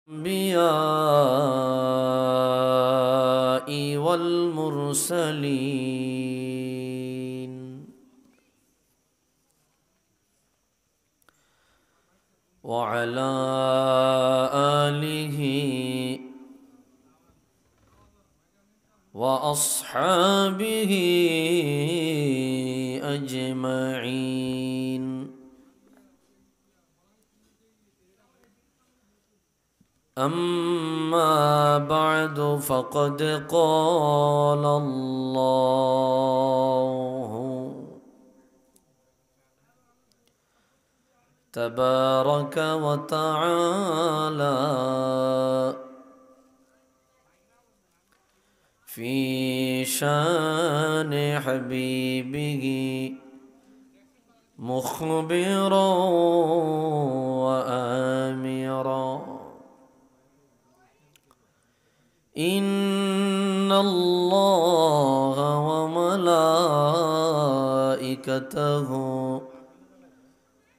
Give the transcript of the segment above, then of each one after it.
الأنبياء والمرسلين وعلى آله وأصحابه أجمعين أما بعد فقد قال الله تبارك وتعالى في شان حبيبه مخبرا وآمرا إن الله وملائكته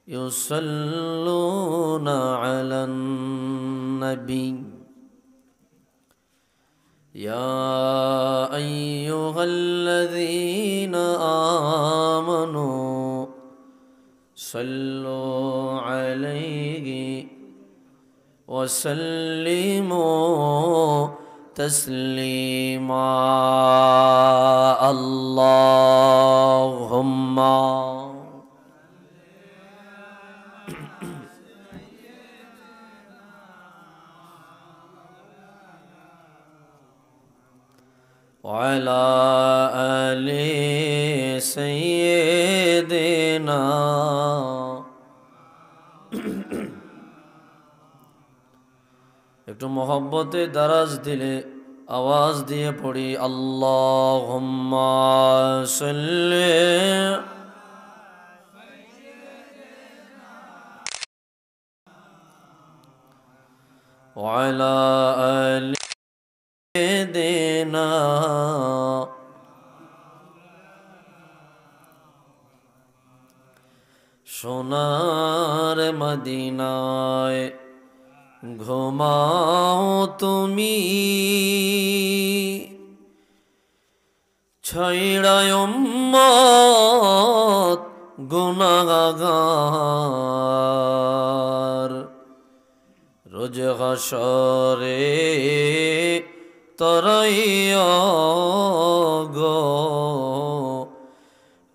يصلون على النبي يا أيها الذين آمنوا صلوا عليه وسلموا تسليما اللهم وعلى آل سيدنا একটু মোহব্বতে দারাজ দিলে আওয়াজ দিয়ে পড়ি আল্লাহুম্মা সাল্লি ওয়ালা আলি সাইয়্যিদিনা সোনার মদিনায় ঘুমাও তুমি ছাইড়ায় উম্মত গুনাহগার রোজ হাশরে তরাইয়া গো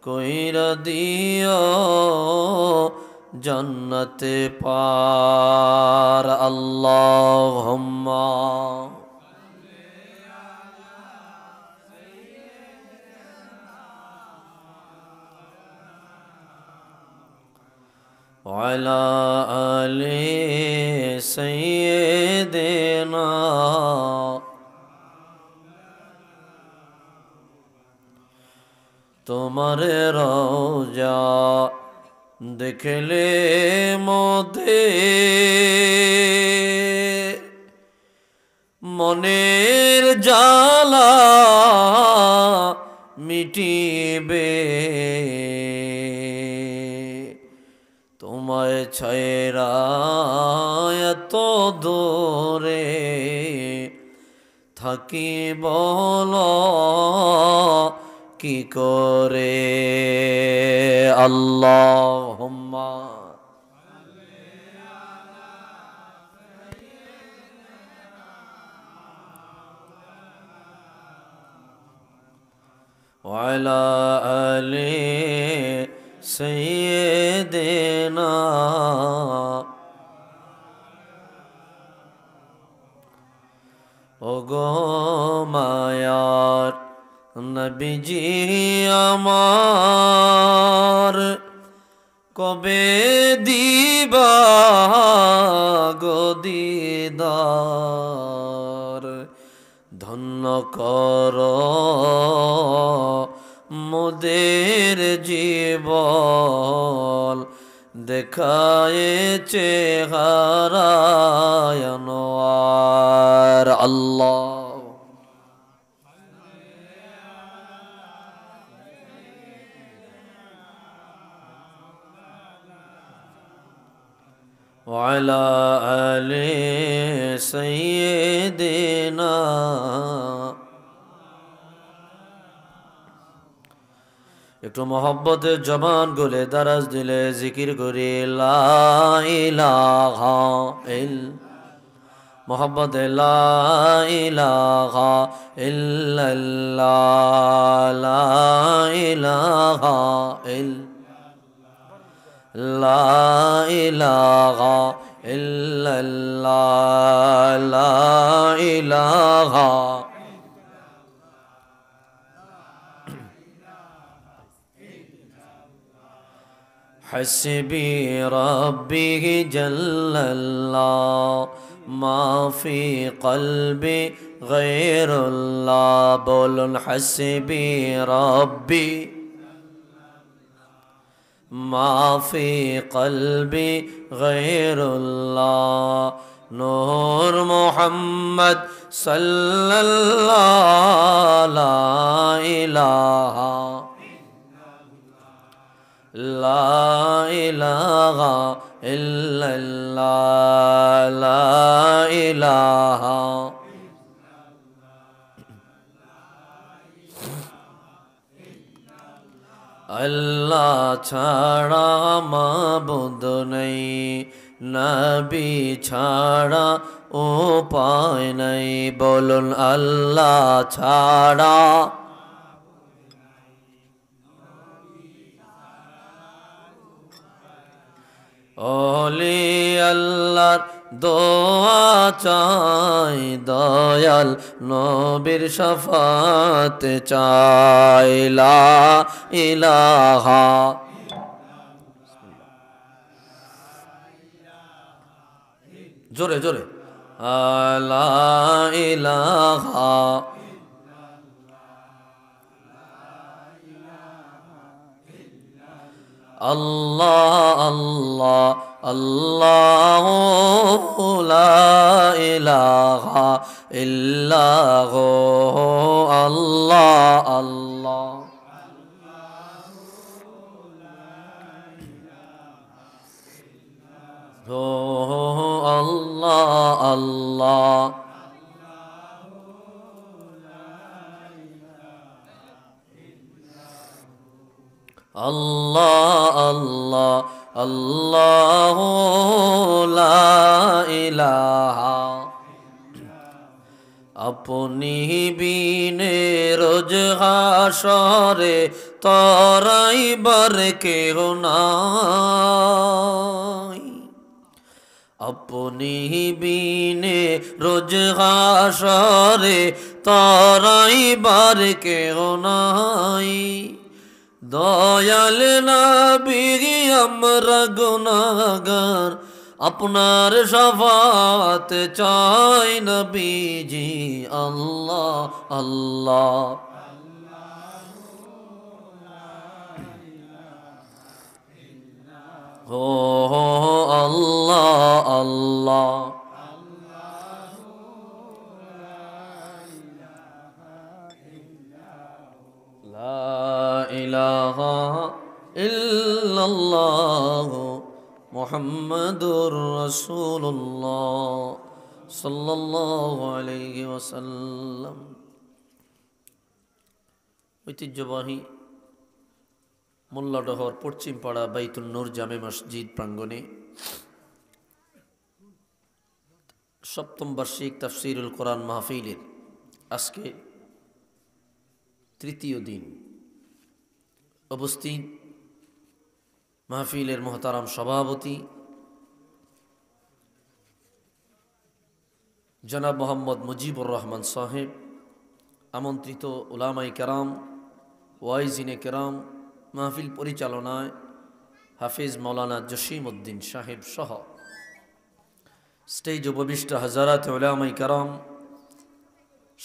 কইরা দিয়া জন্নতে পার আল্লাহুম্মা ওয়ালা আলি সাইয়্যিদিনা তোমার রওজা দেখলে মোদে মনের জ্বালা মিটিবে তোমায় ছায়রা এত দূরে থাকি বলো কি করে আল্লাহুম্মা ওয়ালা আলি সাইয়্যিদিনা ওগো মায়ার নবীজি আমার কবে দিবা গো দিদার ধন্য কর মোদের জীবন দেখায় চেহারায় আনোয়ার আল্লাহ وعلى آل सय्यिदना। একটু মহব্বতের জবান গুলে দারাজ দিলে জিকির করি লা ইলাহা মোহাম্মদ লা ইলাহা ইল্লাল্লাহ লা ইলাহা লা ইলাহা ইল্লাল্লাহ লা ইলাহা حسبي ربي جل الله ما في قلبي غير الله بولن حسبي ربي ما في قلبي غير الله نور محمد صلى الله لا إله لا إله إلا الله لا إله আল্লাহ ছাড়া মাবুদ নেই, নবী ছাড়া উপায় নেই। বলুন আল্লাহ ছাড়া ওলি আল্লাহর দোয়া চাই, দয়াল নবীর শাফাত চাই। লা ইলাহা জোরে জোরে লা ইলাহা আল্লাহ আল্লাহ আল্লাহ লা ইলাহা ইল্লাহ আল্লাহ আল্লাহ আল্লাহ আল্লাহ আল্লাহ আল্লাহ আল্লাহ লা ইলাহা আপনি বিনে রোজ হাসরে তরাইবার কেহ নাই, আপনি বিনে রোজ হাসরে তরাইবার কেহ নাই। দয়াল নবী আমরা গুনাহগার, আপনার শাফাত চাই নবীজি। আল্লাহ আল্লাহ হো আল্লাহ আল্লাহ ইলাহা ইল্লাল্লাহ মুহাম্মাদুর রাসূলুল্লাহ সাল্লাল্লাহু আলাইহি ওয়াসাল্লাম। ঐতিহ্যবাহী মোল্লাডহর পশ্চিমপাড়া বাইতুন নূর জামে মসজিদ প্রাঙ্গণে সপ্তম বার্ষিক তাফসীরুল কোরআন মাহফিলের আজকে তৃতীয় দিন উপস্থিত মাহফিলের মোহতারাম সভাপতি জনাব মোহাম্মদ মুজিবুর রহমান সাহেব, আমন্ত্রিত উলামায়ে কেরাম, ওয়াইজিনে কেরাম, মাহফিল পরিচালনায় হাফিজ মাওলানা জসিম উদ্দিন সাহেব সহ স্টেজ উপবিষ্ট হাজারাত উলামায়ে কেরাম,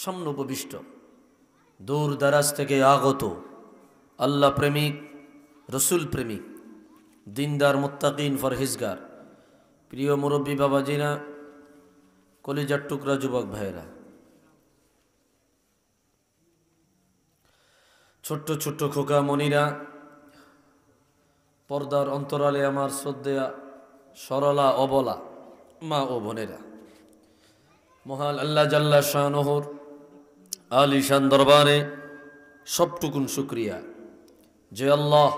সামনে উপবিষ্ট দূর দারাজ থেকে আগত আল্লাহ প্রেমিক, রসুল প্রেমিক, দিনদার, মুত্তাকিন, ফরহেজগার, প্রিয় মুরব্বী বাবাজিরা, কলিজার টুকরা যুবক ভাইয়েরা, ছোট্ট ছোট্ট খোকা মনিরা, পর্দার অন্তরালে আমার শ্রদ্ধেয়া সরলা অবলা মা ও বোনেরা, মহান আল্লাহ জাল্লা শানহুর আলিশান দরবারে সবটুকুন শুকরিয়া যে আল্লাহ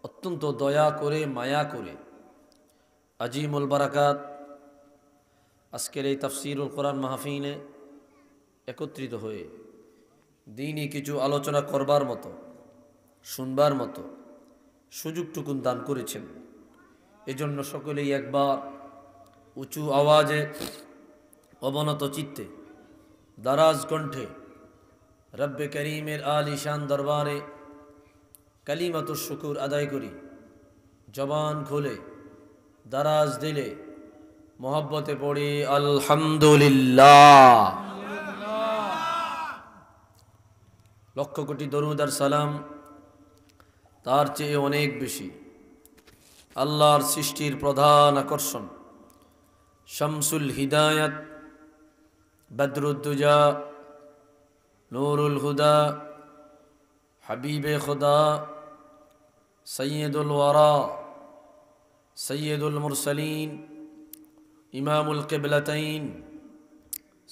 অত্যন্ত দয়া করে মায়া করে আজিমুল বারাকাত আজকের এই তাফসীরুল কোরআন মাহফিলে একত্রিত হয়ে দিনই কিছু আলোচনা করবার মতো শুনবার মতো সুযোগটুকুন দান করেছেন। এজন্য সকলেই একবার উঁচু আওয়াজে অবনত চিত্তে দারাজ কণ্ঠে রব্বে করিমের আলিশান দরবারে কালিমাতুশ শুকুর আদায় করি। জবান খুলে দারাজ দিলে মোহাব্বতে পড়ি আলহামদুলিল্লাহ। লক্ষ কোটি দরুদ আর সালাম তার চেয়ে অনেক বেশি আল্লাহর সৃষ্টির প্রধান আকর্ষণ শামসুল হিদায়াত বদরুদ্দুজা নূরুল হুদা হাবিবে খুদা সৈয়দুল ওয়ারা সৈয়দুল মুরসলিন ইমামুল কিবলাতাইন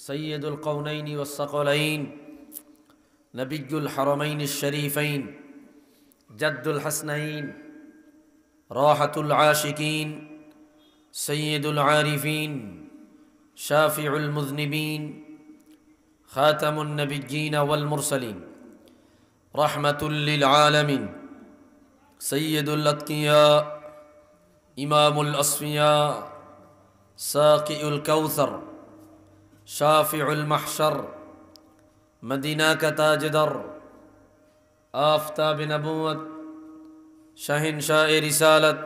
সৈয়দুল কওনাইন ওয়াস সাকলাইন নবিয়ুল হারামাইন শরীফাইন জাদ্দুল হাসনাইন রাহাতুল আশিকিন সৈয়দুল আরিফিন শাফিউল মুযনিবিন খাতামুন নবিয়্যিন ওয়াল মুরসালিন রাহমাতুল লিল আলামিন সৈয়দুল আতকিয়া ইমামুল আসফিয়া সাকিউল কাউসার শাফিউল মাহশর মদিনা কা তাজদার আফতাব নবুয়ত শাহিনশাহ রিসালত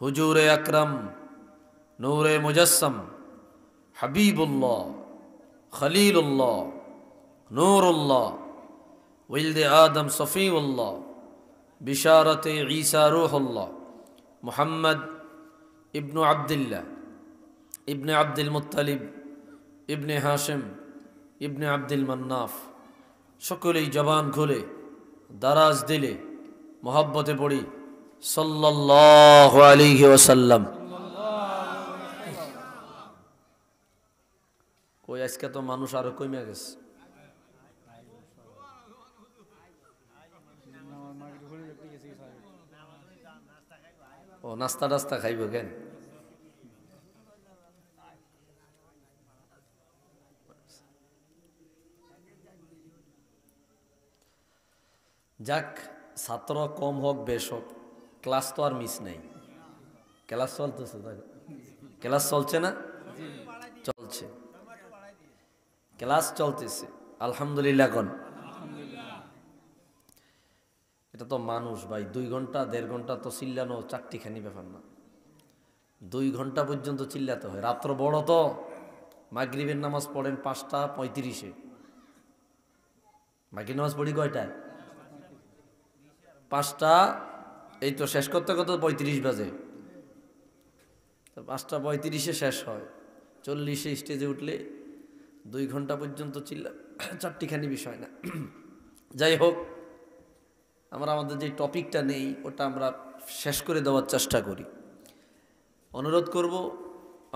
হুজুর আকরম নূরে মুজস্সম হাবিবুল্লাহ খলিলুল্লাহ নূরুল্লাহ ওয়ালিদ আদম সফিউল্লাহ বিশারতে ঈসা রূহুল্লাহ মুহাম্মদ ইবনু আব্দুল্লাহ ইবনে আব্দুল মুত্তালিব ইবনে হাশিম ইবনে আব্দুল মান্নাফ। সকলেই জবান খুলে দারাজ দিলে মোহাব্বতে পড়ি সাল্লাল্লাহু আলাইহি ওয়াসাল্লাম। কই আজকে তো মানুষ আরো কমে গেছে। ও নাস্তা টাস্তা খাইব কেন? যাক, ছাত্র কম হোক বেশ হোক, ক্লাস তো আর মিস নেই। ক্লাস চলতেছে, ক্লাস চলছে না? চলছে, ক্লাস চলতেছে আলহামদুলিল্লাহ। কোন এটা তো মানুষ ভাই, 2 ঘন্টা 1.5 ঘন্টা তো চিল্লানো চারটিখানি ব্যাপার না। 2 ঘন্টা পর্যন্ত চিল্লাতে হয়। রাত্র বড় তো, মাগরিবের নামাজ পড়েন 5:35-এ। মাগরিব নামাজ পড়ি কয়টায়? 5টা, এই তো শেষ করতে করতে 35 বাজে। 5:35-এ শেষ হয়, 40-এ স্টেজে উঠলে 2 ঘন্টা পর্যন্ত চিল্লা, চারটিখানি বিষয় না। যাই হোক, আমরা আমাদের যে টপিকটা নেই ওটা আমরা শেষ করে দেওয়ার চেষ্টা করি। অনুরোধ করব,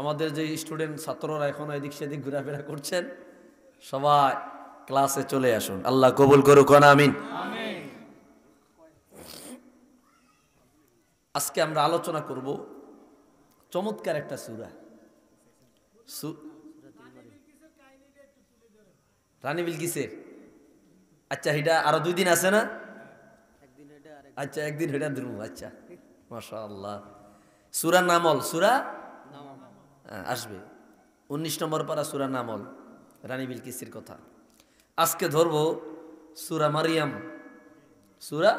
আমাদের যে স্টুডেন্ট ছাত্ররা এখন এদিক সেদিক ঘোরাফেরা করছেন, সবাই ক্লাসে চলে আসুন। আল্লাহ কবুল করুক, আমিন। আজকে আমরা আলোচনা করব চমৎকার একটা সূরা, রানী বিলকিসের। আচ্ছা, এটা আরো 2 দিন আছে না? আচ্ছা, একদিন এটা ধরবো। আচ্ছা, মাশাআল্লাহ। সূরা নামল, সূরা আসবে 19 নম্বর পারা, সূরা নামল, রানী বিলকিসের কথা। আজকে ধরবো সূরা মারিয়াম। সূরা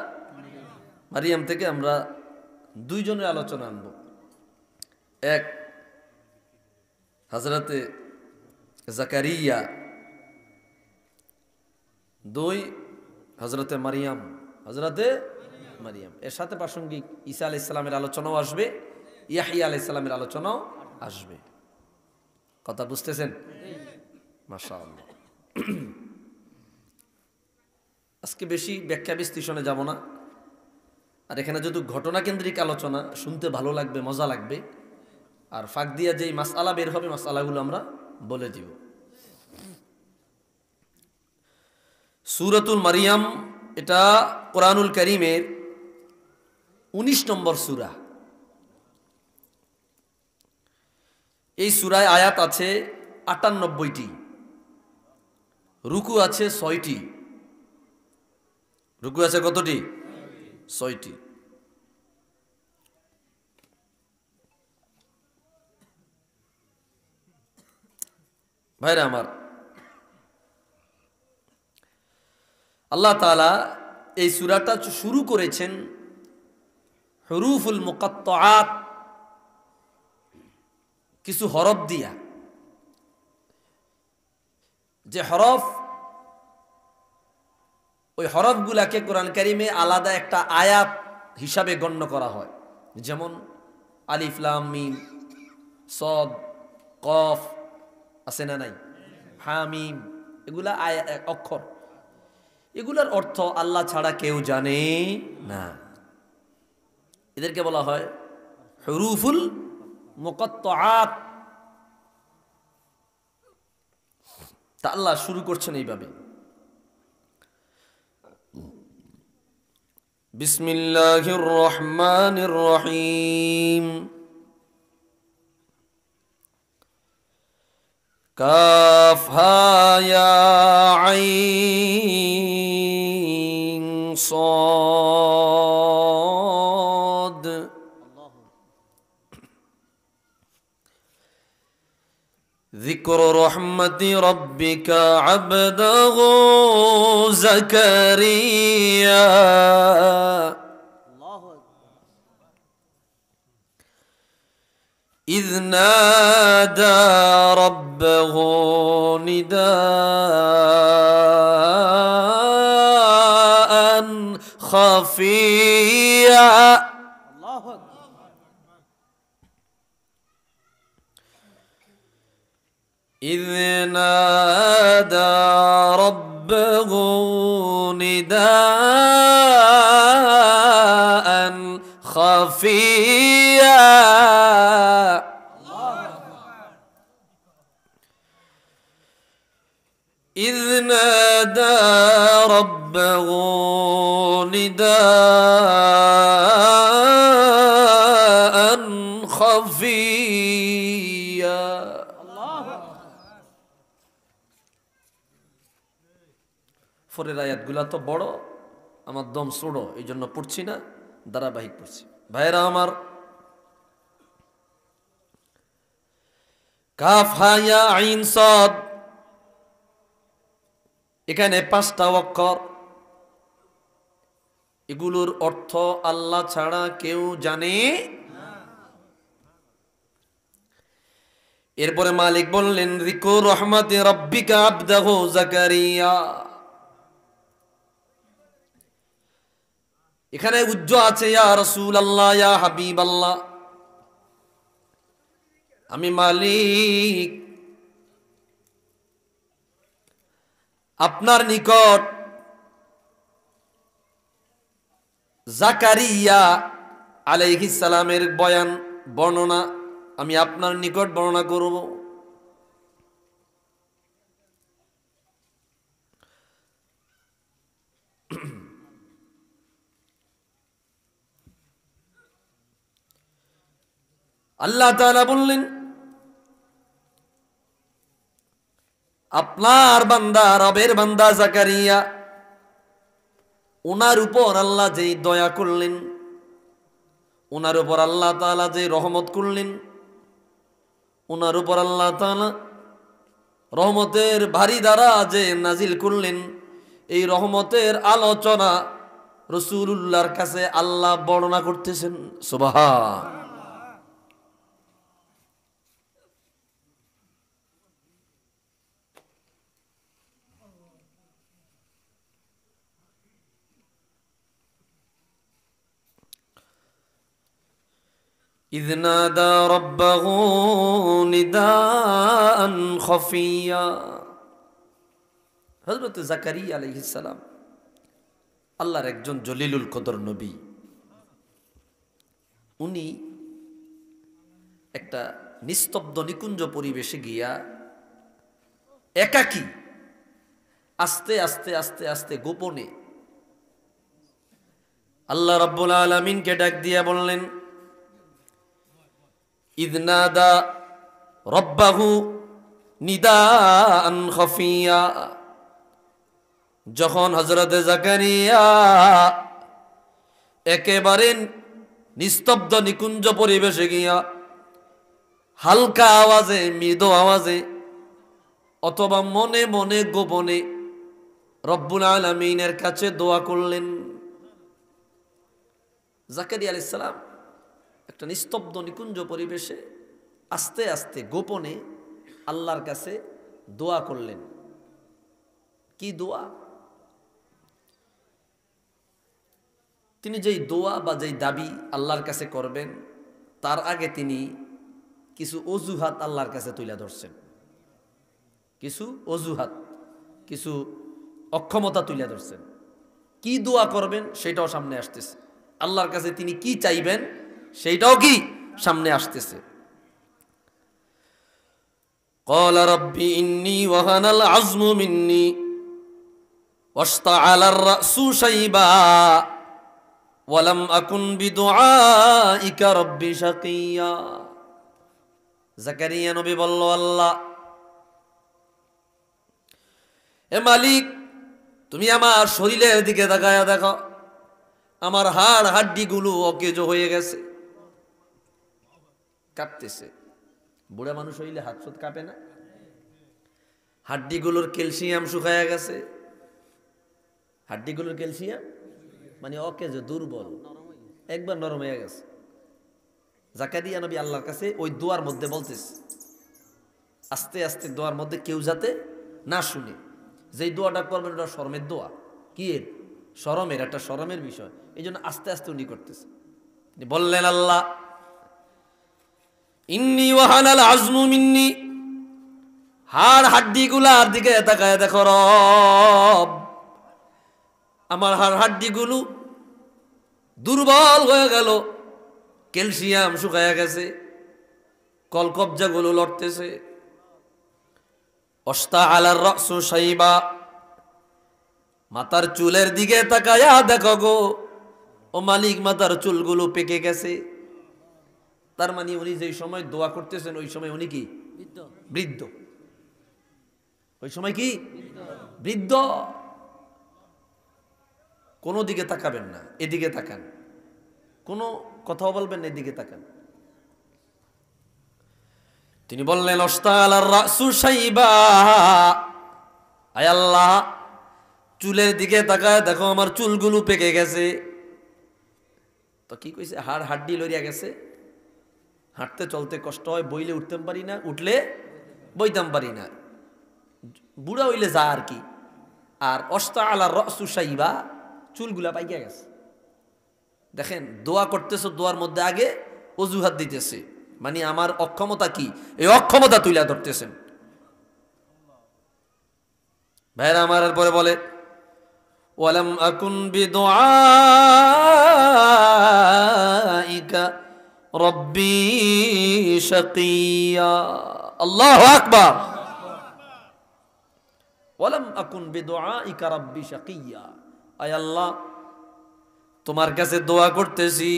মারিয়াম থেকে আমরা 2 জনের আলোচনা আনবো। এক হযরতে জাকারিয়া, 2 হযরতে মারিয়াম। হযরতে মারিয়াম এর সাথে প্রাসঙ্গিক ঈসা আলাইহিস সালামের আলোচনাও আসবে, ইয়াহইয়া আলাইহিস সালামের আলোচনাও আসবে। কথা বুঝতেছেন? মাশাআল্লাহ। আজকে বেশি ব্যাখ্যা বিশ্লেষণে যাব না। আর এখানে যেহেতু ঘটনা কেন্দ্রিক আলোচনা, শুনতে ভালো লাগবে, মজা লাগবে। আর ফাঁক দিয়া যেই মাসআলা বের হবে, মাসআলাগুলো আমরা বলে দিব। সূরাতুল মারিয়াম এটা কোরআনুল কারীমের 19 নম্বর সূরা। এই সূরায় আয়াত আছে 98টি, রুকু আছে 6টি। রুকু আছে কতটি? 6টি। ভাইরা আমার, আল্লাহ তাআলা এই সূরাটা শুরু করেছেন হুরুফুল মুকাত্তাআত, কিছু হরফ দিয়া। যে হরফ, ওই হরফগুলাকে কোরআন কারীমে আলাদা একটা আয়াত হিসাবে গণ্য করা হয়। যেমন আলিফ লাম মিম, সদ, কফ আছে না নাই, হামিম, এগুলা অক্ষর। এগুলার অর্থ আল্লাহ ছাড়া কেউ জানে না। এদেরকে বলা হয় হুরুফুল মুকাত্তাআত। তা আল্লাহ শুরু করছেন এইভাবে, বিসমিল্লাহির রহমানির রহিম। কাফ হা ইয়া আইন সাদ। যিকর রহমতি রব্বিকা আবদাহু যাকারিয়া إذ نادى ربه نداء خفيا إذ نادى ربه نداء خفيا إذ نادى ربه نداء خفيا। পরের আয়াতগুলা তো বড়, আমার দম ছোড়ো, এই জন্য পড়ছি না, ধারাবাহিক পড়ছি। ভাইরা আমার, কাফ হা ইয়া আইন সাদ, এখানে 5টা অক্ষর। এগুলোর অর্থ আল্লাহ ছাড়া কেউ জানে না। এরপরে মালিক বললেন যিকর রহমতি রব্বিকা আবদাহু যাকারিয়া। এখানে উজ্জ আছে ইয়া রাসূলুল্লাহ, ইয়া হাবিবাল্লাহ, আমি মালিক আপনার নিকট জাকারিয়া আলাইহিস সালামের বয়ান, বর্ণনা আমি আপনার নিকট বর্ণনা করব। আল্লাহ তাআলা বললেন আপনার বান্দা, রবের বান্দা জাকারিয়া, ওনার উপর আল্লাহ যেই দয়া করলেন, ওনার উপর আল্লাহ তাআলা যে রহমত করলেন, ওনার উপর আল্লাহ তাআলা রহমতের ভারী দ্বারা যে নাজিল করলেন, এই রহমতের আলোচনা রাসূলুল্লাহর কাছে আল্লাহ বর্ণনা করতেছেন। সুবহান। إذ نادى ربه نداء خفيا। হযরত জাকারিয়া আলাইহিস সালাম আল্লাহর একজন জলিলুল কদর নবী। উনি একটা নিস্তব্ধ নিকুঞ্জ পরিবেশে গিয়া একাকী, আস্তে আস্তে আস্তে আস্তে গোপনে আল্লাহ রাব্বুল আলামিনকে ডাক দিয়া বললেন, ইদনাদা রব্বাহু নিদাআন খাফিয়া। যখন হযরতে জাকারিয়া একেবারে নিস্তব্ধ নিকুঞ্জ পরিবেশে গিয়া হালকা আওয়াজে, মৃদু আওয়াজে অথবা মনে মনে গোপনে রব্বুল আলামিনের কাছে দোয়া করলেন। জাকারিয়া আলাইহিস সালাম একটা নিস্তব্ধ নিকুঞ্জ পরিবেশে আস্তে আস্তে গোপনে আল্লাহর কাছে দোয়া করলেন। কি দোয়া? তিনি যেই দোয়া বা যেই দাবি আল্লাহর কাছে করবেন, তার আগে তিনি কিছু অজুহাত আল্লাহর কাছে তুলে ধরছেন। কিছু অজুহাত, কিছু অক্ষমতা তুলে ধরছেন। কি দোয়া করবেন সেটাও সামনে আসতেছে। আল্লাহর কাছে তিনি কি চাইবেন সেইটাও কি সামনে আসতেছে। قال رب إني وهن العظم مني واشتعل الرأس شيبا ولم أكن بدعائك رب شقيا। জাকারিয়া নবী বলল, আল্লাহ, এ মালিক, তুমি আমার শরীরের দিকে তাকায়া দেখো, আমার হাড় হাড্ডিগুলো অকেজো হয়ে গেছে, কাঁপতেছে। বুড়া মানুষ হইলে হাত সুত কাঁপে না? হাড্ডিগুলোর ক্যালসিয়াম শুকায়া গেছে। হাড্ডিগুলোর ক্যালসিয়াম মানে অকেজো, দুর্বল, একবার নরম হয়ে গেছে। জাকারিয়া নবী আল্লাহর কাছে ওই দোয়ার মধ্যে বলতেছে, আস্তে আস্তে দোয়ার মধ্যে কেউ যাতে না শুনে। যেই দোয়াটা করবেন ওটা শরমের দোয়া। কি এর? শরমের, একটা শরমের বিষয়। এই জন্য আস্তে আস্তে উনি করতেছে। তিনি বললেন, আল্লাহ, ইন্নি ওয়াহানাল আজমু মিন্নি, হাড় হাড্ডিগুলার দিকে তাকায় দেখো রব, আমার হাড় হাড্ডিগুলো দুর্বল হয়ে গেল, ক্যালসিয়াম শুকায়া গেছে, কলকবজাগুলো লড়তেছে। ওয়াশতাআলার রাসু শাইবা, মাথার চুলের দিকে তাকায়া দেখো গো, ও মালিক, মাথার চুলগুলো পেকে গেছে। তার মানে উনি যেই সময় দোয়া করতেছেন ওই সময় উনি কি বৃদ্ধ? ওই সময় কি বৃদ্ধ? কোনো দিকে তাকাবেন না, এদিকে তাকান। কোনো কথাও বলবেন না, এদিকে তাকান। তিনি বললেন, ওয়াশতাআলার রাসু শাইবা, আয় আল্লাহ, চুলের দিকে তাকায় দেখো আমার চুলগুলো পেকে গেছে। তো কি কইছে? হাড় হাড্ডি লড়িয়া গেছে, হাঁটতে চলতে কষ্ট হয়, বইলে উঠতে পারি না, উঠলে বইতাম পারি না, বুড়া হইলে যা আর কি। আর ওয়াশতাআলার রাসু শাইবা, চুলগুলা পাইয়া গেছে। দেখেন, দোয়া করতেছে, দোয়ার মধ্যে আগে অজুহাত দিতেছে, মানে আমার অক্ষমতা কি, এই অক্ষমতা তুলে ধরতেছেন। ভাইরা আমার, পরে বলে, ওয়ালাম আকুন বিদুআইকা রব্বি শাকিয়া। আল্লাহু আকবার। ওয়ালাম আকুন বিদুআইকা রব্বি শাকিয়া, আয় আল্লাহ, তোমার কাছে দোয়া করতেছি,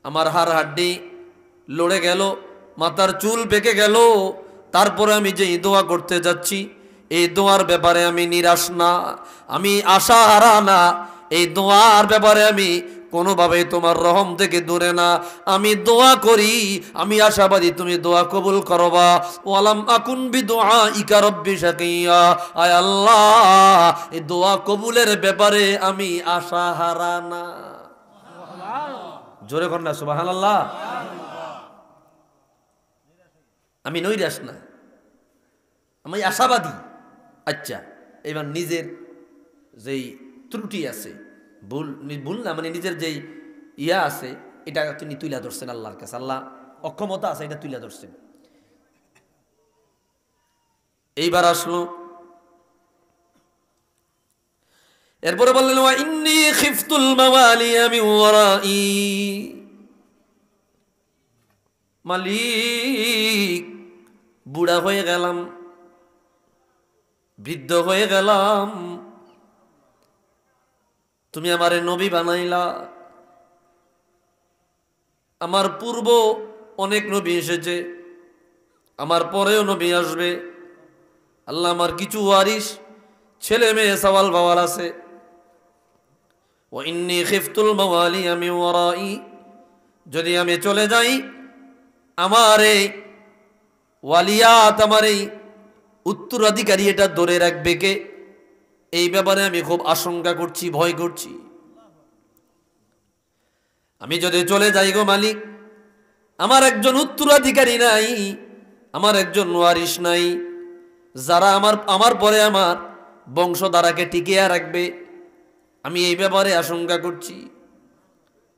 আমার হাড় হাড্ডি লড়ে গেল, মাথার চুল পেকে গেল, তারপরে আমি যে দোয়া করতে যাচ্ছি এই দোয়ার ব্যাপারে আমি নিরাশ না, আমি আশা হারা না। এই দোয়ার ব্যাপারে আমি কোনোভাবে তোমার রহম থেকে দূরে না। আমি দোয়া করি, আমি আশাবাদী তুমি দোয়া কবুল করবা। ওয়ালাম আকুন বিদুআইকা রব্বি শাকিয়া, আয় আল্লাহ, এই দোয়া কবুলের ব্যাপারে আমি আশা হারা না। জোরে কর না সুবহানাল্লাহ। আমি নৈরাশ না, আমি আশাবাদী। আচ্ছা, এবার নিজের যেই ত্রুটি আছে, ভুল না, মানে নিজের যেই ইয়া আছে, এটা তিনি তুলে ধরছেন আল্লাহর কাছে। আল্লাহ অক্ষমতা আছে, এটা তুলে ধরছেন। এইবার আসলো, এরপরে বললেন, ওয়া ইন্নী খিফতুল মাওয়ালিয়া মিন ওয়ারাই, মালিক, বুড়া হয়ে গেলাম, বৃদ্ধ হয়ে গেলাম, তুমি আমারে নবী বানাইলা। আমার পূর্ব অনেক নবী এসেছে, আমার পরেও নবী আসবে। আল্লাহ, আমার কিছু ওয়ারিস ছেলে মেয়ে সওয়াল বাওয়াল আছে। ওয়া ইন্নী খিফতুল মাওয়ালিয়া মিন ওয়ারাই, যদি আমি চলে যাই আমার এই ওয়ালিয়াত, আমার এই উত্তরাধিকারী এটা ধরে রাখবে কে? এই ব্যাপারে আমি খুব আশঙ্কা করছি, ভয় করছি। আমি যদি চলে যাই গো মালিক, আমার একজন উত্তরাধিকারী নাই, আমার একজন ওয়ারিস নাই, যারা আমার পরে আমার বংশধারাকে টিকিয়ে রাখবে। আমি এই ব্যাপারে আশঙ্কা করছি।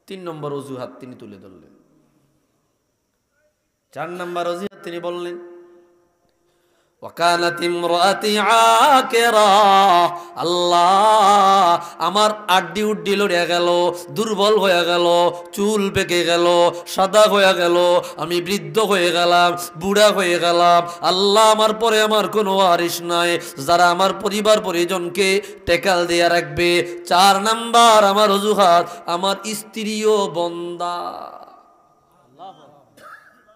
3 নম্বর অজুহাত তিনি তুলে ধরলেন। 4 নম্বর অজুহাত তিনি বললেন, ওয়াকানাত ইমরাতি আকিরা, আল্লাহ আমার আড্ডি উড্ডি লড়ে গেল, দুর্বল হয়ে গেল, চুল পেকে গেল, সাদা হয়ে গেল, আমি বৃদ্ধ হয়ে গেলাম, বুড়া হয়ে গেলাম। আল্লাহ, আমার পরে আমার কোনো ওয়ারিস নাই, যারা আমার পরিবার পরিজনকে টেকাল দিয়ে রাখবে। 4 নাম্বার আমার অজুহাত, আমার স্ত্রীও বন্দা।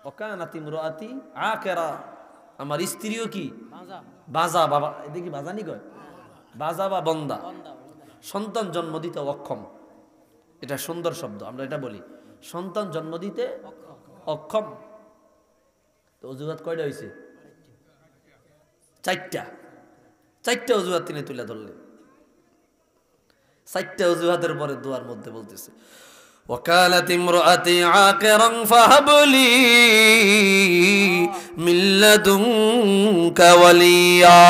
ওয়াকানাত ইমরাতি আকিরা, আমার স্ত্রীও কি বাজা, বাবা এদিকে বাজানি কয়, বাজা বা বন্দা, সন্তান জন্ম দিতে অক্ষম। এটা সুন্দর শব্দ, আমরা এটা বলি, সন্তান জন্ম দিতে অক্ষম। তো অজুহাত কয়টা হয়েছে? 4টা অজুহাত তিনি তুলে ধরলেন। 4টা অজুহাতের পরে দোয়ার মধ্যে বলতেছে, وقالت امرأتي عاقرا فهب لي من لدنك وليا।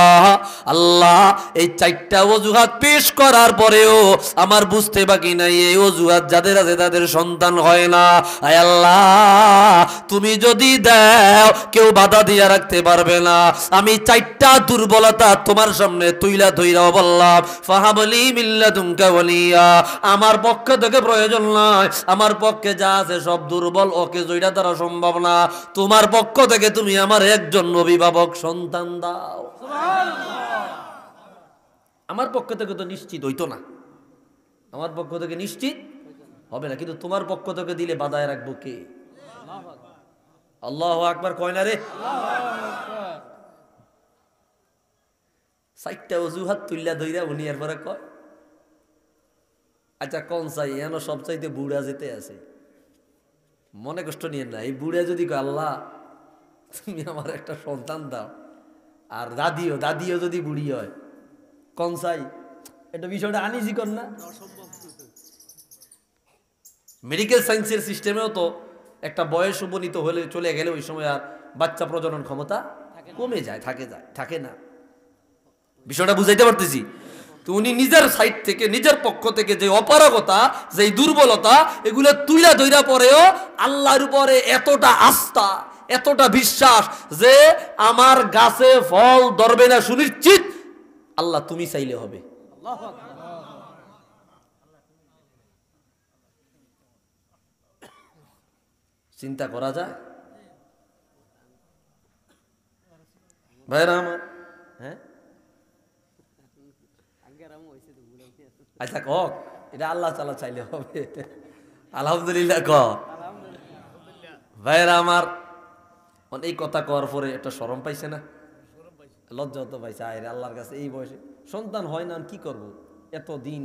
আল্লাহ, এই 4টা অজুহাত পেশ করার পরেও আমার বুঝতে বাকি নাই, এই অজুহাত যাদের আছে তাদের সন্তান হয় না। আয় আল্লাহ, তুমি যদি দাও কেউ বাধা দিয়ে রাখতে পারবে না। আমি 4টা দুর্বলতা তোমার সামনে তুইলা ধইরা বললাম, ফাহাবলি মিন লাদুনকা ওয়ালিয়া, আমার পক্ষ থেকে প্রয়োজন নাই, আমার পক্ষে যা আছে সব দুর্বল, ওকে জয়টা দ্বারা সম্ভব না। তোমার পক্ষ থেকে তুমি আমার একজন অভিভাবক সন্তান দাও। আমার পক্ষ থেকে তো নিশ্চিত হইতো না, আমার পক্ষ থেকে নিশ্চিত হবে না, কিন্তু তোমার পক্ষ থেকে দিলে বাধায় রাখবো কে? আল্লাহু আকবার কয় না রে? 4টা অজুহাত তুইলা ধইরা উনি এরপরে কয়, আচ্ছা কোন চাই? এন সব চাইতে বুড়া যেতে আছে, মনে কষ্ট নিয়ে না। এই বুড়া যদি কয়, আল্লাহ তুমি আমার একটা সন্তান দাও, আর দাদিও যদি বুড়ি হয়, কোন চাই? এটা বিষয়টা আনিজি কর না। মেডিকেল সায়েন্সের সিস্টেমেও তো একটা বয়স উপনীত হলে চলে গেলে ওই সময় আর বাচ্চা প্রজনন ক্ষমতা কমে যায়, থাকে না। বিষয়টা বুঝাইতে পারতেছি তো? উনি নিজের সাইড থেকে, নিজের পক্ষ থেকে যে অপারগতা, যে দুর্বলতা, এগুলো তুইলা ধইরা পরেও আল্লাহর উপরে এতটা আস্থা, এতটা বিশ্বাস যে আমার গাছে ফল ধরবে না সুনিশ্চিত, আল্লাহ তুমি চাইলে হবে। চিন্তা করা যায় ভাইরা আমার? হ্যাঁ, আচ্ছা কক, এটা আল্লাহ তাআলা চাইলে হবে। আলহামদুলিল্লাহ ক ভাইরা আমার। এই কথা কওয়ার পরে একটা শরম পাইছে না? লজ্জা তো পাইছে। আয় আল্লাহর কাছে এই বয়সে সন্তান হয় না, কি করব? এতদিন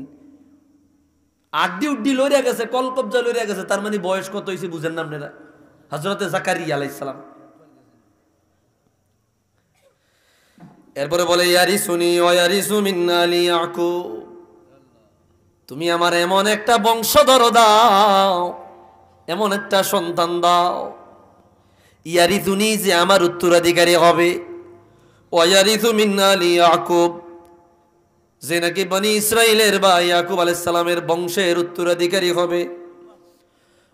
আড্ডি উড্ডি লইয়া গেছে, কলকবজা লইয়া গেছে, তার মানে বয়স কত হয়েছে বুঝেন না আপনারা? হযরতে জাকারিয়া আলাইহিস সালাম। এরপরে বলে, ইয়ারিসুনি ওয়া ইয়ারিসু মিন আলি ইয়াকুব, তুমি আমার এমন একটা বংশধর দাও, এমন একটা সন্তান দাও, ইয়ারিসুনি, যে আমার উত্তরাধিকারী হবে, ওয়া ইয়ারিসু মিন আলি ইয়াকুব, যে নাকি বনি ইসরাইলের বা ইয়াকুব আলাইহিস সালামের বংশের উত্তরাধিকারী হবে।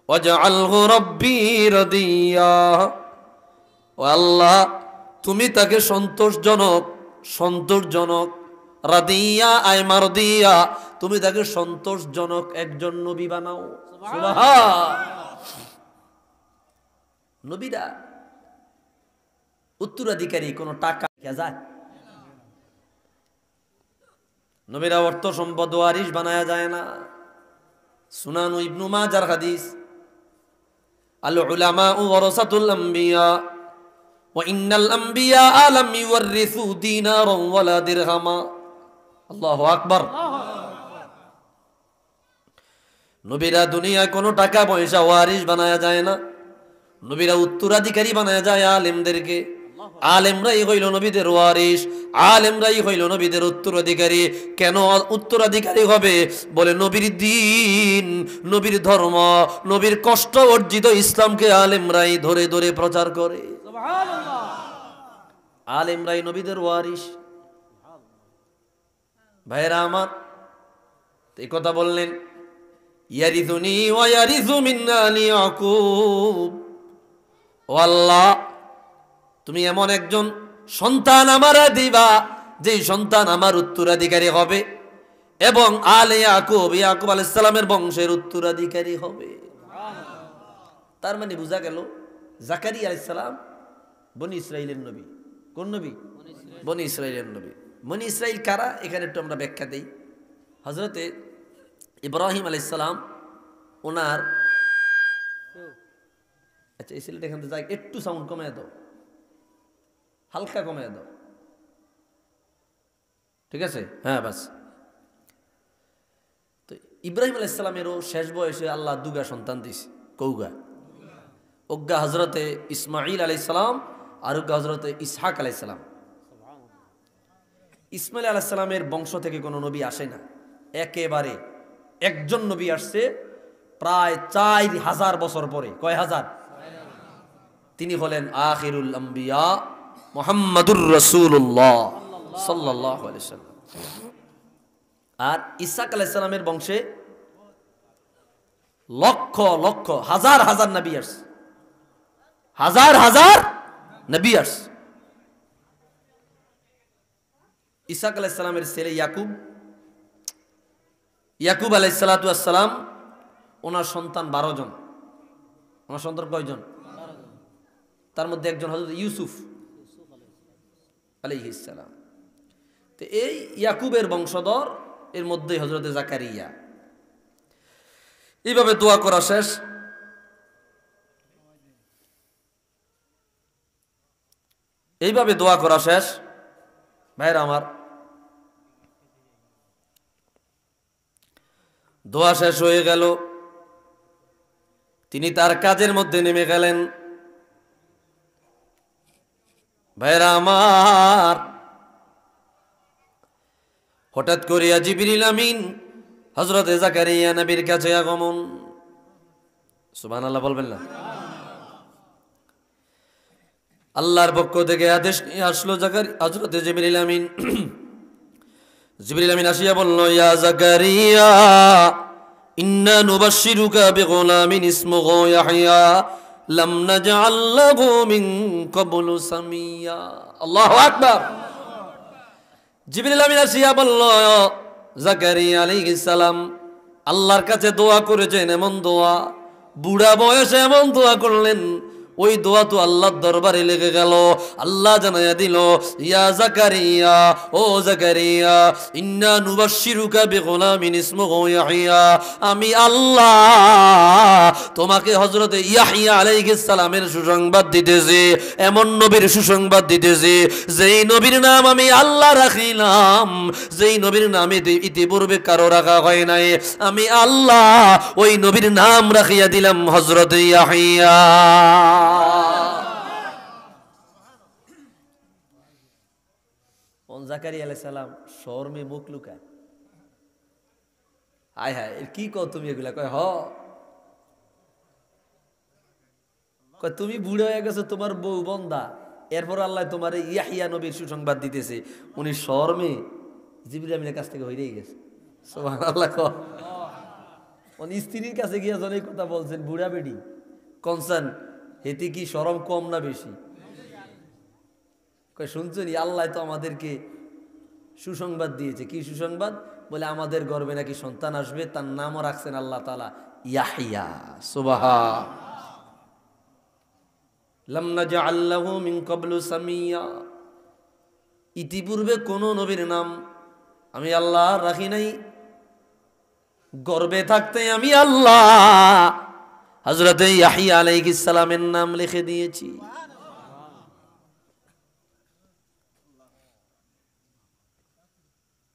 ওয়াজআলহু রাব্বি রাদিয়া, ও আল্লাহ তুমি তাকে সন্তোষজনক রাদিয়া আয় মারদিয়া, তুমি তাকে সন্তোষজনক একজন নবী বানাও। সুবহান। নবীরা উত্তরাধিকারী কোনো টাকা যায়? নবীরা অর্থ সম্পদ ওয়ারিশ বানায়া যায় না। সুনান ইবনু মাজার হাদিস, আল উলামা ওয়ারাসাতুল আম্বিয়া ওয়া ইন্নাল আম্বিয়া লাম ইউরিসু দিনারান ওয়ালা দিরহামা। আল্লাহু আকবার। নবীরা দুনিয়ায় কোনো টাকা পয়সা ওয়ারিশ বানায়া যায় না। নবীরা উত্তরাধিকারী বানায়া যায় আলেমদেরকে। আলেমরাই হইল নবীদের ওয়ারিশ, আলেমরাই হইল নবীদের উত্তরাধিকারী। কেন উত্তরাধিকারী হবে? বলে নবীর দ্বীন, নবীর ধর্ম, নবীর কষ্ট অর্জিত ইসলামকে আলেমরাই ধরে ধরে প্রচার করে। সুবহানাল্লাহ। আলেমরাই নবীদের ওয়ারিশ। ভাইরা আমার, এই কথা বললেন, ইয়ারিসুনি ওয়া ইয়ারিসু মিন আলি ইয়াকুব। ও আল্লাহ, তুমি এমন একজন সন্তান আমারে দিবা যে সন্তান আমার উত্তরাধিকারী হবে এবং আলে ইয়াকুব, ইয়াকুব আলাইহিস সালামের বংশের উত্তরাধিকারী হবে। তার মানে বোঝা গেল জাকারিয়া আলাইহিস সালাম বনি ইসরাইলের নবী। কোন নবী? বনি ইসরাইলের নবী। বনি ইসরাইল কারা? এখানে একটু আমরা ব্যাখ্যা দেই। হযরতে ইব্রাহিম আলাইহিস সালাম ওনার, আচ্ছা এই ছেলেটা এখান থেকে যাই, একটু সাউন্ড কমিয়ে দাও, হালকা কমিয়ে দাও, ঠিক আছে? হ্যাঁ বাস। তো ইব্রাহিম আলাইহিস সালামেরও শেষ বয়সে আল্লাহ দুগা সন্তান দিছে। কৌগা? অজ্ঞা হজরতে ইসমাইল আলাইহিস সালাম আর অজ্ঞা হজরতে ইসহাক আলাইহিস সালাম। ইসমাইল আলাইহিস সালামের বংশ থেকে কোনো নবী আসে না, একেবারে একজন নবী আসছে প্রায় 4000 বছর পরে। কয় হাজার? তিনি হলেন আখিরুল আম্বিয়া মুহাম্মাদুর রাসূলুল্লাহ সাল্লাল্লাহু আলাইহি ওয়াসাল্লাম। আর ইসহাক আলাইহিস সালামের বংশে লক্ষ লক্ষ হাজার হাজার নবী আসছে, হাজার হাজার নবী আসছে। ইসহাক আলাইহিস সালামের ছেলে ইয়াকুব, ইয়াকুব আলাইহিস সালাতু ওয়াস সালাম, ওনার সন্তান 12 জন। ওনার সন্তান কয়জন? তার মধ্যে একজন হযরত ইউসুফ আলাইহিস সালাম। তো এই ইয়াকুবের বংশধর, এর মধ্যে হযরতে জাকারিয়া। এইভাবে দোয়া করা শেষ। এইভাবে দোয়া করা শেষ। ভাইরা আমার, দোয়া শেষ হয়ে গেল, তিনি তার কাজের মধ্যে নেমে গেলেন। ভাইরা আমার, হঠাৎ করিয়া জিবরিল আমিন হযরতে জাকারিয়া নবীর কাছে আগমন। সুবহানাল্লাহ বলবেন না? আল্লাহর পক্ষ থেকে আদেশ নিয়ে আসলো হযরতে জিবরিল আমিন। জিবরিল আমিন আসিয়া বলল, ইয়া জাকারিয়া ইন্না নুবাশশিরুকা বিগুলামিন ইসমুহু ইয়াহইয়া লাম নাজআল লাহু মিন ক্বাবলু সামিয়া। আল্লাহু আকবার। জিবরিল আমিন আসিয়া বলল, জাকারিয়া আলাইহিস সালাম আল্লাহর কাছে দোয়া করেছেন, এমন দোয়া, বুড়া বয়সে এমন দোয়া করলেন, ওই দোয়া তো আল্লাহর দরবারে লেগে গেল। আল্লাহ জানাইয়া দিল, ইয়া জাকারিয়া, ও জাকারিয়া, ইন্না নুবাশশিরুকা বিগুলামিন ইসমুহু ইয়াহইয়া, আমি আল্লাহ তোমাকে হযরতে ইয়াহইয়া আলাইহিস সালামের সুসংবাদ দিতেছি, এমন নবীর সুসংবাদ দিতেছি যেই নবীর নাম আমি আল্লাহ রাখিলাম, যেই নবীর নাম ইতিপূর্বে কারো রাখা হয় নাই, আমি আল্লাহ ওই নবীর নাম রাখিয়া দিলাম হযরতে ইয়াহইয়া। জাকারিয়া আলাইহিস সালাম শরমে মুখ লুকায়। হায় হায়, কি কও তুমি এগুলা? কয় কয় তুমি বুড়ো হয়ে গেছো, তোমার বউ বন্দা, এরপর আল্লাহ তোমার ইয়াহইয়া নবীর সুসংবাদ দিতেছে। উনি শরমে জিবরিল আমিনের কাছ থেকে হইরেই গেছে। সুবহানাল্লাহ। উনি স্ত্রীর কাছে গিয়া যখন এই কথা বলছেন, বুড়া বেডি কনসার্ন, হেতে কি শরম কম না বেশি? কয় শুনছেন, আল্লাহ তো আমাদেরকে সুসংবাদ দিয়েছে। কি সুসংবাদ? বলে আমাদের গর্ভে নাকি সন্তান আসবে, তার নামও রাখছেন আল্লাহ তাআলা ইয়াহইয়া। সুবহান। লাম নাজআল লাহু মিন ক্বাবলু সামিয়া, ইতিপূর্বে কোন নবীর নাম আমি আল্লাহ রাখি নাই, গর্বে থাকতে আমি আল্লাহ হযরত ইয়াহইয়া আলাইহিস সালামের নাম লিখে দিয়েছি।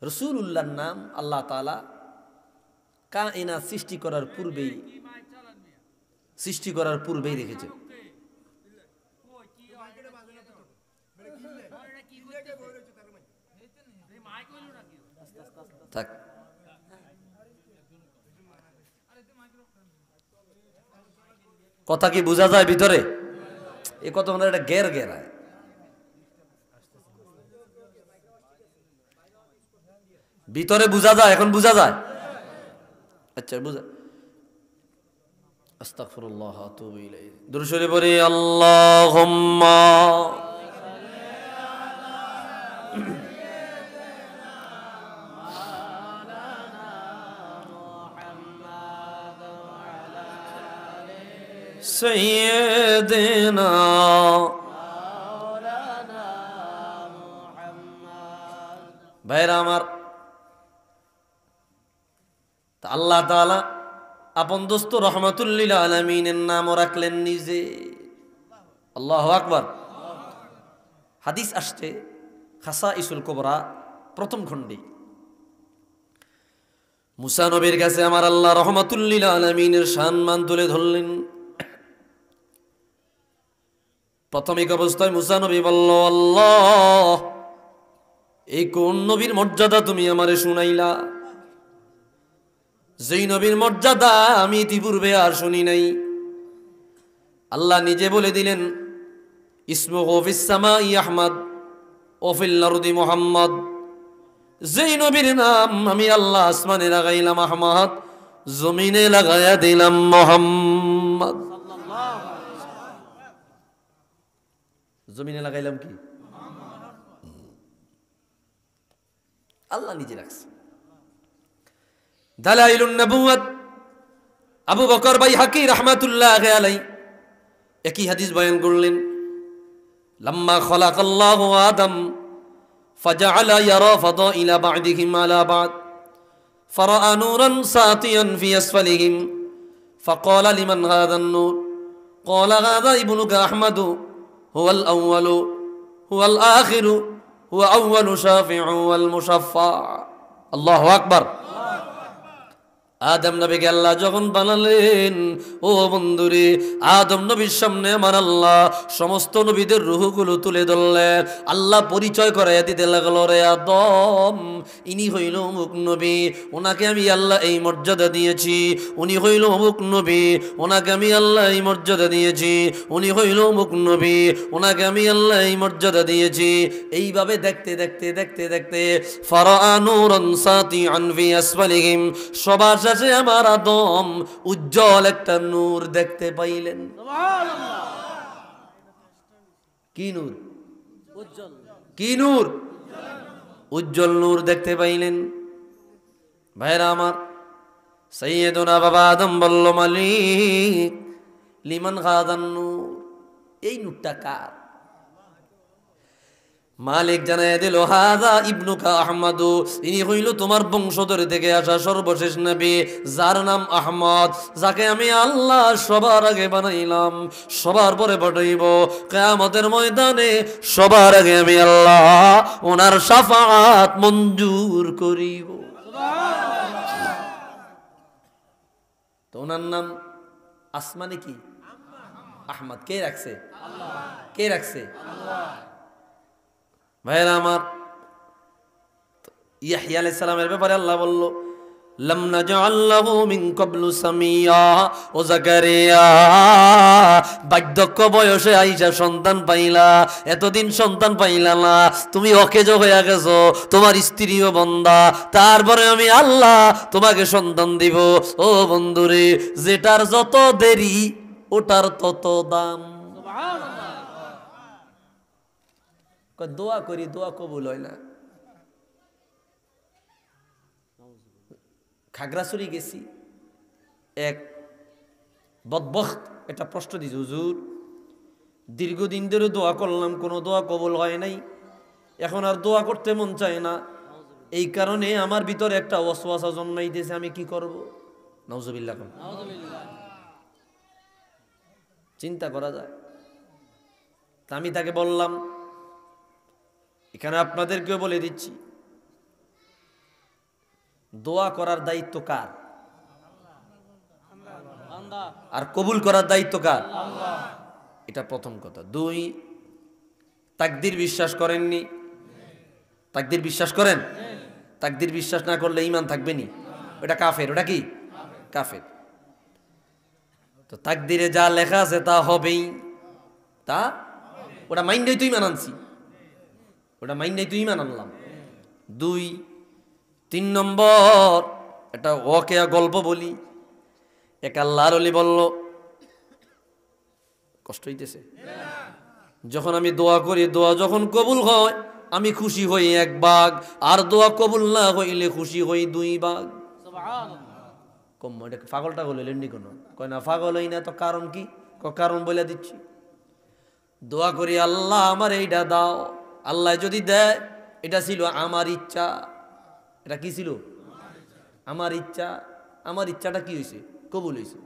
রাসূলুল্লাহর নাম আল্লাহ তাআলা কায়নাত সৃষ্টি করার পূর্বেই রেখেছেন। থাক, কথা কি বোঝা যায় ভিতরে? এ কত মানে একটা গের গেরায়। ভিতরে বোঝা যায়, এখন বোঝা যায়। আচ্ছা বুঝা। আস্তাগফিরুল্লাহ ওয়া আতুবু ইলাইহি। দুরূদ শরীফ পড়ি। আল্লাহুম্মা সাইয়্যিদিনা ভাইরা আমার, আল্লাহ তাআলা আপন দোস্ত রহমাতুল লিল আলামিনের নামও রাখলেন নিজে। আল্লাহু আকবার। হাদিস আসছে খাসাইসুল কুবরা প্রথম খণ্ডে, মুসা নবীর কাছে আমার আল্লাহ রহমাতুল লিল আলামিনের সম্মান তুলে ধরলেন। প্রাথমিক অবস্থায় মুসা নবী বলল, আল্লাহ এই কোন নবীর মর্যাদা তুমি আমারে শুনাইলা, যেই নবীর মর্যাদা আমি ইতিপূর্বে আর শুনি নাই। আল্লাহ নিজে বলে দিলেন, ইসমুহু ফিস সামাই আহমদ ও ফিল আরদি মুহাম্মদ। যেই নবীর নাম আমি আল্লাহ আসমানে লাগাইলাম আহমদ, জমিনে লাগাইয়া দিলাম মুহাম্মদ। জমিনে লাগাইলাম কি? আল্লাহ নিজে রাখছে। দালাইলুন নবুওয়াত আবু বকর বাইহাকি রাহমাতুল্লাহি আলাইহি একই হাদিস বয়ান করলেন, লাম্মা খালাকাল্লাহু আদম ফাজআলা ইয়ারা ফাদাইলা বা'দিহিম আলা বা'দ ফারাআ নূরান সাতিয়ান ফি আসফালিহিম ফাকালা লিমান হাযা আন-নূর ক্বালা হাযা ইবনুকা আহমদ হুয়াল আউয়ালু হুয়াল আখিরু হুয়া আউয়ালু শাফি'ু ওয়াল মুশাফফা। আল্লাহু আকবার। আদম নবীকে আল্লাহ যখন বানালেন, ও বন্ধুরে, আদম নবীর সামনে আমার আল্লাহ সমস্ত নবীদের রূহগুলো তুলে ধরলেন। আল্লাহ পরিচয় করাইয়া দিতে লাগলো, রে আদম ইনি হইল অমুক নবী, ওনাকে আমি আল্লাহ এই মর্যাদা দিয়েছি। উনি হইল অমুক নবী, ওনাকে আমি আল্লাহ এই মর্যাদা দিয়েছি। উনি হইল অমুক নবী, ওনাকে আমি আল্লাহ এই মর্যাদা দিয়েছি। এইভাবে দেখতে দেখতে দেখতে দেখতে ফারাআ নূরান সাতিআন ফি আসফালিহিম, সবার শেষে আমার আদম উজ্জ্বল একটা নূর দেখতে পাইলেন। কি নূর? উজ্জ্বল। কি নূর? উজ্জ্বল নূর দেখতে পাইলেন। ভাইরা আমার, সাইয়্যিদুনা বাবা আদম বলল, মালিক লিমান হাযান নূর, এই নূরটা কার? মালিক জানায় দিল, হাযা ইবনুকা আহমদ, ইনি হইল তোমার বংশধর থেকে আসা সর্বশেষ নবী, যার নাম আহমদ, যাকে আমি আল্লাহ সবার আগে বানাইলাম, সবার পরে পাঠাইব কিয়ামতের ময়দানে। সবার আগে আমি আল্লাহ ওনার শাফাআত মঞ্জুর করিব। তো ওনার নাম আসমানে কি? আহমদ। কে রাখছে? আল্লাহ। কে রাখছে? আল্লাহ। ভাইরা আমার, ইয়াহইয়া আলাইহিস সালামের ব্যাপারে আল্লাহ বলল, লাম নাজআল লাহু মিন ক্বাবলু সামিয়া, ও জাকারিয়া বার্ধক্য বয়সে আইসা সন্তান পাইলা, এতদিন সন্তান পাইলা না, তুমি অকেজ হয়ে গেছো, তোমার স্ত্রীও বন্ধা, তারপরে আমি আল্লাহ তোমাকে সন্তান দিব। ও বন্ধুরে, যেটার যত দেরি ওটার তত দাম। দোয়া করি, দোয়া কবুল হয় না। খাগড়াছড়ি গেছি, এক বদবখত একটা প্রশ্ন দিয়েছে, হুজুর দীর্ঘদিন ধরে দোয়া করলাম, কোনো দোয়া কবুল হয় নাই, এখন আর দোয়া করতে মন চায় না, এই কারণে আমার ভিতরে একটা ওয়াসওয়াসা জন্মাইতেছে, আমি কি করব? নাউজুবিল্লাহ। চিন্তা করা যায়। তা আমি তাকে বললাম, এখানে আপনাদেরকেও বলে দিচ্ছি, দোয়া করার দায়িত্ব কার? আর কবুল করার দায়িত্ব কার? এটা প্রথম কথা। দুই, তাকদীর বিশ্বাস করেননি? তাকদীর বিশ্বাস করেন? তাকদীর বিশ্বাস না করলে ঈমান থাকবে নি? ওটা কাফের। ওটা কি? কাফের। তো তাকদীরে যা লেখা আছে তা হবেই, তা ওটা মাইন্ডেই তুই ঈমান আনছি, ওটা মাইন্ডেই তুই ঈমান আনলাম। দুই, তিন নম্বর, এটা ওয়াকিয়া গল্প বলি। এক আল্লাহর ওলি বলল, কষ্ট হইতেছে, যখন আমি দোয়া করি, দোয়া যখন কবুল হয় আমি খুশি হই 1 ভাগ, আর দোয়া কবুল না হইলে খুশি হই 2 ভাগ। কম এটা পাগলটা বললেন নি কোনো? কয় না পাগল হই না তো। কারণ কি? কারণ বলে দিচ্ছি। দোয়া করি, আল্লাহ আমার এইটা দাও, আল্লাহ যদি দেয়, এটা ছিল আমার ইচ্ছা। এটা কি ছিল? আমার ইচ্ছা। আমার ইচ্ছাটা কি হয়েছে? কবুল হয়েছে।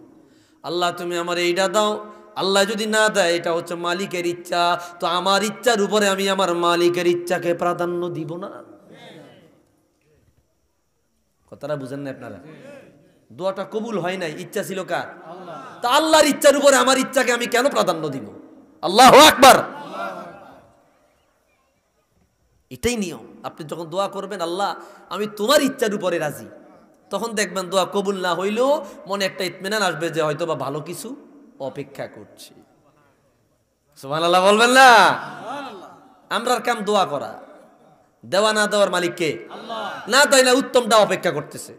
আল্লাহ তুমি আমার এইটা দাও, আল্লাহ যদি না দেয়, এটা হচ্ছে মালিকের ইচ্ছা। তো আমার ইচ্ছার উপরে আমি আমার মালিকের ইচ্ছাকে প্রাধান্য দিব না? কথাটা বুঝেন না আপনারা? দোয়াটা কবুল হয় নাই, ইচ্ছা ছিল কার? তা আল্লাহর ইচ্ছার উপরে আমার ইচ্ছাকে আমি কেন প্রাধান্য দিব? আল্লাহু আকবার। এটাই নিয়ম। আপনি যখন দোয়া করবেন, আল্লাহ আমি তোমার ইচ্ছার উপরে রাজি, তখন দেখবেন দোয়া কবুল না হইলেও মনে একটা ইতমিনান আসবে যে হয়তো বা ভালো কিছু অপেক্ষা করছি। সুবহানাল্লাহ বলবেন না? আমরার কাম দোয়া করা, দেওয়া না দেওয়ার মালিক কে? আল্লাহ। না তাই না, উত্তমটা অপেক্ষা করতেছে।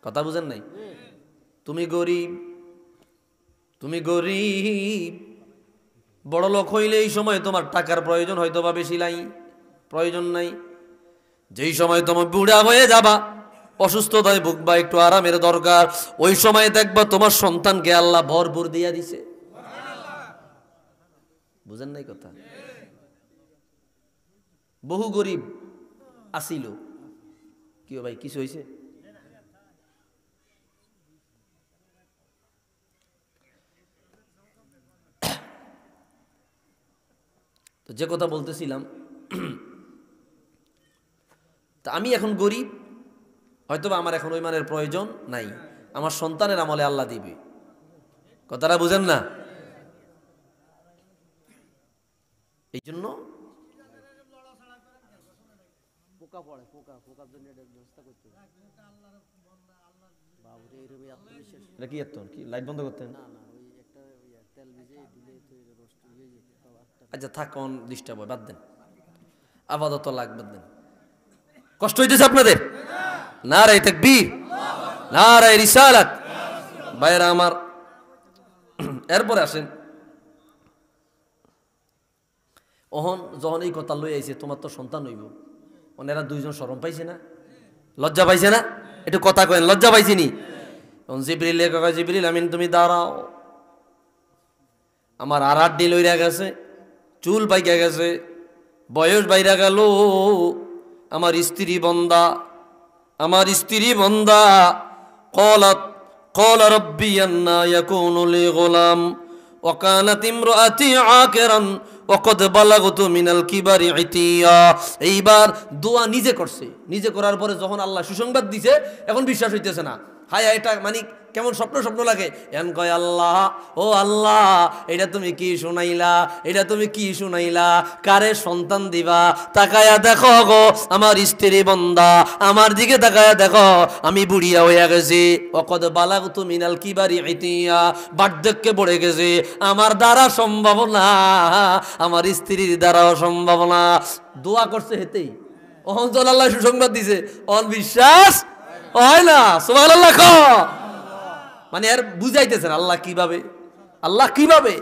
কথা বুঝেন নাই? তুমি গরিব, তুমি গরিব, বড় লোক হইলে এই সময় তোমার টাকার প্রয়োজন হয়তো বা বেশি নাই, প্রয়োজন নাই। যেই সময় তোমার বুড়া হয়ে যাবা, অসুস্থতায় ভুগবা, একটু আরামের দরকার, ওই সময় দেখবা তোমার সন্তানকে আল্লাহ ভরপুর দিয়া দিছে। বুঝেন নাই কথা? বহু গরিব আসিল, কি ভাই কিছু হয়েছে? তো যে কথা বলতেছিলাম, তা আমি এখন গরিব, হয়তোবা আমার এখন ওই মানের প্রয়োজন নাই, আমার সন্তানের আমলে আল্লাহ দিবে। কথাটা বুঝেন না? এই জন্য কি লাইট বন্ধ করতেন? আচ্ছা থাক, কোন ডিস্টার্ব হয়, বাদ দেন, আপাতত লাগবে দেন। কষ্ট হইতেছে আপনাদের? নারায়ে তাকবীর, নারায়ে রিসালাত। ভাইরা আমার, এরপরে আসেন, যখন এই কথা লই আইছে, তোমার তো সন্তান হইব, ওনারা দুইজন শরম পাইছে না? লজ্জা পাইছে না? একটু কথা কয়েন, লজ্জা পাইছে নি? জিবরিল কয়, জিবরিল আমিন তুমি দাঁড়াও, আমার আড়াআড়ি লইরা গেছে, চুল পাইকা গেছে, বয়স বাইরা গেল, আমার স্ত্রী বন্দা, আমার স্ত্রী বন্দা ক্বালাত ক্বালা রাব্বি আন্না ইয়াকুনু লি গুলাম ওয়া কানাত ইমরাতি আকিরান ওয়া ক্বাদ বালাগতু মিনাল কিবারি ইতিয়া। এইবার দোয়া নিজে করছে, নিজে করার পরে যখন আল্লাহ সুসংবাদ দিছে, এখন বিশ্বাস হইতেছে না। হায় এটা মানে কেমন স্বপ্ন স্বপ্ন লাগে। এখন কয় আল্লাহ, ও আল্লাহ, এটা তুমি কি শুনাইলা? এটা তুমি কি শুনাইলা? কারে সন্তান দিবা? তাকায়া দেখো গো আমার স্ত্রী বন্দা, আমার দিকে তাকায়া দেখো, আমি বুড়িয়া হইয়া গেছি। অকদ বালাগতু মিনাল কিবারি ইতিয়া, বার্ধক্যে পড়ে গেছে, আমার দ্বারা সম্ভব না, আমার স্ত্রীর দ্বারাও সম্ভব না। দোয়া করছে হেতেই, অহন আল্লাহ সুসংবাদ দিছে, অন বিশ্বাস হয় না। সুবহানাল্লাহ ক, মানে আর বুঝাইতেছেন আল্লাহ কিভাবে, আল্লাহ কিভাবে।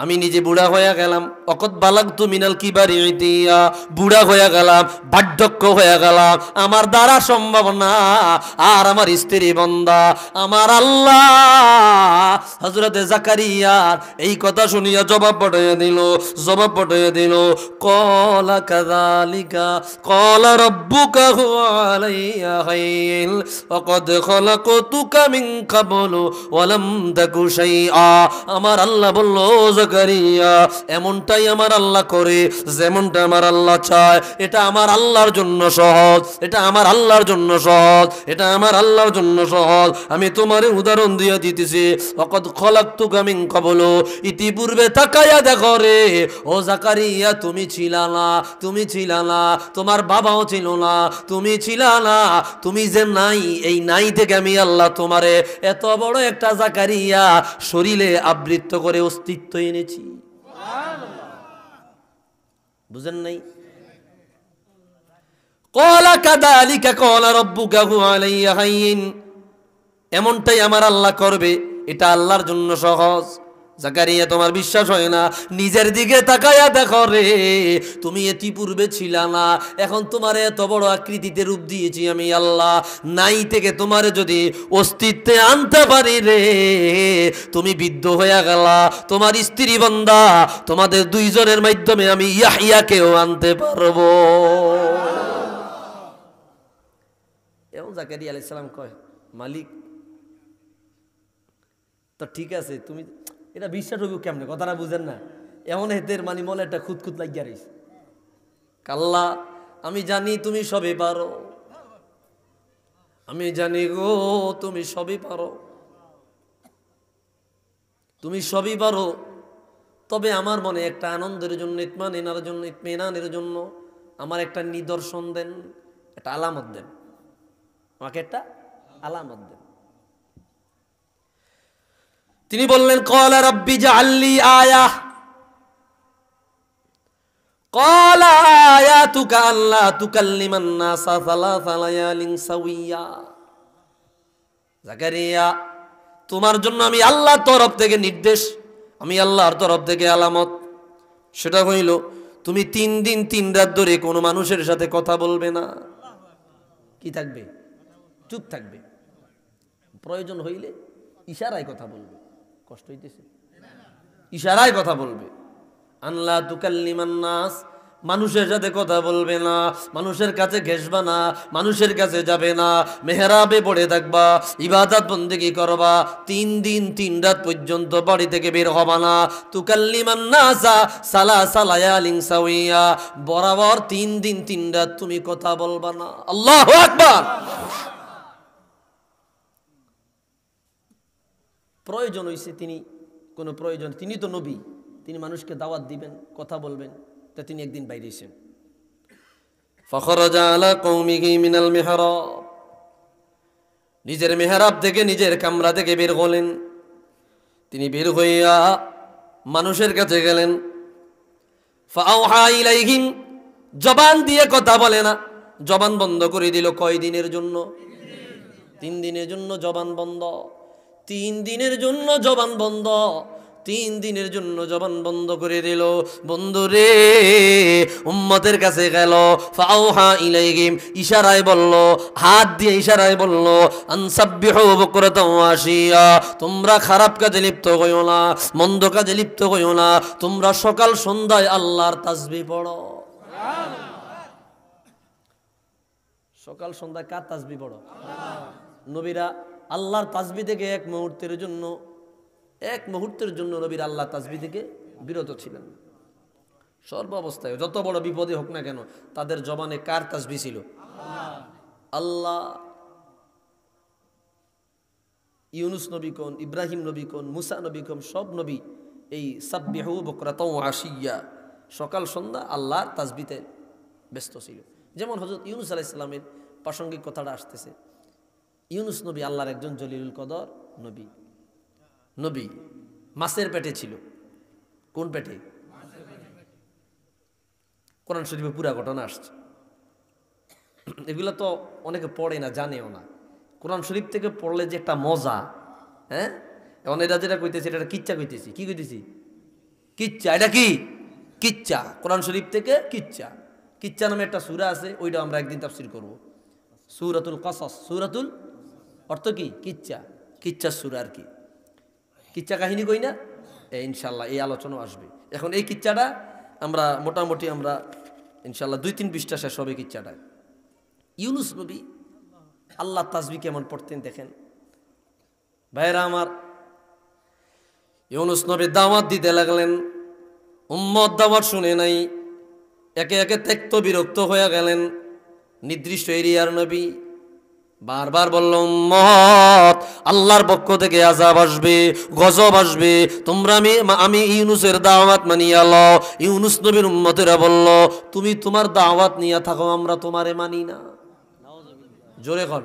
আমি নিজে বুড়া হয়ে গেলাম, অকত বালাগতু মিনাল কিবারি ইতিয়া, বুড়া হয়ে গেলাম, বার্ধক্য হয়ে গেলাম, আমার দ্বারা সম্ভব না। আর আমার স্ত্রী বান্দা আমার আল্লাহ হযরতে জাকারিয়ার এই কথা শুনিয়া জবাব পাঠাইয়া দিল ক্বালা কাযালিকা ক্বালা রাব্বুকা হুয়া আলাইয়া হাইয়্যিন ওয়া কদ খলাকতুকা মিন ক্বাবলু ওয়া লাম তাকু শাইআ। আমার আল্লাহ বলল, জাকারিয়া এমনটাই আমার আল্লাহ করে, যেমনটা আমার আল্লাহ চায়। এটা আমার আল্লাহর জন্য সহজ, এটা আমার আল্লাহর জন্য সহজ, এটা আমার আল্লাহর জন্য সহজ। আমি তোমারে উদাহরণ দিয়ে দিতেছি। ওয়াকাদ খলাকতুকা মিন ক্বাবলু, ইতিপূর্বে তাকায়া দেখো রে ও জাকারিয়া, তুমি ছিলা না, তোমার বাবাও ছিল না, তুমি ছিলা না, তুমি যে নাই, এই নাই থেকে আমি আল্লাহ তোমারে এত বড় একটা জাকারিয়া শরীরে আবৃত্ত করে অস্তিত্ব এনেছি। বুঝেন নাই? ক্বালা কাযালিকা ক্বালা রাব্বুকা হুয়া আলাইয়া হাইয়্যিন, এমনটাই আমার আল্লাহ করবে, এটা আল্লাহর জন্য সহজ। জাকারিয়া তোমার বিশ্বাস হয় না, নিজের দিকে তাকায়া দেখো রে, তুমি ইতিপূর্বে ছিলা না, এখন তোমার এত বড় আকৃতিতে রূপ দিয়েছি আমি আল্লাহ। নাই থেকে তোমারে যদি অস্তিত্বে আনতে পারি রে, তুমি বৃদ্ধ হয়ে গেলা, তোমার স্ত্রী বান্দা, তোমাদের দুইজনের মাধ্যমে আমি ইয়াহইয়াকেও আনতে পারবো। এবং জাকারিয়া আলাইহিস সালাম কয়, মালিক তো ঠিক আছে, তুমি এটা বিশ্বাস হইব কেমনে, কথাটা বুঝেন না? এমন হেতের মানে মনে একটা খুঁতখুত লাগিয়া রইছে। কাল্লা, আমি জানি তুমি সবই পারো, আমি জানি গো তুমি সবই পারো, তুমি সবই পারো। তবে আমার মনে একটা আনন্দের জন্য, ইতমিনানের জন্য আমার একটা নিদর্শন দেন, একটা আলামত দেন, আমাকে একটা আলামত দেন। তিনি বললেন, ক্বালা রাব্বি জাআললি আয়াহ, ক্বালা আয়াতুকা আল্লা তুকাল্লিমান নাসা সালাসা লায়ালিন সাওয়্যা। জাকারিয়া, তোমার জন্য আমি আল্লাহর তরফ থেকে নির্দেশ, আমি আল্লাহর তরফ থেকে আলামত, সেটা হইল তুমি 3 দিন 3 রাত ধরে কোনো মানুষের সাথে কথা বলবে না। কি থাকবে? চুপ থাকবে। প্রয়োজন হইলে ইশারায় কথা বলবে। কষ্ট হইতেছে? ইশারায় কথা বলবে। আল্লাহ তুকাল্লিমান নাস, মানুষের সাথে কথা বলবে না, মানুষের কাছে ঘেসবা না, মানুষের কাছে যাবে না, মেহরাবে পড়ে থাকবা, ইবাদত বন্দেগী করবা, 3 দিন 3 রাত পর্যন্ত বাড়ি থেকে বের হবা না। তুকাল্লিমান নাসা সালাসা লায়ালিন সাওয়্যা, বরাবর 3 দিন 3 রাত তুমি কথা বলবা না। আল্লাহু আকবার। প্রয়োজন হইছে, তিনি কোনো প্রয়োজন, তিনি তো নবী, তিনি মানুষকে দাওয়াত দিবেন, কথা বলবেন, তা তিনি একদিন বাইরে এসেছেন। ফাখরাজা আলা কওমিহি মিনাল মিহরাব, নিজের মেহরাব থেকে, নিজের কামরা থেকে বের হলেন। তিনি বের হইয়া মানুষের কাছে গেলেন। ফাআওহা ইলাইহিম, জবান দিয়ে কথা বলে না, জবান বন্ধ করে দিল। কয় দিনের জন্য? 3 দিনের জন্য জবান বন্ধ। 3 দিনের জন্য জবান বন্ধ, 3 দিনের জন্য জবান বন্ধ করে দিল। বন্ধুরে, উম্মতের কাছে গেল, ফাআওহা ইলাইহিম, ইশারায় বলল, হাত দিয়ে ইশারায় বলল, আনসাব্বিহু বুকরাতাও ওয়া আশিয়া, তোমরা খারাপ কাজে লিপ্ত হইও না, মন্দ কাজে লিপ্ত হইও না, তোমরা সকাল সন্ধ্যায় আল্লাহর তাসবিহ পড়ো। সকাল সন্ধ্যায় কার তাসবিহ পড়ো? নবীরা আল্লাহর তাসবিহ থেকে এক মুহূর্তের জন্য নবীর আল্লাহ তাসবিহ থেকে বিরত ছিলেন। সর্ব অবস্থায়, যত বড় বিপদে হোক না কেন, তাদের জবানে কার তাসবিহ ছিল? আল্লাহ। ইউনুস নবী কোন, ইব্রাহিম নবী কোন, মুসা নবী কোন, সব নবী এই সাব্বিহু বুকরাতাও ওয়া আশিয়া, সকাল সন্ধ্যা আল্লাহর তাসবিতে ব্যস্ত ছিল। যেমন হযরত ইউনুস আলাইহিস সালামের প্রাসঙ্গিক কথাটা আসতেছে। ইউনুস নবী আল্লাহর একজন জলিলুল কদর নবী, মাছের পেটে ছিল। কোন পেটে? কোরআন শরীফে পুরা ঘটনা আসছে। এগুলো তো অনেকে পড়ে না, জানেও না। কোরআন শরীফ থেকে পড়লে যে একটা মজা, হ্যাঁ, এখন এটা যেটা কইতেছি, এটা কিচ্ছা কইতেছি। কি কইতেছি? কিচ্চা, এটা কি কিচ্চা, কোরআন শরীফ থেকে কিচ্চা। কিচ্চা নামে একটা সূরা আছে, ওইটা আমরা একদিন তাফসীর করব। সূরাতুল কসস, সূরাতুল অর্থ কি কিচ্চা, কিচ্চা সূরা আর কি, কিচ্চা কাহিনী কই না, ইনশাল্লাহ এই আলোচনা আসবে। এখন এই কিচ্চাটা আমরা মোটামুটি আমরা ইনশাল্লাহ 2-3 পৃষ্ঠা শেষ হবে কিচ্চাটা। ইউনুস নবী আল্লাহ তাসবিহ কেমন পড়তেন দেখেন ভাইরা আমার। ইউনুস নবী দাওয়াত দিতে লাগলেন, উম্মত দাওয়াত শুনে নাই, একে একে ত্যক্ত বিরক্ত হয়ে গেলেন। নির্দিষ্ট এরিয়ার নবী বারবার বলল, উম্মত আল্লাহর পক্ষ থেকে আযাব আসবে, গজব আসবে, তোমরা আমি ইউনুসের দাওয়াত মানিয়া লও। ইউনুস নবীর উম্মতেরা বলল, তুমি তোমার দাওয়াত নিয়ে থাকো, আমরা তোমারে মানি না। জোরে কন,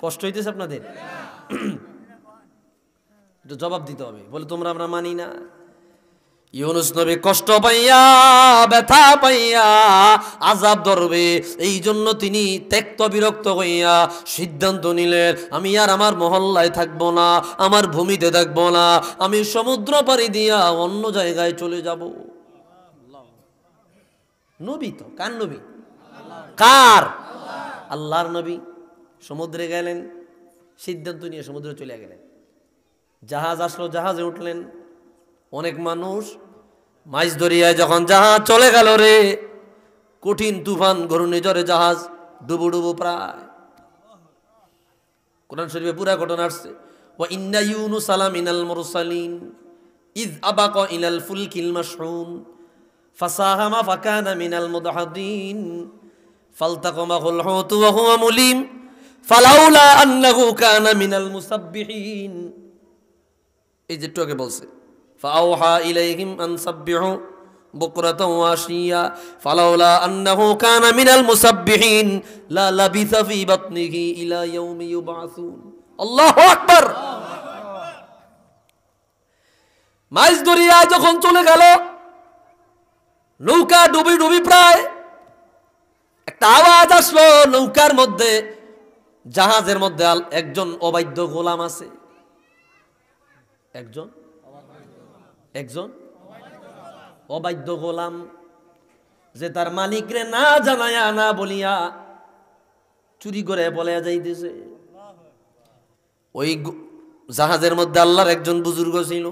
কষ্ট হইতেছে আপনাদের? একটু জবাব দিতে হবে, বলে তোমরা আমরা মানি না। ইউনুস নবী কষ্ট পাইয়া, ব্যথা পাইয়া, আযাব ধরবে, এই জন্য তিনি ত্যক্ত বিরক্ত হইয়া সিদ্ধান্ত নিলেন, আমি আর আমার মহল্লায় থাকবো না, আমার ভূমিতে থাকবো না, আমি সমুদ্র পাড়ি দিয়া অন্য জায়গায় চলে যাব। নবী তো কার নবী? কার? আল্লাহর নবী। সমুদ্রে গেলেন, সিদ্ধান্ত নিয়ে সমুদ্রে চলে গেলেন। জাহাজ আসলো, জাহাজে উঠলেন। অনেক মানুষ মাছ ধরিয়ায় যখন জাহাজ চলে গেল রে, কঠিন তুফান ঘূর্ণিঝড়ে জাহাজ ডুবু ডুবু প্রায়। কোরআন শরীফে পুরা ঘটনা আসছে, ওয়া ইন্না ইউনুস মিনাল মুরসালিন ইয আবাকা ইলাল ফুলকিল মাশহুন ফাসাহামা ফাকানা মিনাল মুদহাদিন ফালতাকামাহুল হুত ওয়া হুয়া মুলিম ফালাউলা আন্নাহু কানা মিনাল মুসাব্বিহিন। এই যে একটু আগে বলছে, ফাআওহা ইলাইহিম আন সাব্বিহু বুকরাতাও ওয়া আশিয়া ফালাউলা আন্নাহু কানা মিনাল মুসাব্বিহিন লা লাবিসা ফি বাতনিহি ইলা ইয়াউমি ইউবআসুন। আল্লাহু আকবার। মাছ ধরিয়া যখন চলে গেল, নৌকা ডুবি ডুবি প্রায়, একটা আওয়াজ আসলো নৌকার মধ্যে, জাহাজের মধ্যে একজন অবাধ্য গোলাম আছে। একজন অবাধ্য গোলাম, যে তার মালিকরে না জানায়া না বলিয়া চুরি করে বলে যাইতেছে। ওই জাহাজের মধ্যে আল্লাহর একজন বুজুর্গ ছিল,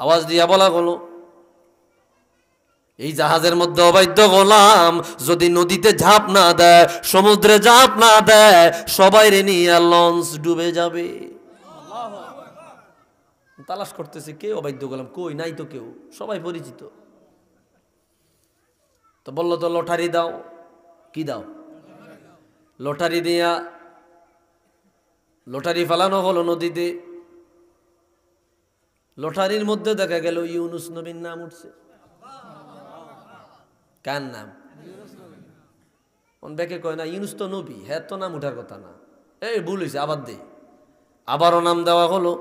আওয়াজ দিয়া বলা হলো, এই জাহাজের মধ্যে অবাধ্য গোলাম যদি নদীতে ঝাঁপ না দেয়, সমুদ্রে ঝাঁপ না দেয়, সবাই রে নিয়ে লঞ্চ ডুবে যাবে। তালাশ করতেছে কে অবাধ্য গোলাম, কই নাই তো কেউ, সবাই পরিচিত। তো বললো তো লটারি দাও। কি দাও? লটারি দিয়া লটারি ফেলানো হলো নদীতে। লটারির মধ্যে দেখা গেল ইউনুস নবীর নাম উঠছে। কার নাম? অনেকে কয় না ইউনুস তো নবী, হ্যাঁ তো নাম উঠার কথা না, এই ভুল হয়েছে, আবার দে। আবারও নাম দেওয়া হলো,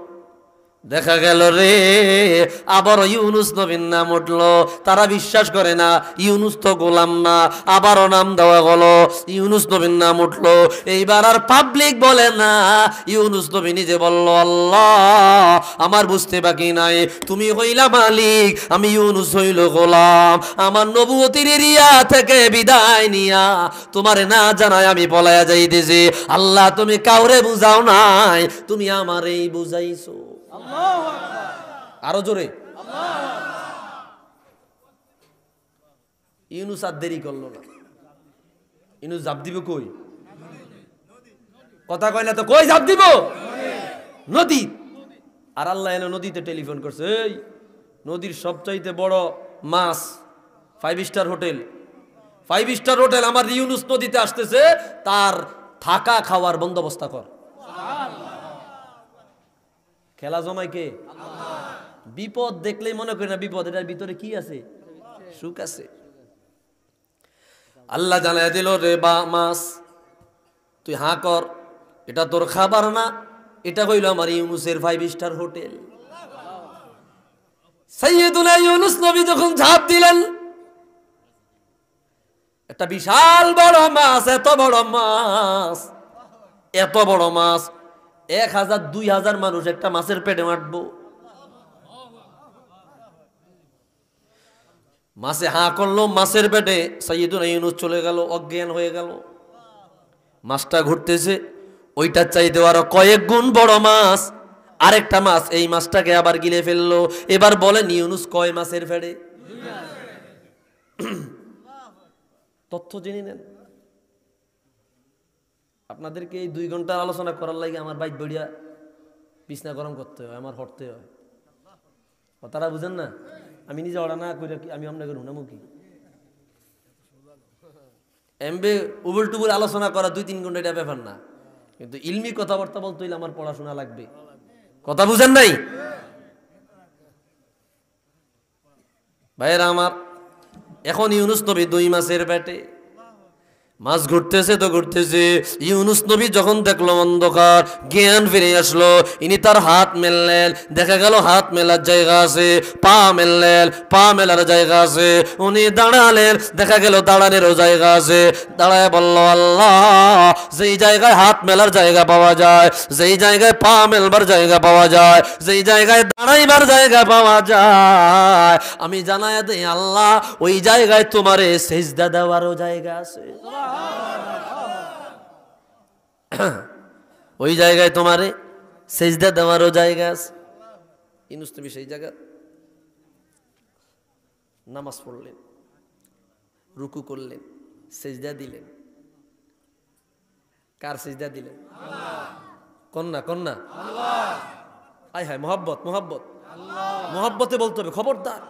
দেখা গেল রে আবার ইউনুস নবীর নাম উঠলো। তারা বিশ্বাস করে না, ইউনুস তো গোলাম না। আবারও নাম দেওয়া হলো, ইউনুস নবীর নাম উঠলো। এইবার আর পাবলিক বলে না, ইউনুস নবী নিজে বলল, আল্লাহ আমার বুঝতে বাকি নাই, তুমি হইলা মালিক, আমি ইউনুস হইল গোলাম। আমার নবুয়তির এরিয়া থেকে বিদায় নিয়া তোমারে না জানাই আমি পলায়া যাইতেছি। আল্লাহ তুমি কাউরে বুঝাও নাই, তুমি আমারেই বুঝাইছো। আরো জোরে। ইউনুস আর দেরি করলো না, ইউনুস জাপ দিব কই? কথা কয় না তো, কই জাপ দিব? নদী। আর আল্লাহ এনে নদীতে টেলিফোন করছে, এই নদীর সবচাইতে বড় মাছ 5 স্টার হোটেল, 5 স্টার হোটেল আমার ইউনুস নদীতে আসতেছে, তার থাকা খাওয়ার বন্দোবস্ত কর। খেলা জমায় কে? বিপদ দেখলেই মনে করি না বিপদ, এটার ভিতরে কি আছে? সুখ আছে। আল্লাহ জানায় দিল, রে বা মাছ তুই হাঁ কর, এটা তোর খাবার না, এটা হইল আমার ইউনুসের 5 স্টার হোটেল। সাইয়েদুনা ইউনুস নবী যখন ঝাঁপ দিলেন, একটা বিশাল বড় মাছ, এত বড় মাছ, এত বড় মাছ, 1000-2000 মানুষ একটা মাছের পেটে মারবো। মাছে হাঁ করলো, মাছের পেটে সাইয়্যিদুনা ইউনূস চলে গেল, অজ্ঞান হয়ে গেল। মাছটা ঘুরতেছে, ওইটার চাইতে আরো কয়েক গুণ বড় মাছ, আরেকটা মাছ এই মাছটাকে আবার গিলে ফেললো। এবার বলেন ইউনূস কয় মাছের পেটে? তথ্য জেনে নেন। আপনাদেরকে এই 2 ঘন্টার আলোচনা করার লাগে আমার বাইক বড়িয়া বিছনা গরম করতে হয়, আমার হটতে হয়। তারা বুঝেন না? আমি নিজে অর্ডার না করে আমি আপনাকে হুনামু কি এমবে উবুল টুবুল আলোচনা করা 2-3 ঘন্টা এটা ব্যাপার না, কিন্তু ইলমি কথাবার্তা বলতে হইলে আমার পড়াশোনা লাগবে। কথা বুঝেন নাই ভাইয়েরা আমার? এখন ইউনূস নবী 2 মাসের পেটে, মাছ ঘুরতেছে তো ঘুরতেছে। ইউনূস নবী যখন দেখলো অন্ধকার, জ্ঞান ফিরে আসলো, ইনি তার হাত মেললেন, দেখা গেল হাত মেলার জায়গা আছে। পা মেললেন, পা মেলার জায়গা আছে। উনি দাঁড়ালেন, দেখা গেল দাঁড়ানেরও জায়গা আছে। দাঁড়ায় বলল, আল্লাহ, যেই জায়গায় হাত মেলার জায়গা পাওয়া যায়, যেই জায়গায় পা মেলবার জায়গা পাওয়া যায়, যেই জায়গায় দাঁড়াইবার জায়গা পাওয়া যায়, আমি জানায়া দেই আল্লাহ, ওই জায়গায় তোমারে সেজদা দেওয়ারও জায়গা আছে। ওই জায়গায় তোমারে সেজদা দেওয়ারও জায়গা আছে। ইউনূস নবী সেই জায়গা নামাজ পড়লেন, রুকু করলেন, সেজদা দিলেন। কার সেজদা দিলেন? কন্যা কন্যা আয় হায়, মোহাব্বত মোহাব্বত মোহাব্বতে বলতে হবে, খবরদার।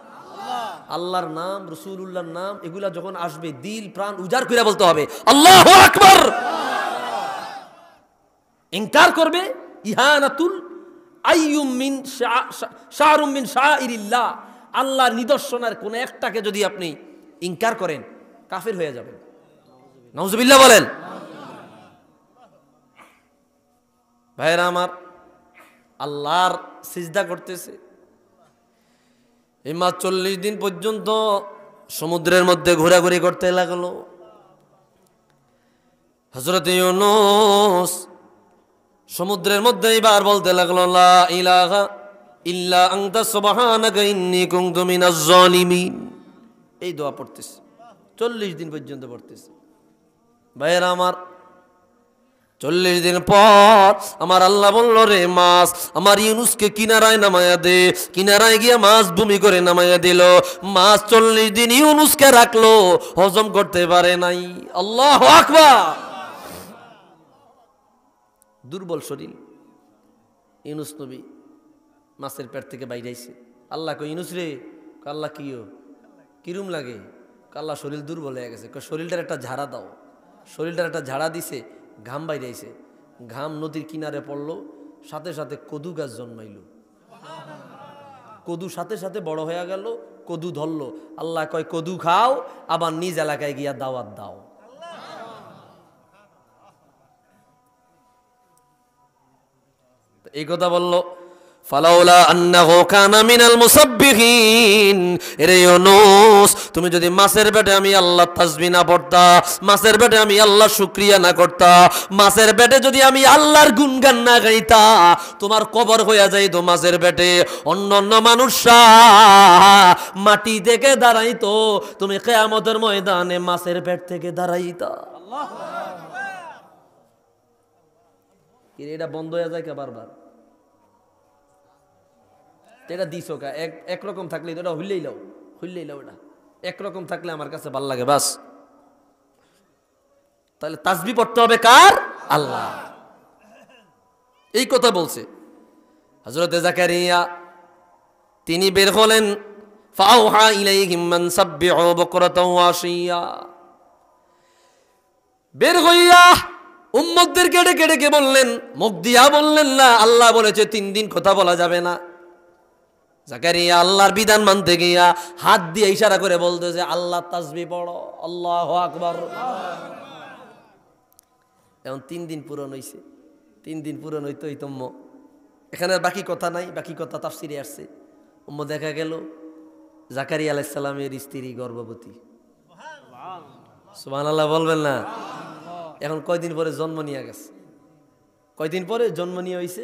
আল্লাহর নাম, রাসূলুল্লাহর নাম, এগুলা যখন আসবে দিল প্রাণ উজাড় করে বলতে হবে আল্লাহু আকবার। ইনকার করবে ইহানাতুল আইয়ুম মিন শাআরুম মিন শাআইরিল্লাহ, আল্লাহর নিদর্শনের কোন একটাকে যদি আপনি ইনকার করেন, কাফের হয়ে যাবেন। নাউজুবিল্লাহ বলেন। ভাইরা আমার, আল্লাহর সিজদা করতেছে। এই মাস 40 দিন পর্যন্ত সমুদ্রের মধ্যে ঘোরাঘুরি করতে লাগলো। হযরত ইউনূস সমুদ্রের মধ্যে এবার বলতে লাগলো, লা ইলাহা ইল্লা আনতা সুবহানাকা ইন্নী কুনতু মিনাজ জালিমিন। এই দোয়া পড়তেছে 40 দিন পর্যন্ত পড়তেছে। ভাইরা আমার, 40 দিন পর আমার আল্লাহ বলল, রে মাছ, আমার ইউনূসকে কিনারায় নামায়া দে। কিনারায় গিয়া মাছ ভূমি করে নামায়া দিল। মাছ 40 দিন ইউনূসকে রাখলো, হজম করতে পারে নাই। আল্লাহু আকবার। দুর্বল শরীর ইউনূস নবী মাছের পেট থেকে বাইরে আইছে। আল্লাহ কই, ইউনূস রে, আল্লাহ কিরম লাগে? আল্লাহ শরীর দুর্বল হয়ে গেছে, শরীরটার একটা ঝাড়া দাও। শরীরটার একটা ঝাড়া দিছে, ঘাম বাইরে আইছে। ঘাম নদীর কিনারে পড়লো, সাথে সাথে কদু গাছ জন্মাইল। কদু সাথে সাথে বড় হয়ে গেল, কদু ধরলো। আল্লাহ কয়, কদু খাও, আবার নিজ এলাকায় গিয়া দাওয়াত দাও। এই কথা বললো। ফালাউলা আন্নাহু কানা মিনাল মুসাব্বিহিন। এরে ইউনূস, তুমি যদি মাছের পেটে আমি আল্লাহ তাসবিহ না পড়তা, মাছের পেটে আমি আল্লাহ শুকরিয়া না করতা, মাছের পেটে যদি আমি আল্লাহর গুণগান না গাইতা, তোমার কবর হইয়া যাইতো মাছের পেটে। অন্যান্য মানুষরা মাটি থেকে দাঁড়াইতো, তুমি কিয়ামতের ময়দানে মাছের পেট থেকে দাঁড়াইতা। এটা বন্ধ হয়ে যায় কে বারবার? এটা দিছো কা? একরকম থাকলে এটা হইলেই লাও, এটা একরকম থাকলে আমার কাছে ভাল লাগে, বাস। তাহলে তাসবিহ পড়তে হবে কার? আল্লাহ। এই কথা বলছে হযরত জাকারিয়া। তিনি বের হলেন, ফাআউহা ইলাইহিম মান সাব্বিহু বুকরাতাও ওয়া আশিয়া। বের হইয়া উম্মতদেরকে ডেকে ডেকে বললেন, মুখ দিয়া বললেন না, আল্লাহ বলেছে 3 দিন কথা বলা যাবে না। জাকারিয়া আল্লাহর বিধান মানতে গিয়া হাত দিয়ে ইশারা করে বলতেছে, আল্লাহ তাসবিহ পড়ো, আল্লাহু আকবার। এখন 3 দিন পূরণ হইছে। 3 দিন পূরণ হইতো ইতম্ম। এখানে বাকি কথা নাই, বাকি কথা তাফসিরে আসছে। উম্ম দেখা গেল জাকারিয়া আলাইহিস সালামের স্ত্রী গর্ভবতী। সুবহানাল্লাহ বলবেন না? এখন কয়দিন পরে জন্ম নিয়ে গেছে, কয়দিন পরে জন্ম নিয়ে হইছে,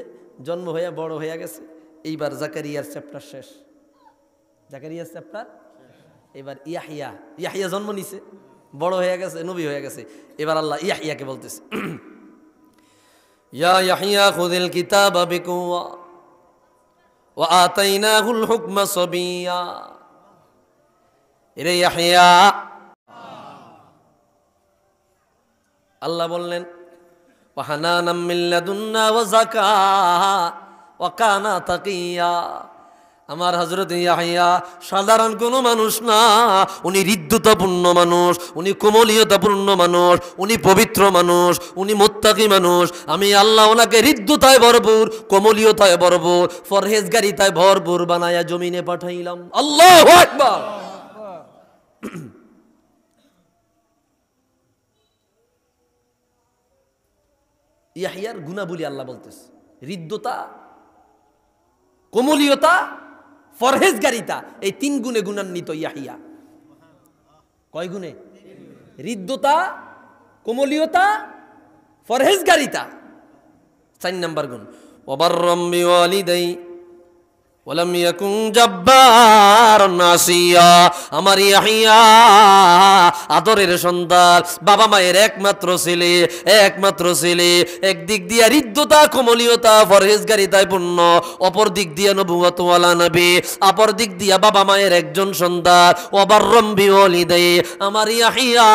জন্ম হইয়া বড় হইয়া গেছে। এইবার জাকারিয়ার চ্যাপ্টার শেষ। জাকারিয়ার চ্যাপ্টার এবার ইয়াহিয়া, ইয়াহিয়া জন্ম নিছে, বড় হয়ে গেছে, নবী হয়ে গেছে। এবার আল্লাহ ইয়াহিয়াকে বলতেছে, ইয়া ইয়াহিয়া খুযিল কিতাবা বিকুওয়া ওয়া আতাইনাহুল হুকমা সাবিয়্যা। এরে ইয়াহিয়া, আল্লাহ বললেন ওয়া হানানাম মিন লাদুন্না ওয়া যাকাহ ওয়া কানা তাকিয়্যা। আমার হযরত ইয়াহিয়া সাধারণ কোনো মানুষ না, উনি হৃদ্যতাপূর্ণ মানুষ, উনি কোমলীয়তাপূর্ণ মানুষ, উনি পবিত্র মানুষ, উনি মুত্তাকি মানুষ। আমি আল্লাহ ওনাকে হৃদ্যতায় ভরপুর, কোমলীয়তায় ভরপুর, পরহেজগারিতায় ভরপুর বানায়া জমিনে পাঠাইলাম। আল্লাহু আকবার। ইয়াহিয়ার গুণাবলী আল্লাহ বলতেছে, হৃদ্যতা, কোমলীয়তা, পরহেজগারিতা, এই 3 গুণে গুণান্বিত ইয়াহিয়া। কয় গুণে? হৃদ্যতা, কোমলীয়তা, পরহেজগারিতা। 4 নাম্বার গুণ, ওয়াবাররাম বিওয়ালিদাই ওয়ালাম ইয়াকুন জাব্বারান আসিয়া। আমার ইয়াহিয়া আদরের সন্তান, বাবা মায়ের একমাত্র ছেলে, একমাত্র ছেলে। একদিক দিয়ে হৃদ্যতা, কোমলীয়তা, পরহেজগারিতায় পূর্ণ, অপর দিক দিয়ে নবুয়ত ওয়ালা নবী, অপর দিক দিয়ে বাবা মায়ের একজন সন্তান। ওয়াবাররাম বিওয়ালিদাই, আমার ইয়াহিয়া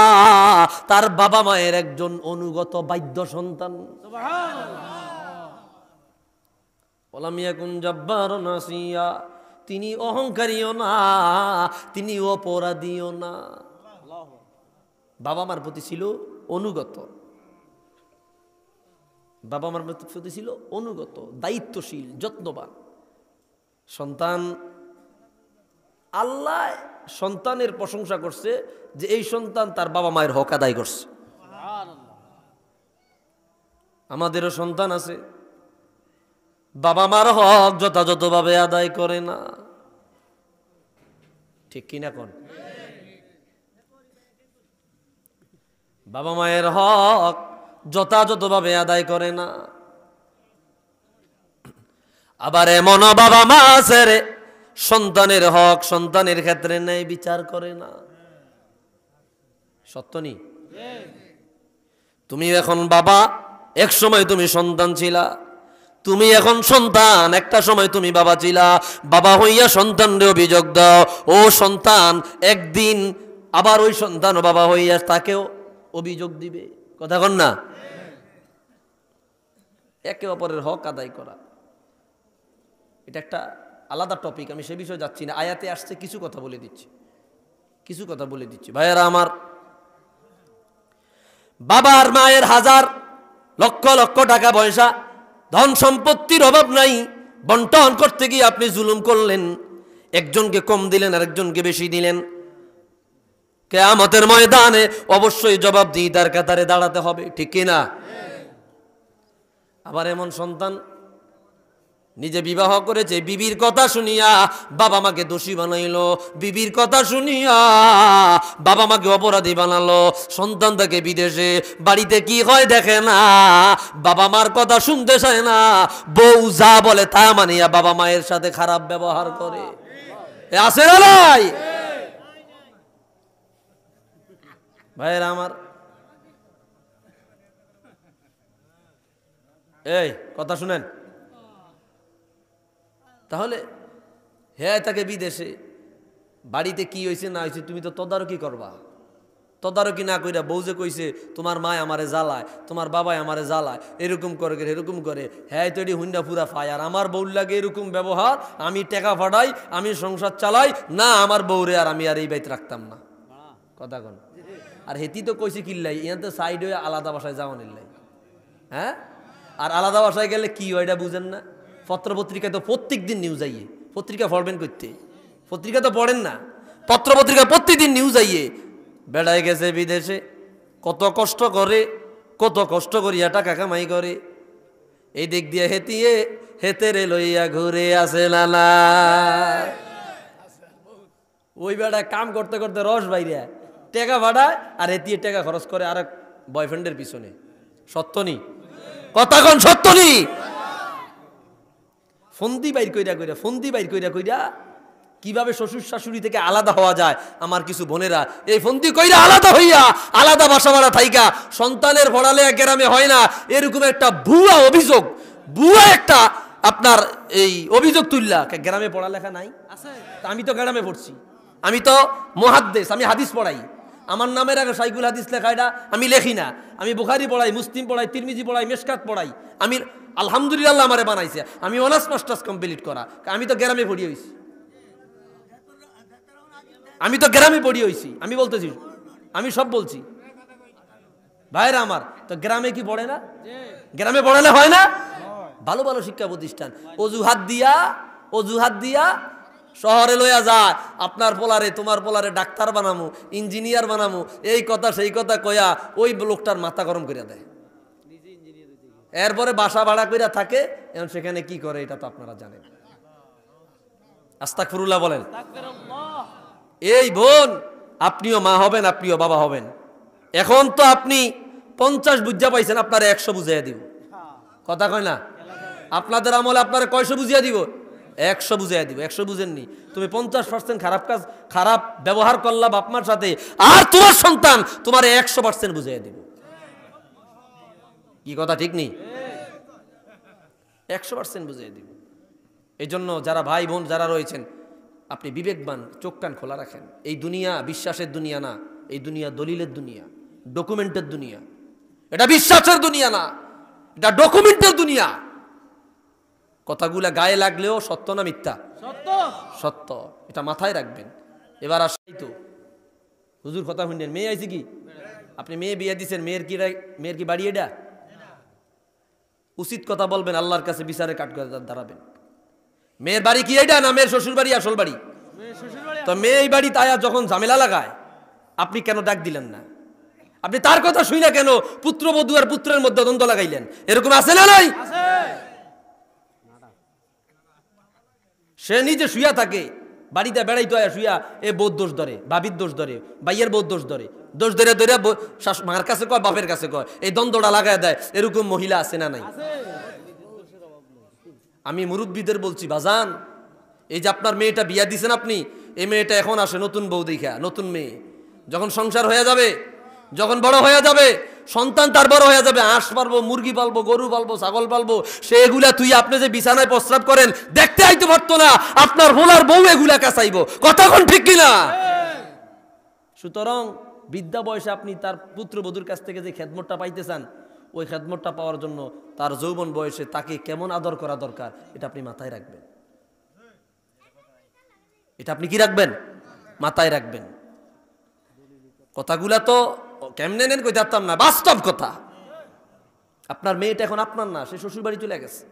তার বাবা মায়ের একজন অনুগত বাধ্য সন্তান। সুবহানাল্লাহ। ওয়ালাম ইয়াকুন জাব্বারান আসিয়া, তিনি অহংকারীও না, তিনি অপরাধীও না। বাবা মার প্রতি ছিল অনুগত, বাবা মার প্রতি ছিল অনুগত, দায়িত্বশীল, যত্নবান সন্তান। আল্লাহ সন্তানের প্রশংসা করছে যে এই সন্তান তার বাবা মায়ের হক আদায় করছে। আমাদেরও সন্তান আছে, বাবা মার হক যথাযথভাবে আদায় করে না, ঠিক কিনা কোন? বাবা মায়ের হক যথাযথভাবে আদায় করে না। আবার এমন বাবা মা আছে রে, সন্তানের হক সন্তানের ক্ষেত্রে ন্যায় বিচার করে না। সত্য নি? তুমি এখন বাবা, এক সময় তুমি সন্তান ছিলা, তুমি এখন সন্তান, একটা সময় তুমি বাবা ছিলা। বাবা হইয়া সন্তানরে অভিযোগ দাও, ও সন্তান একদিন আবার ওই সন্তান ও বাবা হইয়া তাকেও অভিযোগ দিবে। কথা কন না? একে অপরের হক আদায় করা, এটা একটা আলাদা টপিক, আমি সে বিষয়ে যাচ্ছি না। আয়াতে আসছে, কিছু কথা বলে দিচ্ছি, কিছু কথা বলে দিচ্ছি। ভাইয়েরা আমার, বাবার মায়ের হাজার লক্ষ লক্ষ টাকা পয়সা, ধন সম্পত্তির অভাব নাই, বন্টন করতে গিয়ে আপনি জুলুম করলেন, একজনকে কম দিলেন আর একজনকে বেশি দিলেন। কিয়ামতের ময়দানে অবশ্যই জবাবদিহিতার কাতারে দাঁড়াতে হবে, ঠিক কিনা? আবার এমন সন্তান নিজে বিবাহ করেছে, বিবির কথা শুনিয়া বাবা মাকে দোষী বানাইলো, বিবির কথা শুনিয়া বাবা মাকে অপরাধী বানালো। সন্তান থাকে বিদেশে, বাড়িতে কি হয় দেখে না, বাবা মার কথা শুনতে চায় না, বউ যা বলে তা মানিয়া বাবা মায়ের সাথে খারাপ ব্যবহার করে। আছে না নাই? ভাইয়েরা আমার, এই কথা শুনেন। তাহলে হ্যাঁ তাকে বিদেশে, বাড়িতে কি হয়েছে না হয়েছে তুমি তো তদারকি করবা। তদারকি না কইরা বউ যে কইছে তোমার মা আমারে জ্বালায়, তোমার বাবাই আমারে জ্বালায়, এরকম করে এরকম করে, হ্যাঁ তো এটি হুন্ডা ফুরা ফায়, আর আমার বউর লাগে এরকম ব্যবহার, আমি টাকা ফাটাই, আমি সংসার চালাই না, আমার বউরে আর আমি আর এই বাইতে রাখতাম না। কথা কন। আর হেতি তো কইছে কিল্লাই, ইয়ান তো সাইড হয়ে আলাদা বাসায় যাওয়া নিল্লাই। হ্যাঁ, আর আলাদা বাসায় গেলে কি হয় এটা বুঝেন না? পত্র পত্রিকায় তো প্রত্যেক দিন নিউজ আইয়ে, পত্রিকা পড়বেন করতে, পত্রিকা তো পড়েন না, পত্র পত্রিকা প্রত্যেকদিন নিউজ আইয়ে, বেড়ায় গেছে বিদেশে, কত কষ্ট করে, কত কষ্ট করিয়া টাকা কামাই করে, এই দিক দিয়ে হেতিয়ে হেতেরে লইয়া ঘুরে আসে নানা। ওই বেড়া কাম করতে করতে রস বাইরে টাকা ভাড়ায়, আর হেতিয়ে টাকা খরচ করে আর এক বয়ফ্রেন্ডের পিছনে। সত্য নি? কথা কোন সত্য নি? ফন্দি বাইর কইরা কইরা, ফন্দি বাইর কইরা কইরা কিভাবে শ্বশুর শাশুড়ি থেকে আলাদা হওয়া যায়। আমার কিছু বোনেরা এই ফন্দি কইরা আলাদা হইয়া আলাদা বাসা ভাড়া থাইকা সন্তানের পড়ালেখা গ্রামে হয় না, এরকম একটা ভুয়া অভিযোগ, ভুয়া একটা আপনার এই অভিযোগ তুললা গ্রামে পড়ালেখা নাই। আমি তো গ্রামে পড়ছি, আমি তো মুহাদ্দিস, আমি হাদিস পড়াই, আমার নামের আগে সাইকুল হাদিস লেখা, এটা আমি লেখি না। আমি বুখারী পড়াই, মুসলিম পড়াই, তিরমিজি পড়াই, মেশকাত পড়াই। আমি আলহামদুলিল্লাহ আমারে বানাইছে, আমি অনার্স মাস্টার্স কমপ্লিট করা। আমি তো গ্রামে পড়ি হইছি, আমি তো গ্রামে পড়ি হইছি। আমি বলতেছি, আমি সব বলছি ভাইরা আমার। তো গ্রামে কি পড়ে না? গ্রামে পড়ে না, হয় না? ভালো ভালো শিক্ষা প্রতিষ্ঠান অজুহাত দিয়া শহরে লইয়া যায়। আপনার পোলারে, তোমার পোলারে ডাক্তার বানামু, ইঞ্জিনিয়ার বানামু, এই কথা সেই কথা কয়া ওই লোকটার মাথা গরম করে দেয়। এরপরে বাসা ভাড়া কইরা থাকে, এখন সেখানে কি করে এটা তো আপনারা জানেন। আস্তাগফিরুল্লাহ বলেন। এই বোন, আপনিও মা হবেন, আপনিও বাবা হবেন। এখন তো আপনি 50 বুঝা পাইছেন, আপনারা 100 বুঝাইয়া দিব। কথা কয় না? আপনাদের আমলে আপনারা কয়শো বুঝিয়ে দিব? 100 বুঝিয়ে দিব। 100 বুঝেননি, তুমি 50% খারাপ কাজ, খারাপ ব্যবহার করলা বাপমার সাথে, আর তোমার সন্তান তোমার 100% বুঝিয়ে দিব। কি কথা ঠিক নেই? 100% বুঝিয়ে দিব। এই জন্য যারা ভাই বোন যারা রয়েছেন, আপনি বিবেকবান, চোখ কান খোলা রাখেন। এই দুনিয়া বিশ্বাসের দুনিয়া না, এই দুনিয়া দলিলের দুনিয়া, ডকুমেন্টের দুনিয়া। এটা বিশ্বাসের দুনিয়া না, এটা ডকুমেন্টের দুনিয়া। কথাগুলা গায়ে লাগলেও সত্য না মিথ্যা? সত্য, সত্য। এটা মাথায় রাখবেন। এবার আসেই তো হুজুর কথা শুনলেন, মেয়ে আইছে কি? আপনি মেয়ে বিয়ে দিচ্ছেন, মেয়ের কি বাড়ি এটা? উচিত কথা বলবেন, আল্লাহর কাছে বিচারে কাঠ করে দাঁড়াবেন। মেয়ের বাড়ি কি এটা না মেয়ের শ্বশুর বাড়ি আসল বাড়ি? তো মেয়ে এই বাড়ি তাই যখন ঝামেলা লাগায়, আপনি কেন ডাক দিলেন না? আপনি তার কথা শুই না কেন পুত্রবধূ আর পুত্রের মধ্যে দ্বন্দ্ব লাগাইলেন? এরকম আছে না নাই? সে নিজে শুয়া থাকে, বাড়িতে বেড়াইতে হয়, শুয়া এ বউর দোষ ধরে, বাবির দোষ ধরে, ভাইয়ের বউর দোষ ধরে, দোষ ধরে ধরে মার কাছে কয়, বাপের কাছে কয়, এই দ্বন্দ্বটা লাগায় দেয়। এরকম মহিলা আছে না নাই? আমি মুরব্বীদের বলছি, বাজান, এই যে আপনার মেয়েটা বিয়া দিছেন আপনি, এই মেয়েটা এখন আসে নতুন বউ দেখা, নতুন মেয়ে, যখন সংসার হয়ে যাবে, যখন বড় হয়ে যাবে, সন্তান তার বড় হয়ে যাবে, হাঁস পালবো, মুরগি পালবো, গরু পালবো, ছাগল পালবো, সেগুলা তুই আপনি যে বিছানায় প্রস্রাব করেন দেখতে আইতে পারতো না, আপনার ভোলার বউ এগুলা কাছাইবো। কথা কোন ঠিক কিনা? সুতরাং বিদ্যা বয়সে আপনি তার পুত্রবধূর কাছ থেকে যে খেদমতটা পাইতে চান, ওই খেদমতটা পাওয়ার জন্য তার যৌবন বয়সে তাকে কেমন আদর করা দরকার, এটা আপনি মাথায় রাখবেন। এটা আপনি কি রাখবেন? মাথায় রাখবেন। কথাগুলা তো কেমনে নেন কই জানতাম না, বাস্তব কথা। আপনার মেয়েটা এখন আপনার না, সে শ্বশুর বাড়ি চলে গেছে,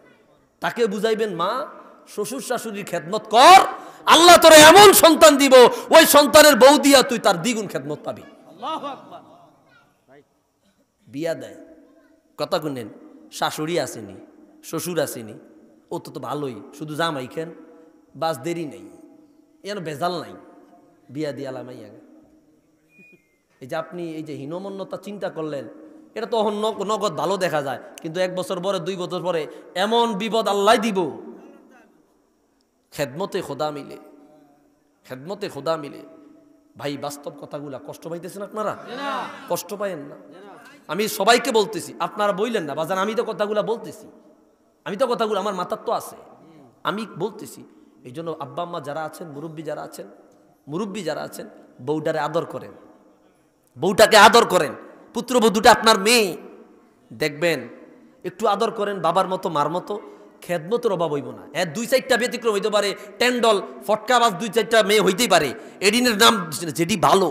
তাকে বুঝাইবেন, মা শ্বশুর শাশুড়ির খেদমত কর, আল্লাহ তোরে এমন সন্তান দিব, ওই সন্তানের বউ দিয়া তুই তার দ্বিগুণ খেদমত পাবি। আল্লাহু আকবার। বিয়া দেয়, কথা শুনেন, শাশুড়ি আসেনি, শ্বশুর আসেনি, ও তো ভালোই, শুধু জামাই খেন, বাস দেরি নেই, এর ভেজাল নাই, বিয়া দিয়া লামাই আগে। এই যে আপনি এই যে হীনমন্যতা চিন্তা করলেন, এটা তো নগদ ভালো দেখা যায়, কিন্তু 1 বছর পরে 2 বছর পরে এমন বিপদ আল্লাহ দিব। খেদমতে খোদা মিলে, খেদমতে খোদা মিলে। ভাই বাস্তব কথাগুলা কষ্ট পাইতেছেন আপনারা? কষ্ট পাইেন না। আমি সবাইকে বলতেছি, আপনারা বইলেন না বাজান, আমি তো কথাগুলা বলতেছি, আমি তো কথাগুলো আমার মাথার তো আছে, আমি বলতেছি। এই জন্য আব্বা আম্মা যারা আছেন, মুরব্বী যারা আছেন, বউটারে আদর করেন, বউটাকে আদর করেন। পুত্রবধূটা আপনার মেয়ে, দেখবেন একটু আদর করেন, বাবার মতো মার মতো, খেদমতের অভাব হইব না। 2-4টা ব্যতিক্রম হইতে পারে, টেন্ডল ফটকাবাজ 2-4টা মেয়ে হইতেই পারে, এডিনের নাম যেটি ভালো,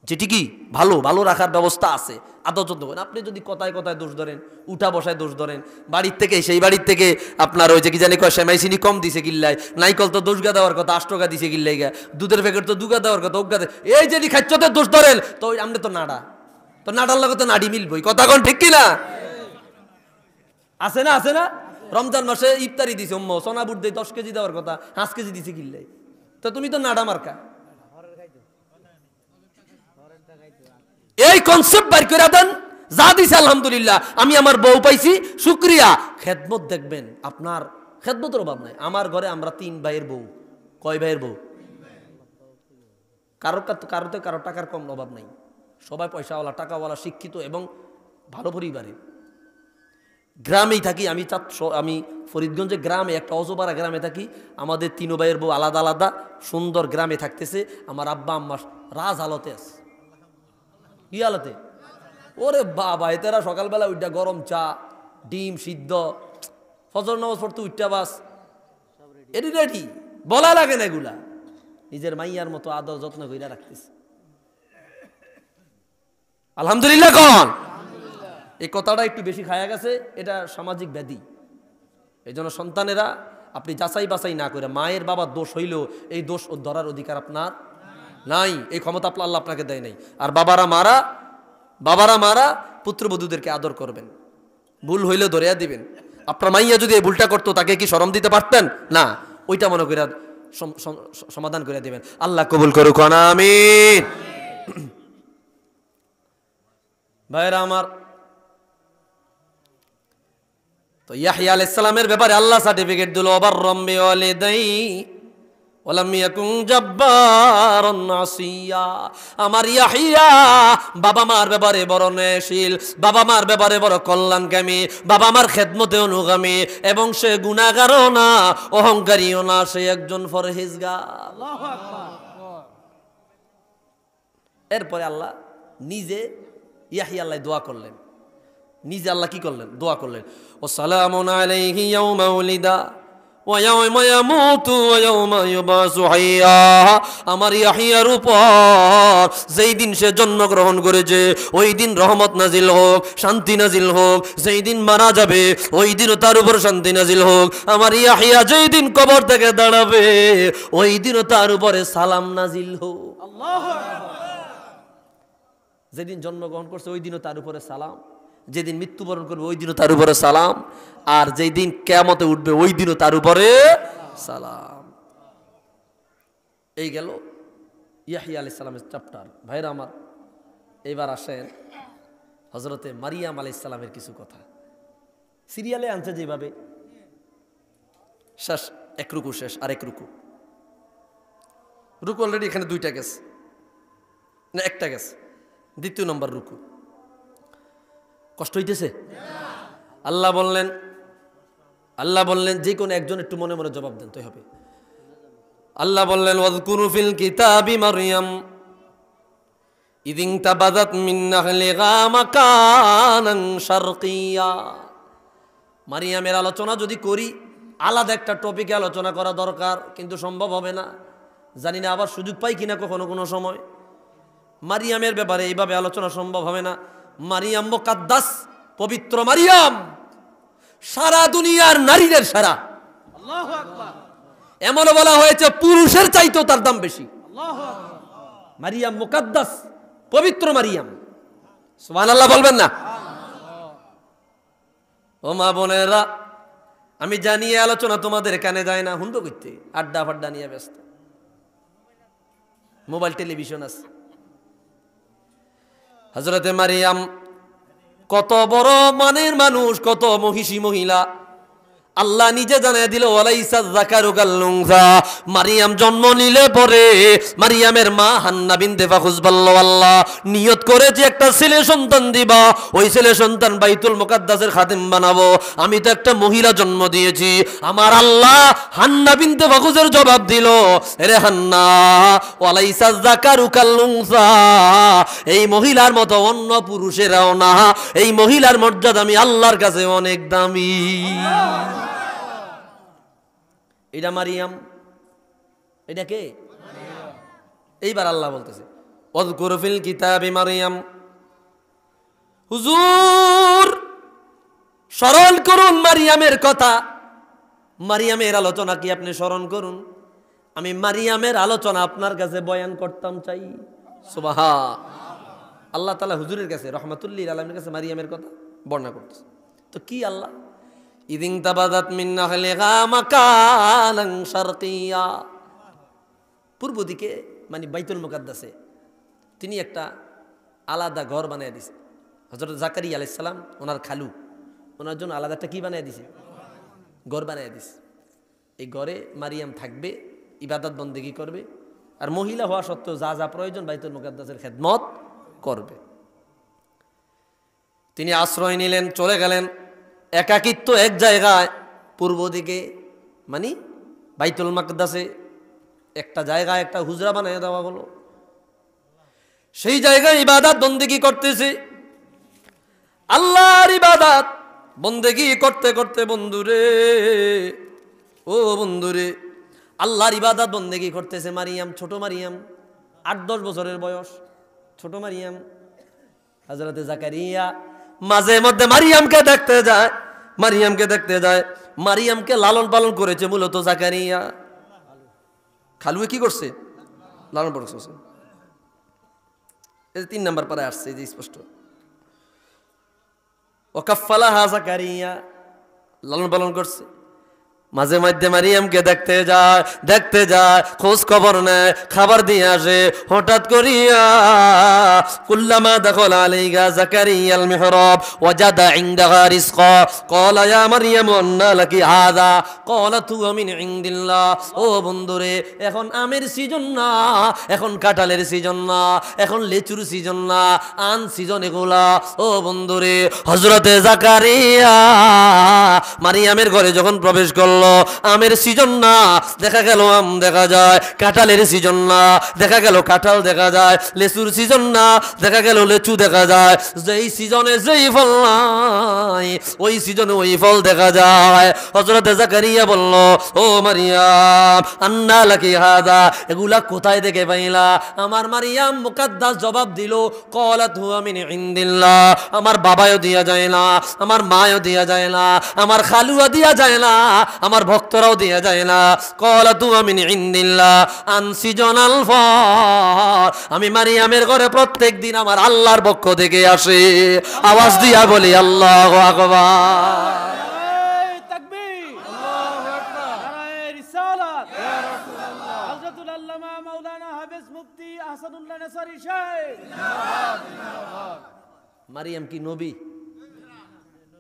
যেটি কি ভালো ভালো রাখার ব্যবস্থা আছে, আদর যত্ন করেন। আপনি যদি কথায় কথায় দোষ ধরেন, উঠা বসায় দোষ ধরেন, বাড়ির থেকে সেই বাড়ির থেকে আপনার ওই যে কি জানি কয় সেমাই চিনি কম দিছে কিল্লাই, নাইকল তো 10 গা দেওয়ার কথা 8 টাকা দিছে কিল্লাই গা, দুধের প্যাকেট তো 2 গা দেওয়ার কথা 1 গা, এই যেটি খাচ্ছতে দোষ ধরেন, তো আপনি তো নাড়া, তো নাড়ার লাগে তো নাড়ি মিলবই। কথা কোন ঠিক কিনা? আছে না? আছে না? রমজান মাসে ইফতারি দিছে, সোনা বুট দিয়ে 10 কেজি দেওয়ার কথা 5 কেজি দিছে কিল্লাই, তো তুমি তো নাড়া মার্কা। এই কনসেপ্ট বাইর করে দেন, যা দিছে আলহামদুলিল্লাহ, আমি আমার বউ পাইছি, শুকরিয়া। খেদমত দেখবেন, আপনার খেদমতের অভাব নাই। আমার ঘরে আমরা 3 ভাইয়ের বউ, কয় ভাইয়ের বউ? কারোতে কারো টাকার কম অভাব নাই, সবাই পয়সাওয়ালা, টাকাওয়ালা, শিক্ষিত এবং ভালো পরিবারের। গ্রামেই থাকি আমি, আমি ফরিদগঞ্জে গ্রামে একটা অজপাড়া গ্রামে থাকি। আমাদের তিন ভাইয়ের বউ আলাদা আলাদা সুন্দর গ্রামে থাকতেছে। আমার আব্বা আম্মা রাজ হালতে আছে। কি হালতে? ওরে বাবা, এতেরা সকালবেলা উঠা গরম চা, ডিম সিদ্ধ, ফজর নামাজ পড়তে উঠটা বাস এটি রেডি, বলা লাগে না এগুলা। নিজের মাইয়ার মতো আদর যত্ন করে রাখতেছে। আলহামদুলিল্লাহ কন। এই কথাটা একটু বেশি খায়া গেছে, এটা সামাজিক ব্যাধি। এই জন্য সন্তানেরা আপনি যাচাই বাছাই না করে, মায়ের বাবার দোষ হইলেও এই দোষ ধরার অধিকার আপনার নাই, এই ক্ষমতা আল্লাহ আপনাকে দেয় নাই। আর বাবারা মারা পুত্রবধূদেরকে আদর করবেন, ভুল হইলে ধরিয়া দিবেন। আপনার মাইয়া যদি এই ভুলটা করতো, তাকে কি শরম দিতে পারতেন না? ওইটা মনে করে সমাধান করে দিবেন। আল্লাহ কবুল করুক, আমিন। ভাইরা আমার, তো ইয়াহইয়া আলাইহিস সালামের ব্যাপারে আল্লাহ সার্টিফিকেট দিল, বাররাম বিওয়ালিদাই ওয়ালাম ইয়াকুন জাব্বারান আসিয়া। আমার ইয়াহইয়া বাবা মার ব্যাপারে বড় ন্যায়শীল, বাবা মার ব্যাপারে বড় কল্যাণকামী, বাবা মার খেদমতে অনুগামী, এবং সে গুনাহগারও না, অহংকারীও না, সে একজন পরহেজগার। আল্লাহু আকবার। এরপরে আল্লাহ নিজে ইয়াহইয়া আল্লাহ দোয়া করলেন, নিজে আল্লাহ কি করলেন? দোয়া করলেন, ও সালামুন আলাইহি ইয়াউমা উলিদা ওয়া ইয়াউমা ইয়ামুতু ওয়া ইয়াউমা ইউবাসু হাইয়া। আমার ইয়াহইয়ার উপর যেই দিন সে জন্মগ্রহণ করেছে, ওই দিন রহমত নাজিল হোক, শান্তি নাজিল হোক। যেই দিন মারা যাবে, ওই দিনও তার উপর শান্তি নাজিল হোক। আমার ইয়াহইয়া যেই দিন কবর থেকে দাঁড়াবে, ওই দিনও তার উপরে সালাম নাজিল হোক। আল্লাহু আকবার। যেদিন জন্মগ্রহণ করছে ওই দিনও তার উপরে সালাম, যেদিন মৃত্যুবরণ করবে ওই দিনও তার উপরে সালাম, আর যেই দিন কিয়ামতে উঠবে ওই দিনও তার উপরে সালাম। এই গেল ইয়াহইয়া আলাইহিস সালামের চ্যাপ্টার। ভাইরা আমার, এইবার আসেন হযরতে মারিয়াম আলাইহিস সালামের কিছু কথা। সিরিয়ালে আনছে যেভাবে, শেষ এক রুকু, শেষ আরেক রুকু। রুকু অলরেডি এখানে দুইটা গেছে, না একটা গেছে, দ্বিতীয় নম্বর রুকু। কষ্ট হইতেছে? আল্লাহ বললেন যে কোনো একজন একটু মনে মনে জবাব দেন তো হবে। আল্লাহ বললেন, ওয়াযকুরু ফিল কিতাবি মারইয়াম ইদিন তাবাদাত মিন নাহলিহা মাকানান শারকিয়া। মারিয়ামের আলোচনা যদি করি, আলাদা একটা টপিকে আলোচনা করা দরকার, কিন্তু সম্ভব হবে না। জানি না আবার সুযোগ পাই কিনা কখনো কোনো সময়। মারিয়ামের ব্যাপারে এইভাবে আলোচনা সম্ভব হবে না। মারিয়াম মুকাদ্দাস, পবিত্র মারিয়াম, সারা দুনিয়ার নারীদের সেরা। আল্লাহু আকবার। এমনও বলা হয়েছে পুরুষের চাইতেও তার দাম বেশি। আল্লাহু আকবার। মারিয়াম মুকাদ্দাস, পবিত্র মারিয়াম। সুবহানাল্লাহ বলবেন না? ও মা বোনেরা, আমি জানি এই আলোচনা তোমাদের কানে যায় না, হুন্দ করতে আড্ডা ফাড্ডা নিয়ে ব্যস্ত, মোবাইল টেলিভিশন আছে। হযরতে মারিয়াম কত বড় মানের মানুষ, কত মহিষী মহিলা। আল্লাহ নিজে জানিয়ে দিল, ওয়ালাইসা যাকারু কাল উনসা। মারিয়াম জন্ম নিলে পরে মারিয়ামের মা হান্না বিনতে ফাখুজ আল্লাহ নিয়ত করেছে একটা ছেলে সন্তান দিবা, ওই ছেলে সন্তান বাইতুল মুকাদ্দাসের খাদেম বানাবো। আমি তো একটা মহিলা জন্ম দিয়েছি। আমার আল্লাহ হান্না বিনতে ফাখুজের জবাব দিল, রে হান্না, ওয়ালাইসা যাকারু কাল উনসা, এই মহিলার মতো অন্য পুরুষেরাও না, এই মহিলার মর্যাদা আমি আল্লাহর কাছে অনেক দামি। এটা মারিয়াম, এটা কে? এইবার আল্লাহ বলতেছে, ওয়াযকুর ফিল কিতাবি মারিয়াম। হুজুর স্মরণ করুন মারিয়ামের কথা, মারিয়ামের আলোচনা কি আপনি স্মরণ করুন। আমি মারিয়ামের আলোচনা আপনার কাছে বয়ান করতাম চাই। সুবহান আল্লাহ তাআলা হুজুরের কাছে রহমাতুল্লিল আলামিনের কাছে মারিয়ামের কথা বর্ণনা করতেছে। তো কি আল্লাহ, ইদিন তাবাদাত মিন নাহলিহা মাকানান শারকিয়া, পূর্ব দিকে মানে বাইতুল মুকাদ্দাসে তিনি একটা আলাদা ঘর বানিয়ে দিয়েছে। হযরত জাকারিয়া আলাইহিস সালাম ওনার খালু, ওনার জন্য আলাদা একটা কি বানিয়ে দিয়েছে? ঘর বানিয়ে দিয়েছে। এই ঘরে মারিয়াম থাকবে, ইবাদত বন্দেগী করবে, আর মহিলা হওয়া সত্ত্বেও যা যা প্রয়োজন বাইতুল মুকাদ্দাসের খেদমত করবে। তিনি আশ্রয় নিলেন, চলে গেলেন একাকিত্ব এক জায়গায় পূর্ব দিকে, মানে বাইতুল মুকাদ্দাসে একটা জায়গায় একটা হুজরা বানিয়ে দেওয়া হলো। সেই জায়গায় ইবাদত বন্দেগী করতেছে, আল্লাহর ইবাদত বন্দেগী করতে করতে বন্ধুরে, ও বন্ধুরে, আল্লাহর ইবাদত বন্দেগী করতেছে মারিয়াম, ছোট মারিয়াম, 8-10 বছরের বয়স, ছোট মারিয়াম। হযরতে জাকারিয়া মাঝে মধ্যে মারিয়ামকে দেখতে যায়, মারিয়ামকে লালন পালন করেছে মূলত জাকারিয়া। খালুয়ে কি করছে? লালন পালন করছে। এই 3 নাম্বার পারে আসছে, এই যে স্পষ্ট, ওয়াকাফালাহা জাকারিয়া, লালন পালন করছে। মাঝে মধ্যে মারিয়ামকে দেখতে যায়, খোঁজ খবর নেয়, খাবার দিয়ে আসে। হঠাৎ করিয়া কুল্লামা দাখালা আলাইহা জাকারিয়াল মিহরাব ওয়াজাদা ইনদাহা রিজকা ক্বালা ইয়া মারইয়াম আন্না লাকি হাযা ক্বালাত হুয়া মিন ইনদিল্লাহ। ও বন্ধুরে, এখন আমের সিজন না, এখন কাঁঠালের সিজন না, এখন লেচুর সিজন না, আন সিজন এগুলা। ও বন্ধুরে, হযরতে জাকারিয়া মারিয়ামের ঘরে যখন প্রবেশ করল, আমের সিজন না, দেখা গেল আম দেখা যায়, কাঁঠালের সিজন না, দেখা গেল কাঁঠাল দেখা যায়, লেচুর সিজন না, দেখা গেল লেচু দেখা যায়। যেই সিজনে যেই ফল নাই, ওই সিজনে ওই ফল দেখা যায়। হযরত জাকারিয়া বলল, ও মারিয়াম আন্না লাকি হাযা, এগুলা কোথায় থেকে পাইলা? আমার মারিয়াম মুকাদ্দাস জবাব দিল, ক্বালাত হুয়া মিন ইনদিল্লাহ, আমার বাবাও দিয়া যায় না, আমার মাও দিয়া যায় না, আমার খালুও দিয়া যায় না, আমার ভক্তরাও দিয়া যায় না। ক্বালাত হুয়া মিন ইনদিল্লাহ আনসিজনাল ফল, আমি মারিয়ামের ঘরে প্রত্যেক দিন আমার আল্লাহর পক্ষ থেকে আসে। আওয়াজ দিয়া বলি আল্লাহু আকবার। তাকবীর, আল্লাহু আকবার, নারায়ে রিসালাত, ইয়া রাসূলুল্লাহ, হযরতুল আল্লামা মাওলানা হাফেজ মুফতি আহসানুল্লাহ নাসারী সাহেব। মারিয়াম কি নবী?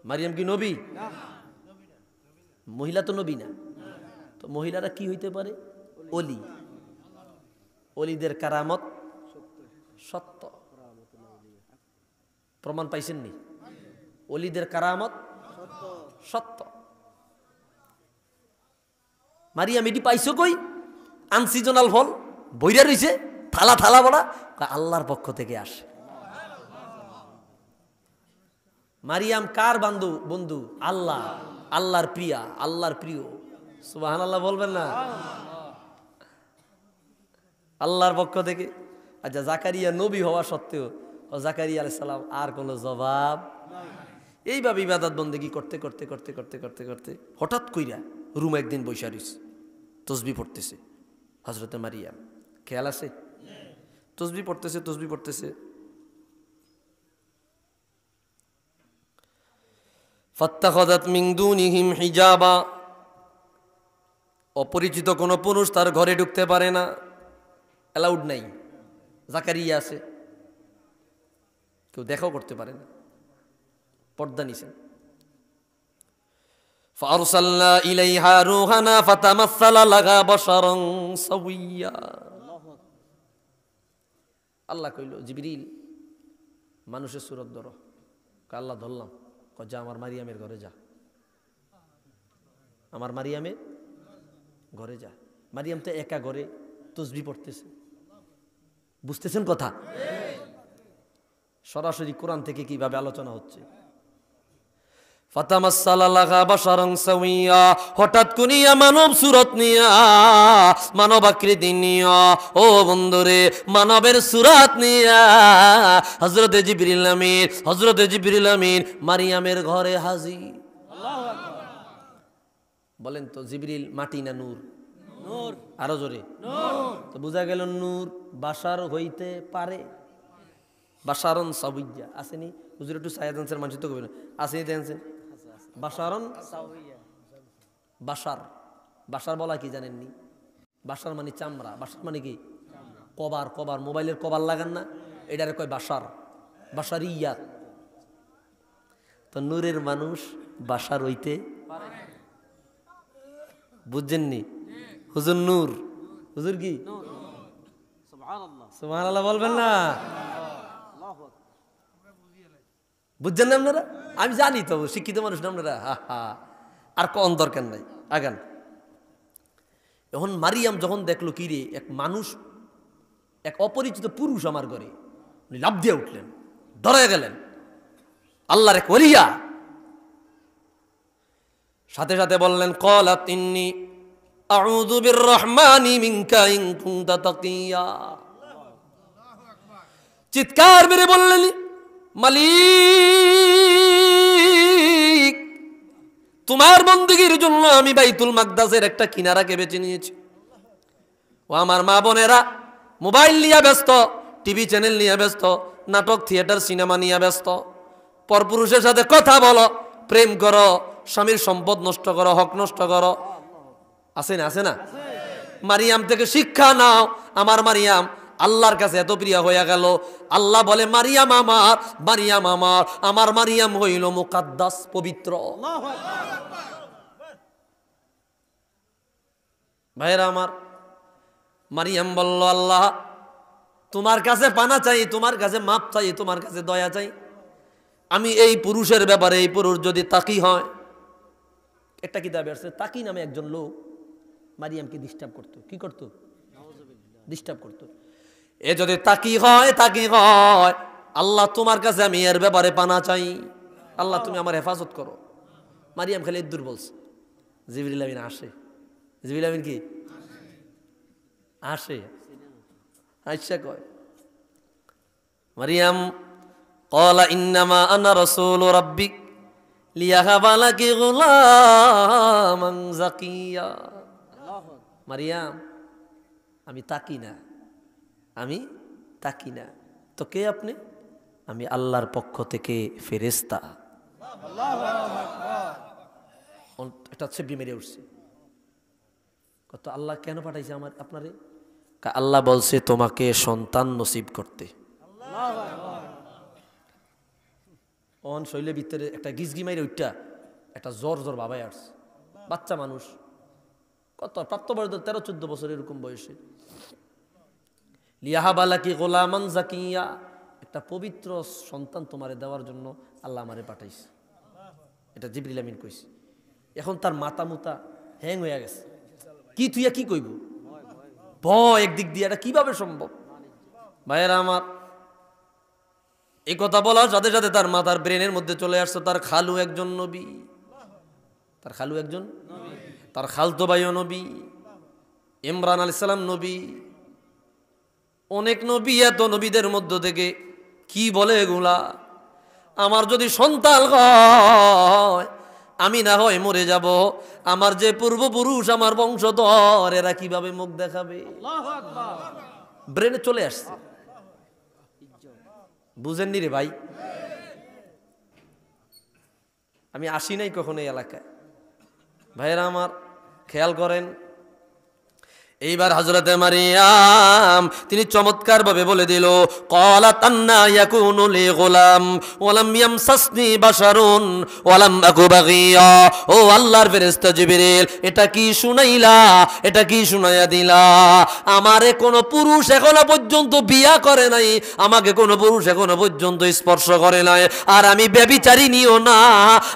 মারিয়াম কি নবী? মহিলা তো নবী না, তো মহিলারা কি হইতে পারে? ওলি। ওলিদের কারামত সত্য, প্রমাণ পাইছেননি? ওলিদের কারামত সত্য। মারিয়াম এটি পাইছো কই? আনসিজনাল ফল বইরা রইছে, থালা থালা বড়া, আল্লাহর পক্ষ থেকে আসে। মারিয়াম কার বন্ধু? আল্লাহ, আল্লাহর প্রিয়া, আল্লাহর প্রিয়। সুবহানাল্লাহ বলবেন না? আল্লাহর পক্ষ থেকে। আচ্ছা, জাকারিয়া নবী হওয়া সত্ত্বেও জাকারিয়া আলাইহিস সালাম আর কোনো জবাব। এইভাবে ইবাদত বন্দেগী করতে করতে করতে করতে করতে করতে হঠাৎ কইরা রুম একদিন বৈশা রইছে, তসবিহ পড়তেছে হযরতে মারিয়াম। খেয়াল আছে? তসবিহ পড়তেছে। ফাত্তাখাযাত মিন দুনিহিম হিজাবা, অপরিচিত কোনো পুরুষ তার ঘরে ঢুকতে পারে না, অ্যালাউড নাই। জাকারিয়া আছে, কেউ দেখাও করতে পারে না, পর্দা নিছেন। ফারসালনা ইলাইহা রূহানা ফাতামাসসালা লাহা বাশারান সাওয়্যা। আল্লাহ কইল, জিবরিল মানুষের সুরত ধরো। আল্লাহ ধরলাম। যা আমার মারিয়ামের ঘরে যা, আমার মারিয়ামের ঘরে যা। মারিয়াম তো একা ঘরে তসবিহ পড়তেছে, বুঝতেছেন কথা? সরাসরি কোরআন থেকে কিভাবে আলোচনা হচ্ছে। ফাতামাসসালা লাহা বাশারান সাওয়্যা, হঠাৎ করিয়া মানব সুরত নিয়া, মানব আকৃতি নিয়া, ও বন্ধুরে, মানবের সুরত নিয়া হযরতে জিবরিল আমিন মারিয়ামের ঘরে হাজির। আল্লাহু আকবার। বলেন তো, জিবরিল মাটি না নূর? নূর। আরো জোরে নূর। তো বোঝা গেল নূর বাশার হইতে পারে। বাশারন সাওয়্যা আসেনি? হুজুর একটু সাইয়েদ আনসার মানুষ তো কইবেন, আসেনি? দেখেন বাশারন সাওয়্যা। বাশার বলা কি জানেননি? বাশার মানে চামড়া। বাশার মানে কি? কভার। মোবাইলের কভার লাগান না, এটারে কয় বাশারিয়াত। তো নূরের মানুষ বাশার হইতে পারে, বুঝছেননি? হুজুর নূর হুজুর কি সুবহানাল্লাহ সুবহানাল্লাহ বলবেন না? আল্লাহু আকবার বুঝছেন না আপনারা? আমি জানি তো শিক্ষিত মানুষ না আপনারা। হা হা, আর কোন দরকার নাই, আগান। এখন মারিয়াম যখন দেখলো কি রে, এক মানুষ, এক অপরিচিত পুরুষ আমার ঘরে, উনি লাফ দিয়ে উঠলেন, ডরে গেলেন। আল্লাহর এক ওলিয়া, সাথে সাথে বললেন ক্বালাত ইন্নী আউযু বিররহমানি মিনকা ইন কুনতা তাকিয়া। চিৎকার মেরে বললেন, মালিক, তোমার বন্দেগীর জন্য আমি বাইতুল মাকদাসের একটা কিনারাকে বেছে নিয়েছি। ও আমার মা বোনেরা, মোবাইল নিয়ে ব্যস্ত, টিভি চ্যানেল নিয়ে ব্যস্ত, নাটক থিয়েটার সিনেমা নিয়ে ব্যস্ত, পরপুরুষের সাথে কথা বলো, প্রেম করো, স্বামীর সম্পদ নষ্ট করো, হক নষ্ট করো। আছে না? আছে না? মারিয়াম থেকে শিক্ষা নাও। আমার মারিয়াম আল্লাহর কাছে এত প্রিয় হয়ে গেল, আল্লাহ বলে মারিয়াম আমার, মারিয়াম আমার, আমার মারিয়াম হইল মুকাদ্দাস, পবিত্র। আল্লাহু আকবার ভাইরা আমার, মারিয়াম বলল, আল্লাহ তোমার কাছে পানা চাই, তোমার কাছে মাপ চাই, তোমার কাছে দয়া চাই। আমি এই পুরুষের ব্যাপারে, এই পুরুষ যদি তাকি হয়, একটা কিতাবে আসছে তাকি নামে একজন লোক মারিয়ামকে ডিস্টার্ব করতো। কি করতো? ডিস্টার্ব করতো। এ যদি তাকি হয়, তাকি হয়, আল্লাহ তোমার কাছে আমি এর ব্যাপারে পানা চাই, আল্লাহ তুমি আমার হেফাজত করো। মারিয়াম খালি দূর বলছে। জিবরিল আমিন আসে। জিবরিল আমিন কি আসে? আচ্ছা কয় মারিয়াম ক্বালা ইন্নামা আনা রাসূলু রাব্বিক লিয়াহাবা লাকি গুলামান যাকিয়া। আল্লাহু আকবার মারিয়াম, আমি তাকি না, আমি তাকি না। তো কে আপনি? আমি আল্লাহর পক্ষ থেকে ফেরেশতা। একটা ছেবি মেরে উঠছে। কত আল্লাহ কেন পাঠাইছে আমার আপনারে? আল্লাহ বলছে তোমাকে সন্তান নসিব করতে। অন শৈলের ভিতরে একটা গিজগি মাইরে উঠটা একটা জ্বর জ্বর বাবাই আসছে। বাচ্চা মানুষ, কত প্রাপ্তবয়স্ক 13-14 বছর এরকম বয়সে। লিয়াহাবালাকি গোলামান জাকিয়া, একটা পবিত্র সন্তান তোমারে দেওয়ার জন্য আল্লাহ আমারে পাঠাইছে। এটা জিবরিল আমিন কইছে। এখন তার মাথা মুতা হ্যাং হয়ে গেছে। কি তুইয়া কি কইব? ভয় একদিক দিয়ে, এটা কিভাবে সম্ভব? ভাইয়েরা আমার, এই কথা বলার সাথে সাথে তার মাথার ব্রেনের মধ্যে চলে আসছে তার খালু একজন নবী, তার খালু একজন, তার খালতো ভাইও নবী, ইমরান আলাইহিস সালাম নবী। অনেক নবী, এত নবীদের মধ্য থেকে কি বলে এগুলা? আমার যদি সন্তান হয়, আমি না হয় মরে যাব, আমার যে পূর্বপুরুষ, আমার বংশধর, এরা কিভাবে মুখ দেখাবে? আল্লাহু আকবার ব্রেনে চলে আসছে। বুঝেননি রে ভাই? আমি আসি নাই কখনো এই এলাকায়। ভাইয়েরা আমার, খেয়াল করেন, এইবার হযরতে মারিয়াম তিনি চমৎকার ভাবে বলে দিল, ক্বালাত আন্না ইয়াকুনু লি গুলাম ওয়া লাম ইয়ামসাসনি বাশারুন ওয়া লাম আকু বাগিয়া। ও আল্লাহর ফেরেশতা জিবরিল, এটা কি শুনাইলা? এটা কি শুনাইয়া দিলা? আমারে কোন পুরুষ এখনো পর্যন্ত বিয়া করে নাই, আমাকে কোন পুরুষ এখনো পর্যন্ত স্পর্শ করে নাই, আর আমি ব্যভিচারিণীও না,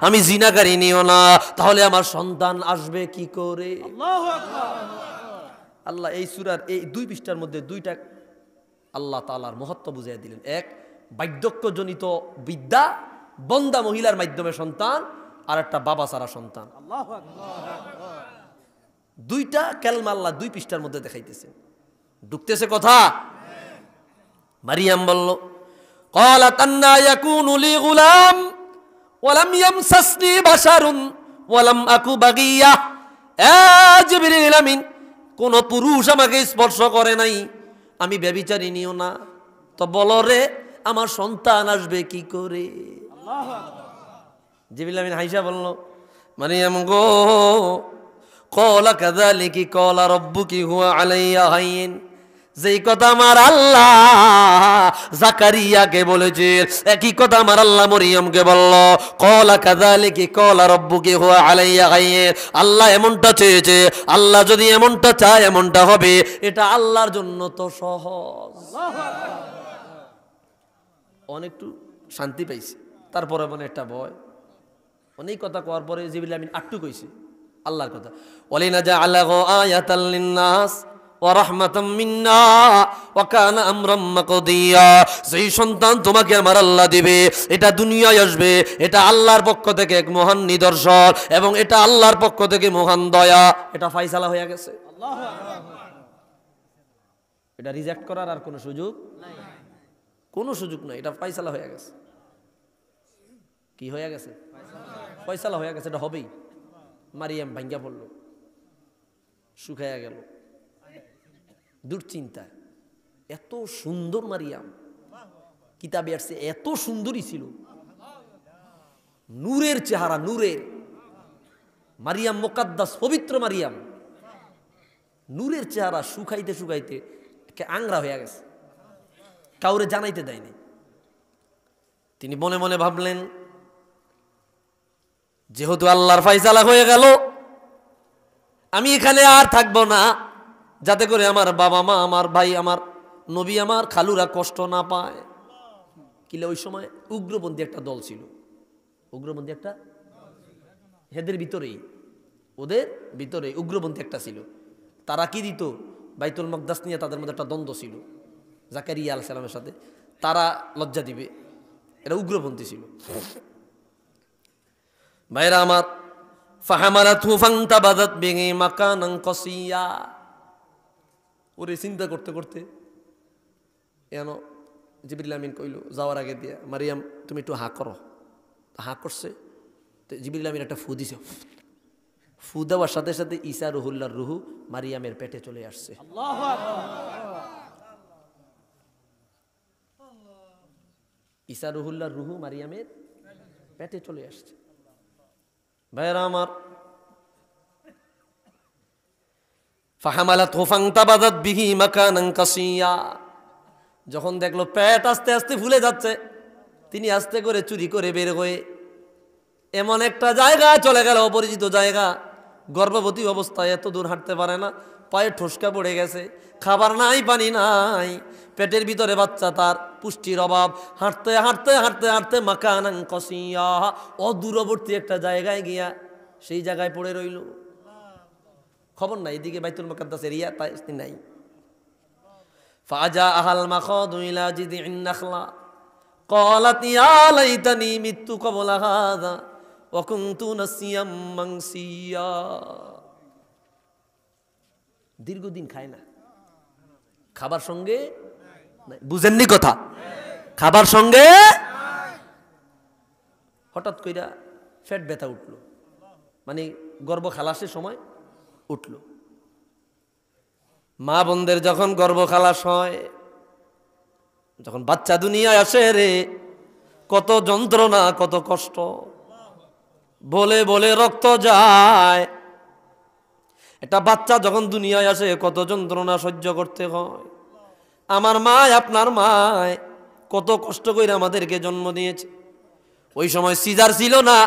আমি জিনাকারিণীও না, তাহলে আমার সন্তান আসবে কি করে? আল্লাহু আকবার আল্লাহ এই সূরার এই 2 পৃষ্ঠার মধ্যে 2টা আল্লাহ তাআলার মহত্ব বুঝিয়ে দিলেন। এক, বার্ধক্যজনিত বিদ্যা, বন্দা মহিলার মাধ্যমে সন্তান, আর একটা বাবা ছাড়া সন্তান। আল্লাহু আকবার 2টা কালমা আল্লাহ 2 পৃষ্ঠার মধ্যে দেখাইতেছে। ঢুকতেছে কথা? মারিয়াম বলল, ক্বালাত আন্না ইয়াকুনু লি গুলাম ওয়া লাম ইয়ামসাসনি বাশারুন ওয়া লাম আকু বাগিয়া। এ জিবরিল আমিন, কোন পুরুষ আমাকে স্পর্শ করে নাই, আমি ব্যভিচারিণীও না, তো বলো রে আমার সন্তান আসবে কি করে? আল্লাহু আকবার জিবরিল আমিন হাইসা বলল, মারিয়াম গো, ক্বালা কাযালিকি ক্বালা রাব্বুকি হুয়া আলাইয়া হাইয়িন। যেই কথা আমার আল্লাহ জাকারিয়াকে বলেছে, একই কথা আমার আল্লাহ মরিয়মকে বলল। ক্বালা কাযালিকা ক্বালা রাব্বুকি হুয়া আলাইয়া গায়র। আল্লাহ এমনটা চেয়েছে, আল্লাহ যদি এমনটা চায় এমনটা হবে, এটা আল্লাহর জন্য তো সহজ। অনেকটু শান্তি পাইছে, তারপরে মানে একটা ভয়। অনেক কথা কওয়ার পরে জিবরিল আমিন আটটু কইছে আল্লাহর কথা, ওয়ালিনাজআলাহু আয়াতাল লিন্নাস ওয়া রাহমাতাম মিন্না ওয়া কানা আমরাম মাকদিয়া। যেই সন্তান তোমাকে আমার আল্লাহ দিবে, এটা দুনিয়ায় আসবে, এটা আল্লাহর পক্ষ থেকে এক মহান নিদর্শন এবং এটা আল্লাহর পক্ষ থেকে মহান দয়া। এটা ফায়সালা হয়ে গেছে, এটা রিজেক্ট করার আর কোনো সুযোগ নাই, কোনো সুযোগ নাই। এটা ফায়সালা হয়ে গেছে। কি হয়ে গেছে? ফয়সালা হয়ে গেছে, এটা হবেই। মারিয়াম ভাঙ্গা পড়ল, শুকাইয়া গেল দুশ্চিন্তা। এত সুন্দর মারিয়াম, কিতাবে আসছে এত সুন্দরী ছিল, নূরের চেহারা, নূরের। মারিয়াম মুকাদ্দাস, পবিত্র মারিয়াম, নূরের চেহারা। শুকাইতে শুকাইতে আংরা হয়ে গেছে, কাউরে জানাইতে দেয়নি। তিনি মনে মনে ভাবলেন, যেহেতু আল্লাহর ফায়সালা হয়ে গেল, আমি এখানে আর থাকবো না, যাতে করে আমার বাবা মা, আমার ভাই, আমার নবী, আমার খালুরা কষ্ট না পায়। কিলে ওই সময় উগ্রপন্থী একটা দল ছিল, উগ্রপন্থী একটা, এদের ভিতরেই, ওদের ভিতরে উগ্রপন্থী একটা ছিল। তারা কি দিত? বাইতুল মাকদাস নিয়ে তাদের মধ্যে একটা দ্বন্দ্ব ছিল জাকারিয়া আলাইহিস সালামের সাথে। তারা লজ্জা দিবে, এটা উগ্রপন্থী ছিল। ভাইরা আমার, ফাহামালাতহু ফান্তাবাযাত বিহি মাকানান কাসিয়া। ওরে চিন্তা করতে করতে এনো জিবরিল আমিন কইল যাওয়ার আগে দিয়া, মারিয়াম তুমি একটু হাঁ করো। হাঁ করছে, তো জিবরিল আমিন একটা ফু দিছে। ফু দেওয়ার সাথে সাথে ঈসা রুহুল্লাহর রুহু মারিয়ামের পেটে চলে আসছে। আল্লাহু আকবার। ঈসা রুহুল্লাহর রুহু মারিয়ামের পেটে চলে আসছে। ভাইরা আমার, ফাহামালাতহু ফান্তাবাযাত বিহি মাকানান কাসিয়া। যখন দেখলো পেট আস্তে আস্তে ফুলে যাচ্ছে, তিনি আস্তে করে চুরি করে বের হয়ে এমন একটা জায়গায় চলে গেল, অপরিচিত জায়গা। গর্ভবতী অবস্থায় এত দূর হাঁটতে পারে না, পায়ে ঠোসকা পড়ে গেছে, খাবার নাই, পানি নাই, পেটের ভিতরে বাচ্চা, তার পুষ্টির অভাব। হাঁটতে হাঁটতে হাঁটতে হাঁটতে মাকানান কাসিয়া, অদূরবর্তী একটা জায়গায় গিয়া সেই জায়গায় পড়ে রইল। খবর নাই, এদিকে বাইতুল মুকাদ্দাস এরিয়া, তাই নাই। ফাজা আহাল মাখাদু ইলা জিদিন নাখলা ক্বালাত ইয়া লাইতানি মিতু ক্বাবলা হাযা ওয়া কুনতু নাসিয়াম মানসিয়া। দীর্ঘদিন খায় না, খাবার সঙ্গে নাই। বুঝেননি কথা? খাবার সঙ্গে। হঠাৎ কইরা পেট ব্যথা উঠল, মানে গর্ভ খালাসের সময় উঠল। মা বোনদের যখন গর্ভ খালাস হয়, যখন বাচ্চা দুনিয়ায় আসে রে, কত যন্ত্রণা, কত কষ্ট, বলে বলে রক্ত যায়। একটা বাচ্চা যখন দুনিয়ায় আসে কত যন্ত্রণা সহ্য করতে হয়। আমার মা, আপনার মা কত কষ্ট করে আমাদেরকে জন্ম দিয়েছে। ওই সময় সিজার ছিল না,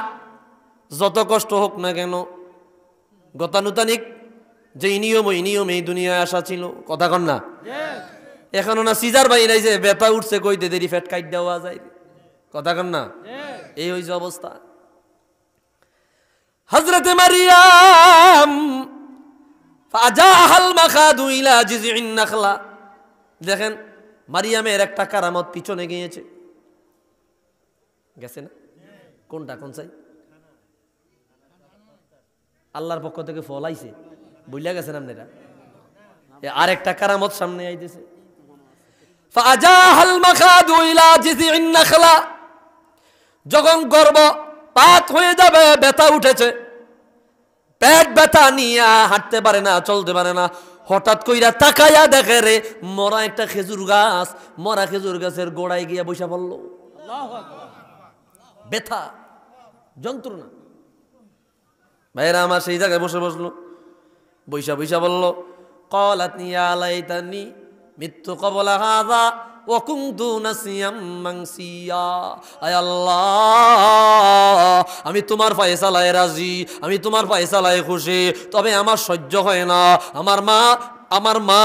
যত কষ্ট হোক না কেন, গতানুতানিক যেই নিয়ম, ওই নিয়ম এই দুনিয়ায় আসা ছিল। কথা কন না? এখনো না সিজার বাই নাই যে ব্যথা উঠছে কইতে দেরি ফ্যাট কাট দেওয়া যায়। কথা কন না? এই হইছে অবস্থা। হযরতে মারিয়াম ফাজাহাল মাখাদু ইলা জিযইন নাখলা। দেখেন মারিয়ামের একটা কারামত পিছনে গিয়েছে, গেছে না? কোনটা? কোন চাই? আল্লাহর পক্ষ থেকে ফল আইছে, বুঝলা গেছেন আপনারা? আরেকটা কারামত সামনে আইতেছে। ফাজাহাল মাখাদু ইলা জিযইন নাখলা। যখন গর্ভপাত হয়ে যাবে, ব্যথা উঠেছে, পেট ব্যথা নিয়ে হাঁটতে পারে না, চলতে পারে না, হঠাৎ কইরা তাকায়া দেখে রে মরা একটা খেজুর গাছ, মরা খেজুর গাছের গোড়ায় গিয়া বসে পড়ল। ব্যথা, যন্ত্রণা। ভাইরা আমার সেই জায়গায় বসে বসলো, বৈশা বৈশা বলল, ক্বালাত ইয়া লাইতানি মৃত্যু কবলা হাযা ওয়া কুনতু নাসিয়াম মানসিয়া। আয় আল্লাহ, আমি তোমার ফয়সালায় রাজি, আমি তোমার ফয়সালায় খুশি, তবে আমার সহ্য হয় না আমার মা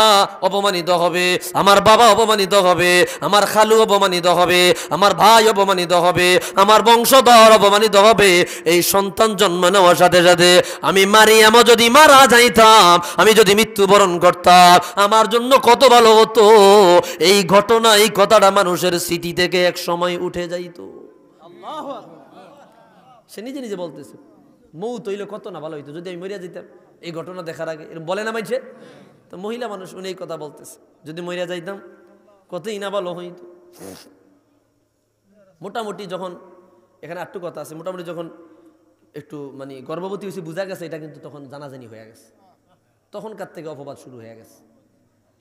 অপমানিত হবে, আমার বাবা অপমানিত হবে, আমার খালু অপমানিত হবে, আমার ভাই অপমানিত হবে, আমার বংশধর অপমানিত হবে। এই সন্তান জন্ম নেওয়ার সাথে সাথে আমি মারিয়ামও যদি মারা যাইতাম, আমি যদি মৃত্যুবরণ করতাম, আমার জন্য কত ভালো হতো। এই ঘটনা, এই কথাটা মানুষের স্মৃতি থেকে এক সময় উঠে যাইতো। আল্লাহু আকবার। সে নিজে নিজে বলতেছে, মৌত হইলে কত না ভালো হইতো যদি আমি মরিয়া যেতাম এই ঘটনা দেখার আগে। এরকম বলে না মাইছে? তো মহিলা মানুষ, উনি এই কথা বলতেছে, যদি মরিয়া যাইতাম কতই না ভালো হইতো। মোটামুটি যখন, এখানে একটু কথা আছে, মোটামুটি যখন একটু মানে গর্ভবতী হয়েছে বোঝা গেছে, এটা কিন্তু তখন জানাজানি হয়ে গেছে। তখনকার থেকে অপবাদ শুরু হয়ে গেছে।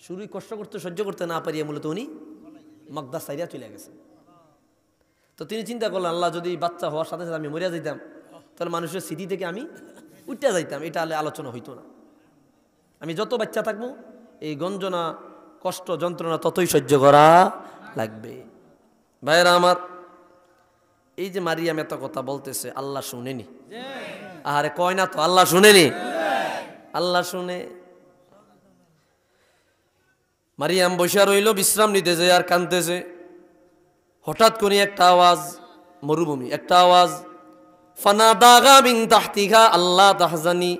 শুরুই কষ্ট করতে সহ্য করতে না পারিয়া মূলত উনি মকদাস সাইরিয়া চলে গেছে। তো তিনি চিন্তা করলেন, আল্লাহ যদি বাচ্চা হওয়ার সাথে সাথে আমি মরিয়া যাইতাম, তাহলে মানুষের স্মৃতি থেকে আমি উঠতে যাইতাম, এটা আলোচনা হইতো না। আমি যত বাচ্চা থাকবো এই গঞ্জনা, কষ্ট, যন্ত্রণা ততই সহ্য করা লাগবে। ভাইরা আমার, এই যে মারিয়াম এত কথা বলতেছে, আল্লাহ শুনেনি? আরে কয় না তো, আল্লাহ শুনেনি? আল্লাহ শুনে। মারিয়াম বসে রইল, বিশ্রাম নিতেছে আর কাঁদতেছে। হঠাৎ করে একটা আওয়াজ, মরুভূমি একটা আওয়াজ, ফানাদাগা মিন তাহতিহা আল্লা তাহজানি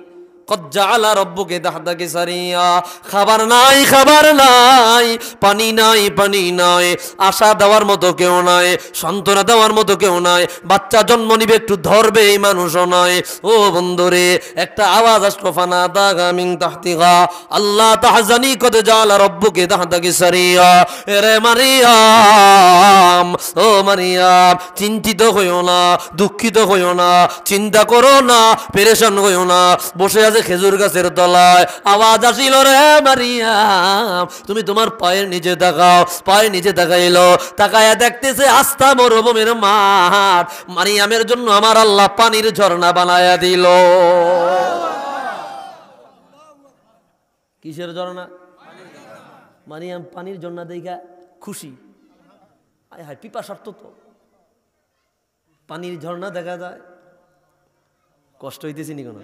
কদ জাআলা রাব্বুকা তাহতাকি সারিয়া। খাবার নাই, খাবার নাই, পানি নাই, পানি নাই, আশা দেওয়ার মতো কেউ নাই, সান্ত্বনা দেওয়ার মতো কেউ নাই, বাচ্চা জন্ম নিবে একটু ধরবে এই মানুষও নয়। ও বন্ধুরে, একটা আওয়াজ আসলো, ফানাদাগা মিন তাহতিহা আল্লা তাহজানি কদ জাআলা রাব্বুকা তাহতাকি সারিয়া। এরে মারিয়াম, ও মারিয়াম, চিন্তিত হইও না, দুঃখিত হইও না, চিন্তা করো না, পেরেশান হইও না। বসে আছে খেজুর গাছের তলায়, আওয়াজ আসিল, রে মারিয়াম তুমি তোমার পায়ের নিচে তাকাও। পায়ের নিচে তাকাইলো, তাকায়া দেখতেছে আস্তা মরুভূমির মাঠ। মারিয়ামের জন্য আমার আল্লাহ পানির ঝর্ণা বানায়া দিল। কিসের ঝর্ণা? মারিয়াম পানির ঝর্ণা দেখা খুশি। আয় হায়, পিপাসার্থ তো, পানির ঝর্ণা দেখা যায়, কষ্ট হইতেছি নি কোনো?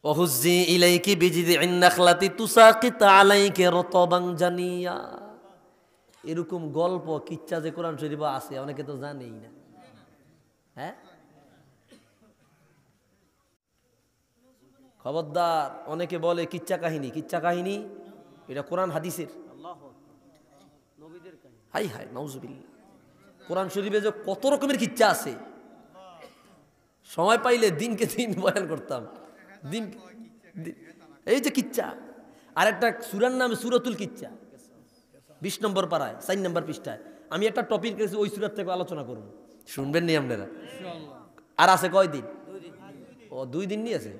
ওহুজ্জি ইলাইকি বিজিদিন নাখলাতি তুসাকিত আলাইকি রতবান জানিয়া। এরকম গল্প কিচ্ছা যে কোরআন শরীফে আছে, অনেকে তো জানেই না। হ্যাঁ, খবরদার, অনেকে বলে কিচ্ছা কাহিনী, কিচ্ছা কাহিনী, এটা কোরআন হাদিসের। হাই হাই নাউজুবিল্লাহ। কোরআন শরীফে যে কত রকমের কিচ্ছা আছে, সময় পাইলে দিনকে দিন বয়ান করতাম। এই যে কিচ্ছা, আর একটা সূরার নাম সূরাতুল কিচ্ছা, 20 নম্বর পারায় 4 নম্বর পৃষ্ঠায়। আমি একটা টপিক রেখেছি, ওই সূরার থেকে আলোচনা করব, শুনবেন নি আপনারা? আর আছে কয় দিন? ও 2 দিন নিয়ে আছে।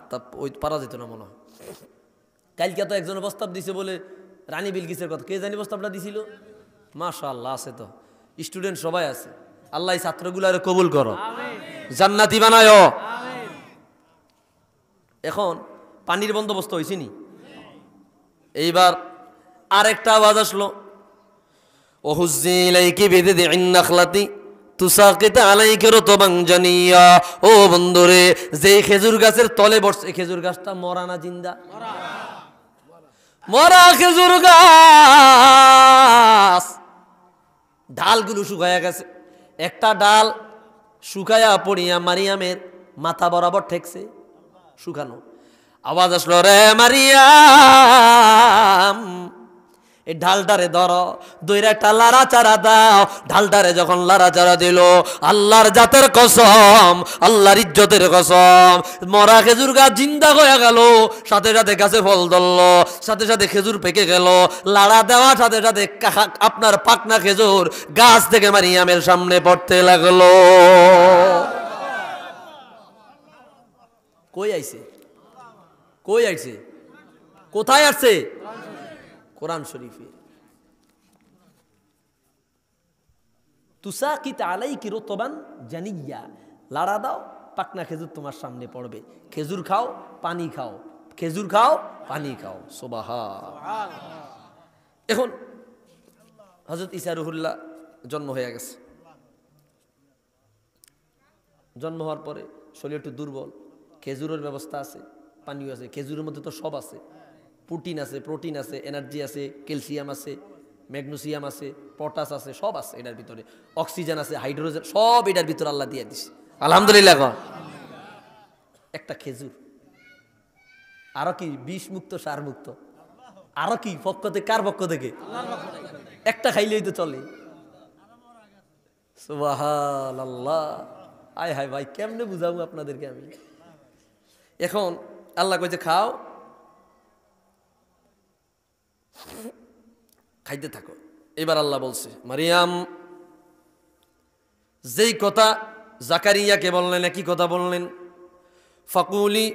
তা ওই পারা যেত না মনে হয়। কালকে তো একজন প্রস্তাব দিছে বলে, রানী বিলকিসের কথা, কে জানি প্রস্তাবটা দিছিল? মাশাআল্লাহ, আছে তো, স্টুডেন্ট সবাই আছে। আল্লাহ ছাত্রগুলার কবুল করো, জান্নাতি বানায়। এখন পানির বন্দোবস্ত হয়েছে নি? এইবার আরেকটা আওয়াজ আসলো, ওহুজ্জি ইলাইকি বিজিদিন নাখলাতি তুসাকিত আলাইকি রতবান জানিয়া। ও বন্ধুরে, যে খেজুর গাছের তলে বসছে, খেজুর গাছটা মরা না জিন্দা? মরা খেজুর গাছ, ডালগুলো শুকায়া গেছে। একটা ডাল শুকায়া পড়িয়া মারিয়ামের মাথা বরাবর ঠেকছে, শুকানো। আওয়াজ আসলো, রে মারিয়াম এই ঢালটারে ধরো, দইরা একটা লাড়াচাড়া দাও। ঢালটারে যখন লাড়াচাড়া দিল, আল্লাহর জাতের কসম, আল্লাহর ইজ্জতের কসম, মরা খেজুর গাছ জিন্দা হয়ে গেল। সাথে সাথে গাছে ফল ধরলো, সাথে সাথে খেজুর পেকে গেল। লাড়া দেওয়ার সাথে সাথে আপনার পাকনা খেজুর গাছ থেকে মারিয়ামের সামনে পড়তে লাগলো। কই আইছে? কই আইছে? কোথায় আসছে? কোরআন শরীফে। তুসাকিত আলাইকি রতবান জানিয়া, লাড়া দাও, পাকনা খেজুর তোমার সামনে পড়বে। খেজুর খাও, পানি খাও, খেজুর খাও, পানি খাও। সুবহান। এখন হযরত ঈসা রুহুল্লাহ জন্ম হয়ে গেছে। জন্ম হওয়ার পরে শরীর একটু দুর্বল, খেজুরের ব্যবস্থা আছে, পানিও আছে। খেজুরের মধ্যে তো সব আছে, প্রোটিন আছে, এনার্জি আছে, ক্যালসিয়াম আছে, ম্যাগনেসিয়াম আছে, পটাশ আছে, সব আছে এটার ভিতরে। অক্সিজেন আছে, হাইড্রোজেন, সব এটার ভিতরে আল্লাহ দিয়ে দিছে। আলহামদুলিল্লাহ। একটা খেজুর, আরো কি বিষ মুক্ত, সার মুক্ত, আরো কি পক্ষ থেকে, কার পক্ষ থেকে? একটা খাইলেই তো চলে। সুবহানাল্লাহ। আয় হায় ভাই, কেমনে বুঝাবো আপনাদেরকে আমি? এখন আল্লাহ কইছে খাও, খাইতে থাকো। এবার আল্লাহ বলছে, মারিয়াম যেই কথা জাকারিয়াকে বললেন, একই কথা বললেন, ফাকুলি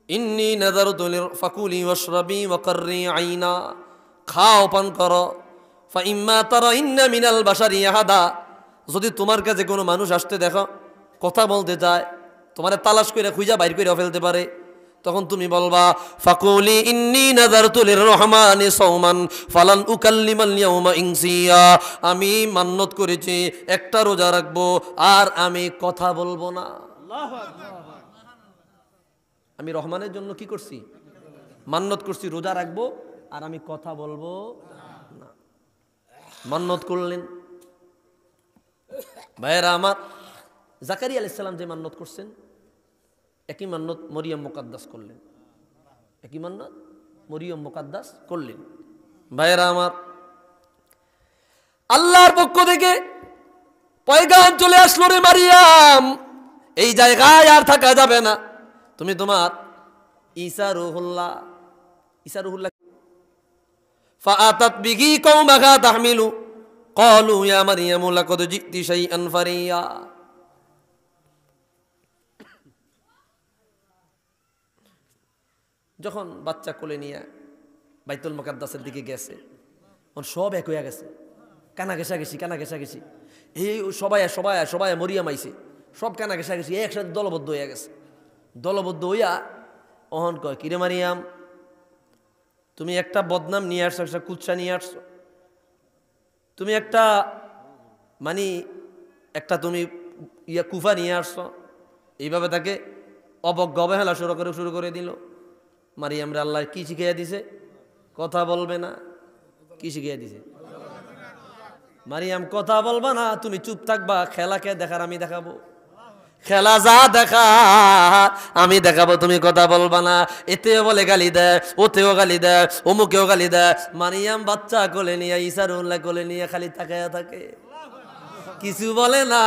ইন্নী নাযারতু ফাকুলি ওয়াশরাবি ওয়াকাররি আইনা, খাও, পান করো। ফাইম্মা তারাইন্না মিনাল বাশারি আহাদা, যদি তোমার কাছে কোনো মানুষ আসতে দেখো, কথা বলতে চায়, তোমারে তালাশ করে খুঁজা বাইর করে ফেলতে পারে, তখন তুমি বলবা ফাকুলি ইন্নী নাযারতু লিররহমানি সাওমান ফালান উকাল্লিমাল ইয়াওমা ইনসিয়া, আমি মান্নত করেছি একটা রোজা রাখবো আর আমি কথা বলবো না। আমি রহমানের জন্য কি করছি? মান্নত করছি, রোজা রাখবো আর আমি কথা বলবো না। মান্নত করলেন। ভাইয়েরা আমার, জাকারিয়া আলাইহিস সালাম যে মান্নত করছেন, একই মান্নত মরিয়ম মুকাদ্দাস করলেন। একই মান্নত মরিয়ম মুকাদ্দাস করলেন। ভাইয়েরা আমার, আল্লাহর পক্ষ থেকে পয়গাম চলে আসলো, রে মারিয়াম, এই জায়গায় আর থাকা যাবে না। তুমি তোমার ঈসা রুহুল্লাহ ফাআতাত বিহি কওমাহা তাহমিলু ক্বালু ইয়া মারিয়ামু লাকাদ জিতি শাইআন ফারিয়া। যখন বাচ্চা কোলে নিয়ে বাইতুল মুকাদ্দাসের দিকে গেছে, সব এক হয়ে গেছে, কানা ঘেঁষাঘেঁষি। এই সবাই মরিয়াম আইছে, সব কানা ঘেঁষাঘেঁষি একসাথে দলবদ্ধ হয়ে গেছে। দলবদ্ধ হইয়া অহন কয়, কিরে মারিয়াম, তুমি একটা বদনাম নিয়ে আসছো, একটা কুৎসা নিয়ে আসছো, তুমি একটা তুমি কুফা নিয়ে আসছো। এইভাবে তাকে অবজ্ঞা অবহেলা শুরু করে দিল। মারিয়ামরে আল্লাহ কি শিখিয়ে দিছে? কথা বলবে না। কি শিখিয়ে দিছে? মারিয়াম কথা বলবা না, তুমি চুপ থাকবা, খেলাকে দেখার আমি দেখাবো, খেলা যা দেখা আমি দেখাবো, তুমি কথা বলবা না। এতেও বলে গালি দেয়, ওতেও গালি দেয়, অমুকেও গালি দেয়। মারিয়াম বাচ্চা কোলে নিয়ে, ঈসা রুহুল্লাহ কোলে নিয়ে খালি তাকায়া থাকে, কিছু বলে না।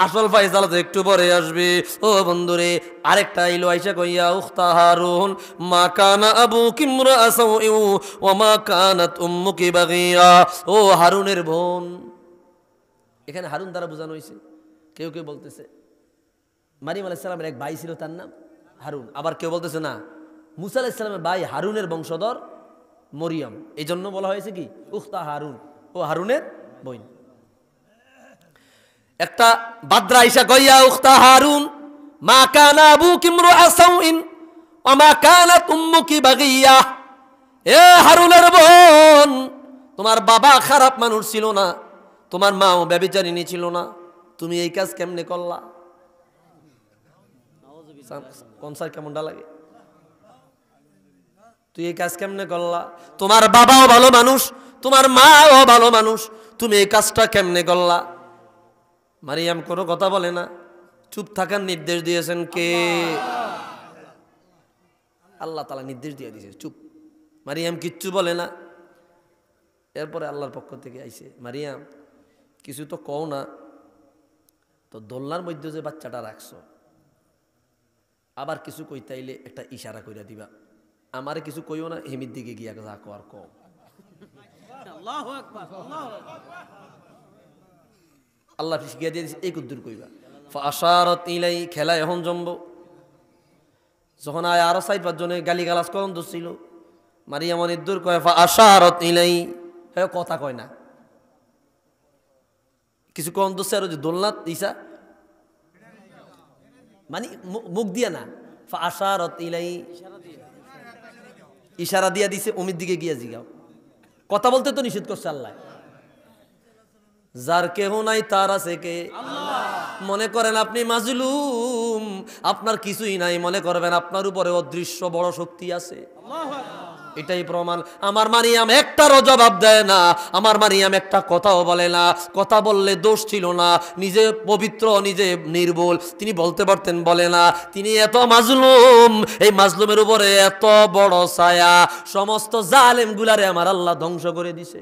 আসল ফায়সালা তো একটু পরে আসবে। ও বন্ধুরে, আরেকটা আইলো আইসা কইয়া, উখতা হারুন মা কানা আবুকি ইমরাআ সাউইন ওয়া মা কানাত উম্মুকি বাগিয়া। ও হারুনের বোন, এখানে হারুন দ্বারা বোঝানো হয়েছে। কেউ কেউ বলতেছে মারিয়াম আলাইহিস সালামের এক ভাই ছিল, তার নাম হারুন। আবার কেউ বলতেছে না, মুসা আলাইহিস সালামের ভাই হারুনের বংশধর মরিয়ম, এই জন্য বলা হয়েছে কি উখতা হারুন, ও হারুনের বোন। একটা বাদরা আইসা কইয়া, উখতা হারুন মা কানা আবুকি ইমরাআ সাউইন ওয়া মা কানাত উম্মুকি বাগিয়া। এ হারুনের বোন, তোমার বাবা খারাপ মানুষ ছিল না, তোমার মাও ব্যভিচারিণী ছিল না, তুমি এই কাজ কেমনে করলা? কনসার কেমনটা লাগে? তুই এই কাজ কেমনে করলা? তোমার বাবাও ভালো মানুষ, তোমার মাও ভালো মানুষ, তুমি এই কাজটা কেমনে করলা? মারিয়াম কোনো কথা বলে না, চুপ থাকার নির্দেশ দিয়েছেন কে? আল্লাহ তাআলা নির্দেশ দিয়ে দিয়েছে, চুপ। মারিয়াম কিচ্ছু বলে না। এরপরে আল্লাহর পক্ষ থেকে আইছে, মারিয়াম কিছু তো কও না, তো দোলনার মধ্যে যে বাচ্চাটা রাখছো, আবার কিছু কইতাইলে একটা ইশারা কইরা দিবা, আমারে কিছু কইও না, হেমির দিকে গিয়া যা কর কও। আল্লাহু আকবার, আল্লাহু আকবার। আল্লাহ শিখিয়ে দিয়ে দিয়েছে এই কুদ্দুর কইবা। ফাআশারাত ইলাই, খেলা এখন জমব। যখন আয় আরো 4-5 জনে গালি গালাজ করন দছিল, মারিয়াম অনেক দূর কয় ফাআশারাত ইলাই, হ্যাঁ কথা কয় না, কিছু কন দছে আর যে দোলনাত দিছা মুখ দিয়া না, ফাআশারাত ইলাই, ইশারা দিয়া দিছে অমির দিকে গিয়া জিগাও। কথা বলতে তো নিষেধ করছে আল্লাহ। যার কেহ নাই তার আছে কে? মনে করেন আপনি মাজলুম, আপনার কিছুই নাই, মনে করবেন আপনার উপরে অদৃশ্য বড় শক্তি আছে। এটাই প্রমাণ। আমার মারিয়াম একটারও জবাব দেয় না, আমার মারিয়াম একটা কথাও বলে না। কথা বললে দোষ ছিল না, নিজে পবিত্র, নিজে নির্ভুল, তিনি বলতে পারতেন, বলে না। তিনি এত মাজলুম, এই মাজলুমের উপরে এত বড় ছায়া, সমস্ত জালেম গুলারে আমার আল্লাহ ধ্বংস করে দিছে।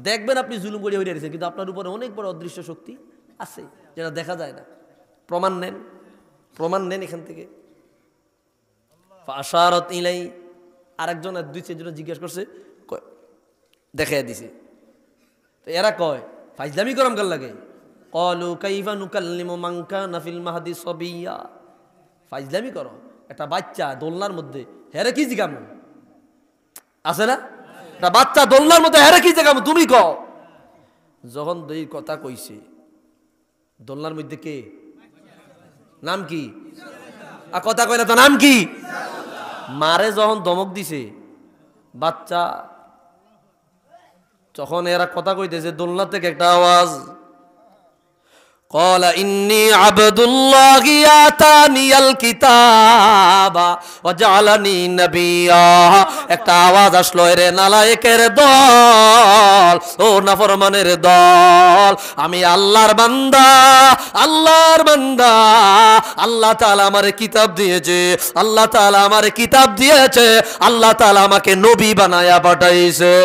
দেখবেন আপনি জুলুম করে হয়ে গেছেন, কিন্তু আপনার উপরে অনেক বড় অদৃশ্য শক্তি আছে, যেটা দেখা যায় না। প্রমাণ নেন, প্রমাণ নেন এখান থেকে। ফাশারাত ইলাই, আরেকজন দুই চারজন জিজ্ঞেস করছে, দেখাইয়া দিছে। তো এরা কয় ফাইজলামি করম কাল লাগে। ক্বালু কাইফা নুকাল্লিমু মান কানা ফিল মাহদি সাবিয়্যা। ফাইজলামি করো, একটা বাচ্চা দোলনার মধ্যে, হেরে কি জিগাম আছে না? একটা বাচ্চা দোলনার মধ্যে, হেরে কি জিগাম তুমি কও। যখন দুই কথা কইছে, দোলনার মধ্যে কে? নাম কি? আর কথা কয় না তো, নাম কি? মারে যখন ধমক দিছে বাচ্চা, যখন এরা কথা কইতেছে, দোলনা থেকে একটা আওয়াজ, ক্বালা ইন্নী আবদুল্লাহি আতানিয়াল কিতাবা ওয়া জাআলানি নাবিয়্যা। একটা আওয়াজ আসলো, এরে নালায়েকের দল, ও নাফরমানের দল, আমি আল্লাহর বান্দা, আল্লাহর বান্দা। আল্লাহ তাআলা আমারে কিতাব দিয়েছে, আল্লাহ তাআলা আমারে কিতাব দিয়েছে, আল্লাহ তাআলা আমাকে নবী বানায়া পাঠাইছে।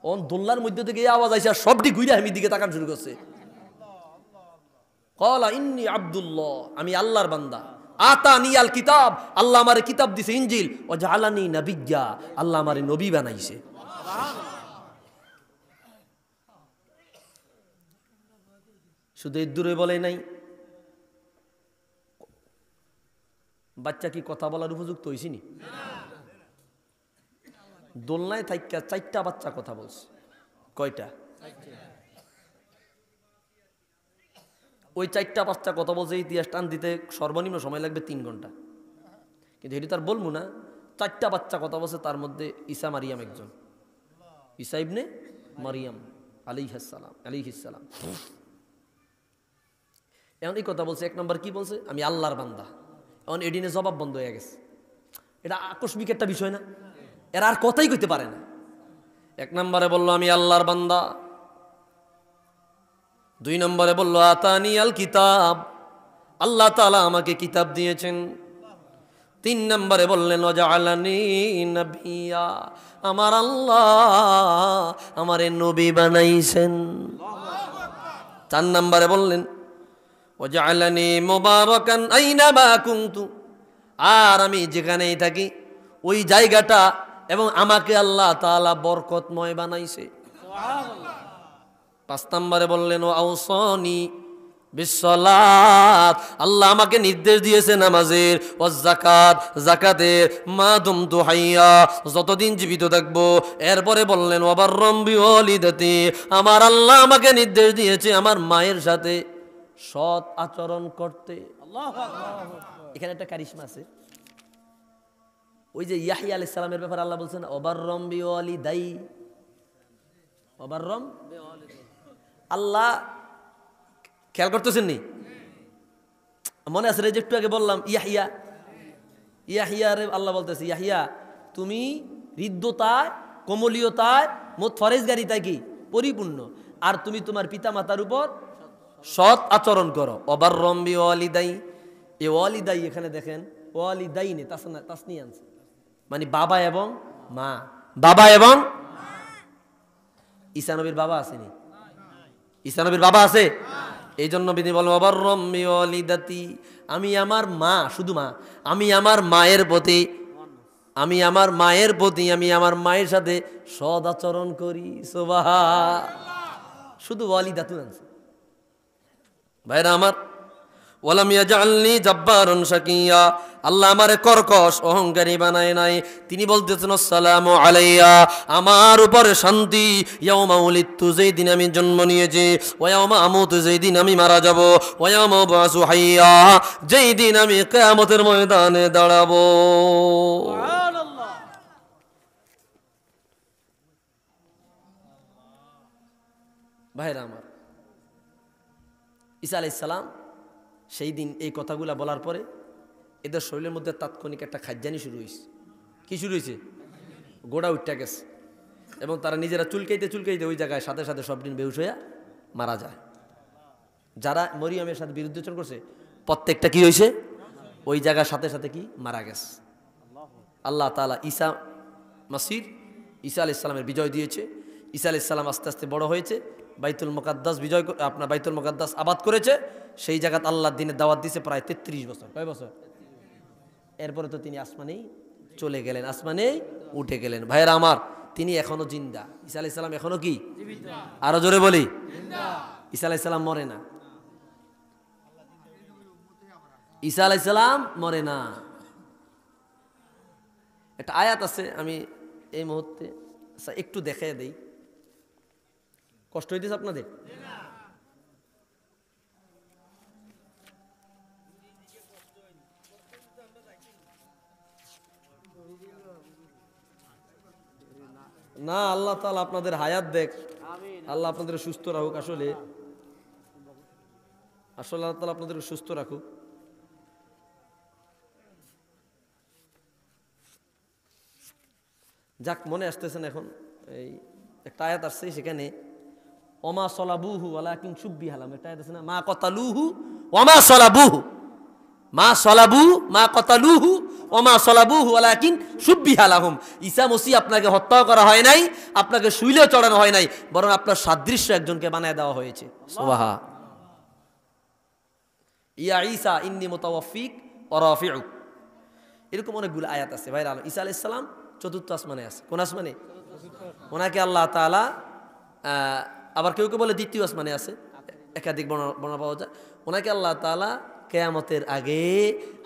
ওন দোলনার মধ্যে থেকে এই আওয়াজ আইসা সবটি ঘুরে আমি দিকে তাকান শুরু করছে। ক্বালা ইন্নী আব্দুল্লাহ, আমি আল্লাহর বান্দা। আতানিয়াল কিতাব, আল্লাহ আমারে কিতাব দিছে ইনজিল। ওয়া জাআলানি নাবিয়্যা, আল্লাহ আমারে নবী বানাইছে। শুধু এর দূরে বলে নাই, বাচ্চা কি কথা বলার উপযুক্ত হইছিনি? দোলনায় থাইকা চারটা বাচ্চা কথা বলছে। কয়টা? ওই চারটা বাচ্চা কথা বলছে, ইতিহাস টান দিতে সর্বনিম্ন সময় লাগবে 3 ঘন্টা, কিন্তু এটি তার বলবো না। চারটা বাচ্চা কথা বলছে, তার মধ্যে ঈসা মারিয়াম একজন, ঈসা ইবনে মারিয়াম আলাইহিস সালাম। এখন এই কথা বলছে। 1 নম্বর কি বলছে? আমি আল্লাহর বান্দা। এখন এডিনে জবাব বন্ধ হয়ে গেছে। এটা আকস্মিক একটা বিষয় না, এরা আর কথাই কইতে পারে না। 1 নম্বরে বলল আমি আল্লাহর বান্দা। 2 নম্বরে বলল আতানিয়াল কিতাব, আল্লাহ তাআলা আমাকে কিতাব দিয়েছেন। 3 নম্বরে বললেন ওয়াজআলানি নাবিয়্যা, আমার আল্লাহ আমারে নবী বানাইছেন। 4 নম্বরে বললেন ওয়াজআলানি মুবারাকান আইনামা কুনতু, আর আমি যেখানেই থাকি ওই জায়গাটা এবং আমাকে আল্লাহ তাআলা বরকতময় বানাইছে। সুবহানাল্লাহ। 5 নম্বরে বললেন ও আওসানি বিসসালাত, আল্লাহ আমাকে নির্দেশ দিয়েছে নামাজের, ও যাকাত, যাকাতের, মা দুমতু হাইয়া, যতদিন জীবিত থাকবো। এরপরে বললেন ওয়া বাররাম বিওয়ালিদাতি, আমার আল্লাহ আমাকে নির্দেশ দিয়েছে আমার মায়ের সাথে সৎ আচরণ করতে। আল্লাহু আকবার। এখানে একটা কারিশমা আছে। ওই যে ইয়াহইয়া আলাইহিস সালামের ব্যাপারে আল্লাহ বলছেন ওবাররম বিওয়ালিদাই, ওবাররম বিওয়ালিদাই। আল্লাহ খেয়াল করতেছেন নি? মনে আছে যে একটু আগে বললাম ইয়াহিয়ারে আল্লাহ বলতেছে, ইয়াহিয়া তুমি হৃদ্যতায়, কোমলীয়তায়, মোট ফরেজগারিতায় কি পরিপূর্ণ, আর তুমি তোমার পিতা মাতার উপর সৎ আচরণ করো। ওবাররম বিওয়ালিদাই, এই ওয়ালিদাই এখানে দেখেন ওয়ালিদাই নে তাসনি আনছে, মানে বাবা এবং মা। বাবা এবং ঈসা নবীর বাবা আসেনি? ঈসা নবীর বাবা আছে? এই জন্য বিধি বলো ওবাররম বিওয়ালিদাতি, আমি আমার মা, শুধু মা, আমি আমার মায়ের প্রতি, আমি আমার মায়ের প্রতি, আমি আমার মায়ের সাথে সদ আচরণ করি। সুবহানাল্লাহ। শুধু ওয়ালিদাতু আনছে। ভাইরা আমার, ওয়ালাম ইয়াজআলনি জাব্বারান শাকিয়া, আল্লাহ আমারে কর্কশ অহংকারী বানায় নাই। তিনি বলতেছেন আসসালামু আলাইয়া, আমার উপরে শান্তি, ইয়াউমা উলিদতু, যেই দিন আমি জন্ম নিয়েছি, ওয়া ইয়াউমা আমুতু, যেই দিন আমি মারা যাব, ওয়া ইয়াউমা উবআসু হাইয়া, যেই দিন আমি কিয়ামতের ময়দানে দাঁড়াবো। সুবহানাল্লাহ। ভাইরা আমার, ঈসা আলাইহিস সালাম সেই দিন এই কথাগুলা বলার পরে এদের শরীরের মধ্যে তাৎক্ষণিক একটা খাদ্যানি শুরু হয়েছে। কি শুরু হয়েছে? গোড়া উঠটা গেছে, এবং তারা নিজেরা চুলকাইতে চুলকাইতে ওই জায়গায় সাথে সাথে সব দিন বেহুশ হইয়া মারা যায়। যারা মরিয়মের সাথে বিরুদ্ধাচরণ করছে প্রত্যেকটা কি হয়েছে? ওই জায়গার সাথে সাথে কি মারা গেছে। আল্লাহ তাআলা ঈসা মাসির ঈসা আলাইহিস সালামের বিজয় দিয়েছে। ঈসা আলাইহিস সালাম আস্তে আস্তে বড় হয়েছে, বাইতুল মুকাদ্দাস বিজয়, আপনার বাইতুল মুকাদ্দাস আবাদ করেছে। সেই জায়গাত আল্লাহর দিনের দাওয়াত দিয়েছে প্রায় 33 বছর। কয় বছর? এরপরে তো তিনি আসমানেই চলে গেলেন, আসমানেই উঠে গেলেন। ভাইয়েরা আমার, তিনি এখনো জিন্দা। ঈসা আলাইহিস সালাম এখনো কি? আরো জোরে বলি, ঈসা আলাইহিস সালাম মরে না। ঈসা আলাইহিস সালাম মরে না। একটা আয়াত আছে, আমি এই মুহূর্তে একটু দেখাই দেই। কষ্ট হইতেছে আপনাদের? না, আল্লাহ তাআলা আপনাদের হায়াত দেখ, আল্লাহ আপনাদের সুস্থ রাখুক। আসলে আল্লাহ তাআলা আপনাদের সুস্থ রাখুক। যাক, মনে আসতেছেন এখন এই একটা আয়াত আসছে, সেখানে ওমা সলাবুহু ওয়ালাকিন শুব্বিহা লাহুম, একটা আয়াত আছে না, মা কতালুহু ওমা সলাবুহু, মা সলাবু মা কতালুহু ওমা সলাবুহু ওয়ালাকিন শুব্বিহা লাহুম। ঈসা মসিহ আপনাকে হত্যা করা হয় নাই, আপনাকে শুইলে চড়ানো হয় নাই, বরং আপনার সাদৃশ্য একজনকে বানায় দেওয়া হয়েছে। সুবহান। ইয়া ঈসা ইন্নী মুতাওয়াফিক ওয়া রাফিউক, এরকম অনেকগুলো আয়াত আছে। ভাইরা, ঈসা আলাইহিস সালাম চতুর্থ আসমানে আছে। কোন আসমানে? ওনাকে আল্লাহ তাআলা, আবার কেউ কেউ বলে দ্বিতীয় আসমানে আছে, একাধিক বর্ণনা পাওয়া যায়। ওনাকে আল্লাহ তাআলা কিয়ামতের আগে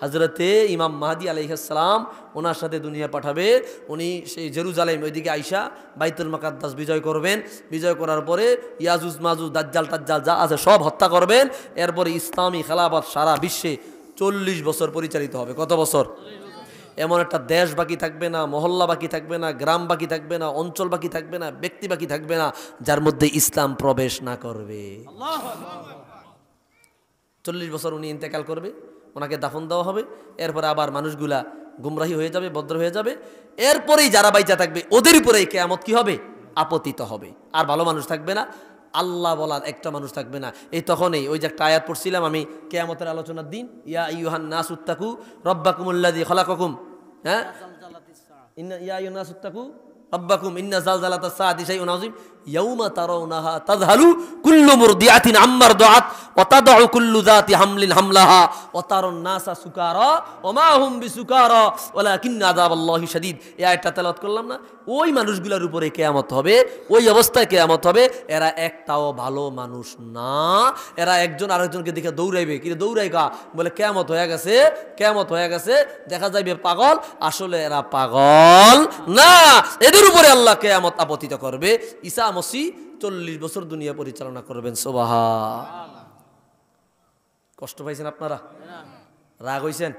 হযরতে ইমাম মাহদী আলাইহিস সালাম ওনার সাথে দুনিয়া পাঠাবে। উনি সেই জেরুজালেম ওইদিকে আইসা বাইতুল মুকাদ্দাস বিজয় করবেন। বিজয় করার পরে ইয়াজুজ মাজুজ দাজ্জাল টাজ্জাল যা আছে সব হত্যা করবেন। এরপরে ইসলামী খেলাফত সারা বিশ্বে 40 বছর পরিচালিত হবে। কত বছর? এমন একটা দেশ বাকি থাকবে না, মহল্লা বাকি থাকবে না, গ্রাম বাকি থাকবে না, অঞ্চল বাকি থাকবে না, ব্যক্তি বাকি থাকবে না যার মধ্যে ইসলাম প্রবেশ না করবে। 40 বছর উনি ইন্তেকাল করবে, ওনাকে দাফন দেওয়া হবে। এরপরে আবার মানুষগুলা গুমরাহি হয়ে যাবে, বদ্র হয়ে যাবে। এরপরেই যারা বাইচা থাকবে ওদের উপরেই কিয়ামত কি হবে? আপতিত হবে। আর ভালো মানুষ থাকবে না, আল্লাহ বলার একটা মানুষ থাকবে না। এই তখনই ওই যে একটা আয়াত পড়ছিলাম আমি কিয়ামতের আলোচনার দিন, ইয়া আইয়ুহান নাস উত্তাকু রাব্বাকুমুল্লাযী খালাকাকুম, হ্যাঁ, ইয়া আইয়ুহান নাস উত্তাকু রাব্বাকুম ইন্না জালজালাতাস সাআতি শাইউন আযীম ইয়াউমা তারাউনাহা তাযহালু কুল্লু মুরদিআতিন আম্মা রদাআত ওয়া তাদউ কুল্লু যাতি হামলিন হামলাহা ওয়া তারান নাসা সুকারা ওয়া মা হুম বিসুকারা ওয়ালাকিন্না আযাবাল্লাহি শাদীদ। এই আয়াতটা তেলাওয়াত করলাম না? ওই মানুষগুলোর উপরে কিয়ামত হবে, ওই অবস্থায় কিয়ামত হবে। এরা একটাও ভালো মানুষ না। এরা একজন আরেকজনকে দেখে দৌড়াইবে, কি দৌড়াই গা, বলে কিয়ামত হয়ে গেছে, কিয়ামত হয়ে গেছে, দেখা যাবে পাগল। আসলে এরা পাগল না, এদের উপরে আল্লাহ কিয়ামত আপতিত করবে। ঈসা মসিহ 40 বছর দুনিয়া পরিচালনা করবেন। সুবহান। কষ্ট পাইছেন আপনারা? রাগ হইছেন?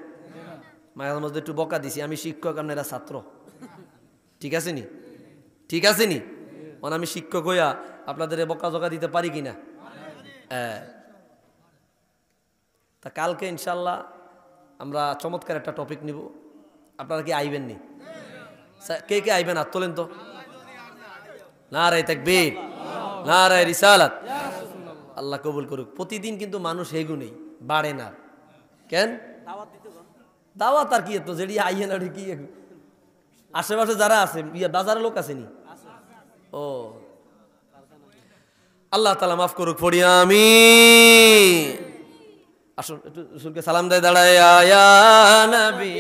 মায়ের মধ্যে একটু বকা দিছি, আমি শিক্ষক, আপনারা ছাত্র, ঠিক আছে নি? ঠিক আছে নি? মানে আমি শিক্ষক হইয়া আপনাদের বকা জকা দিতে পারি কিনা? তা কালকে ইনশাল্লাহ আমরা চমৎকার একটা টপিক নিব। আপনারা কি আইবেন নি? কে কে আইবেন? হাত তোলেন তো। নারে তাকবীর, নারে রিসালাত। আল্লাহ কবুল করুক। প্রতিদিন কিন্তু মানুষ হেগুনেই বাড়ে না। কেন? দাওয়াত আর কি, তো যেটি আইয়ে না কি আশেপাশে যারা আছে, বাজারের লোক আসেনি? ও আল্লাহ তাআলা মাফ করুক, পড়ি আমিন। আসুন একটু রাসূলকে সালাম দেয়, দাঁড়ায়, ইয়া নবী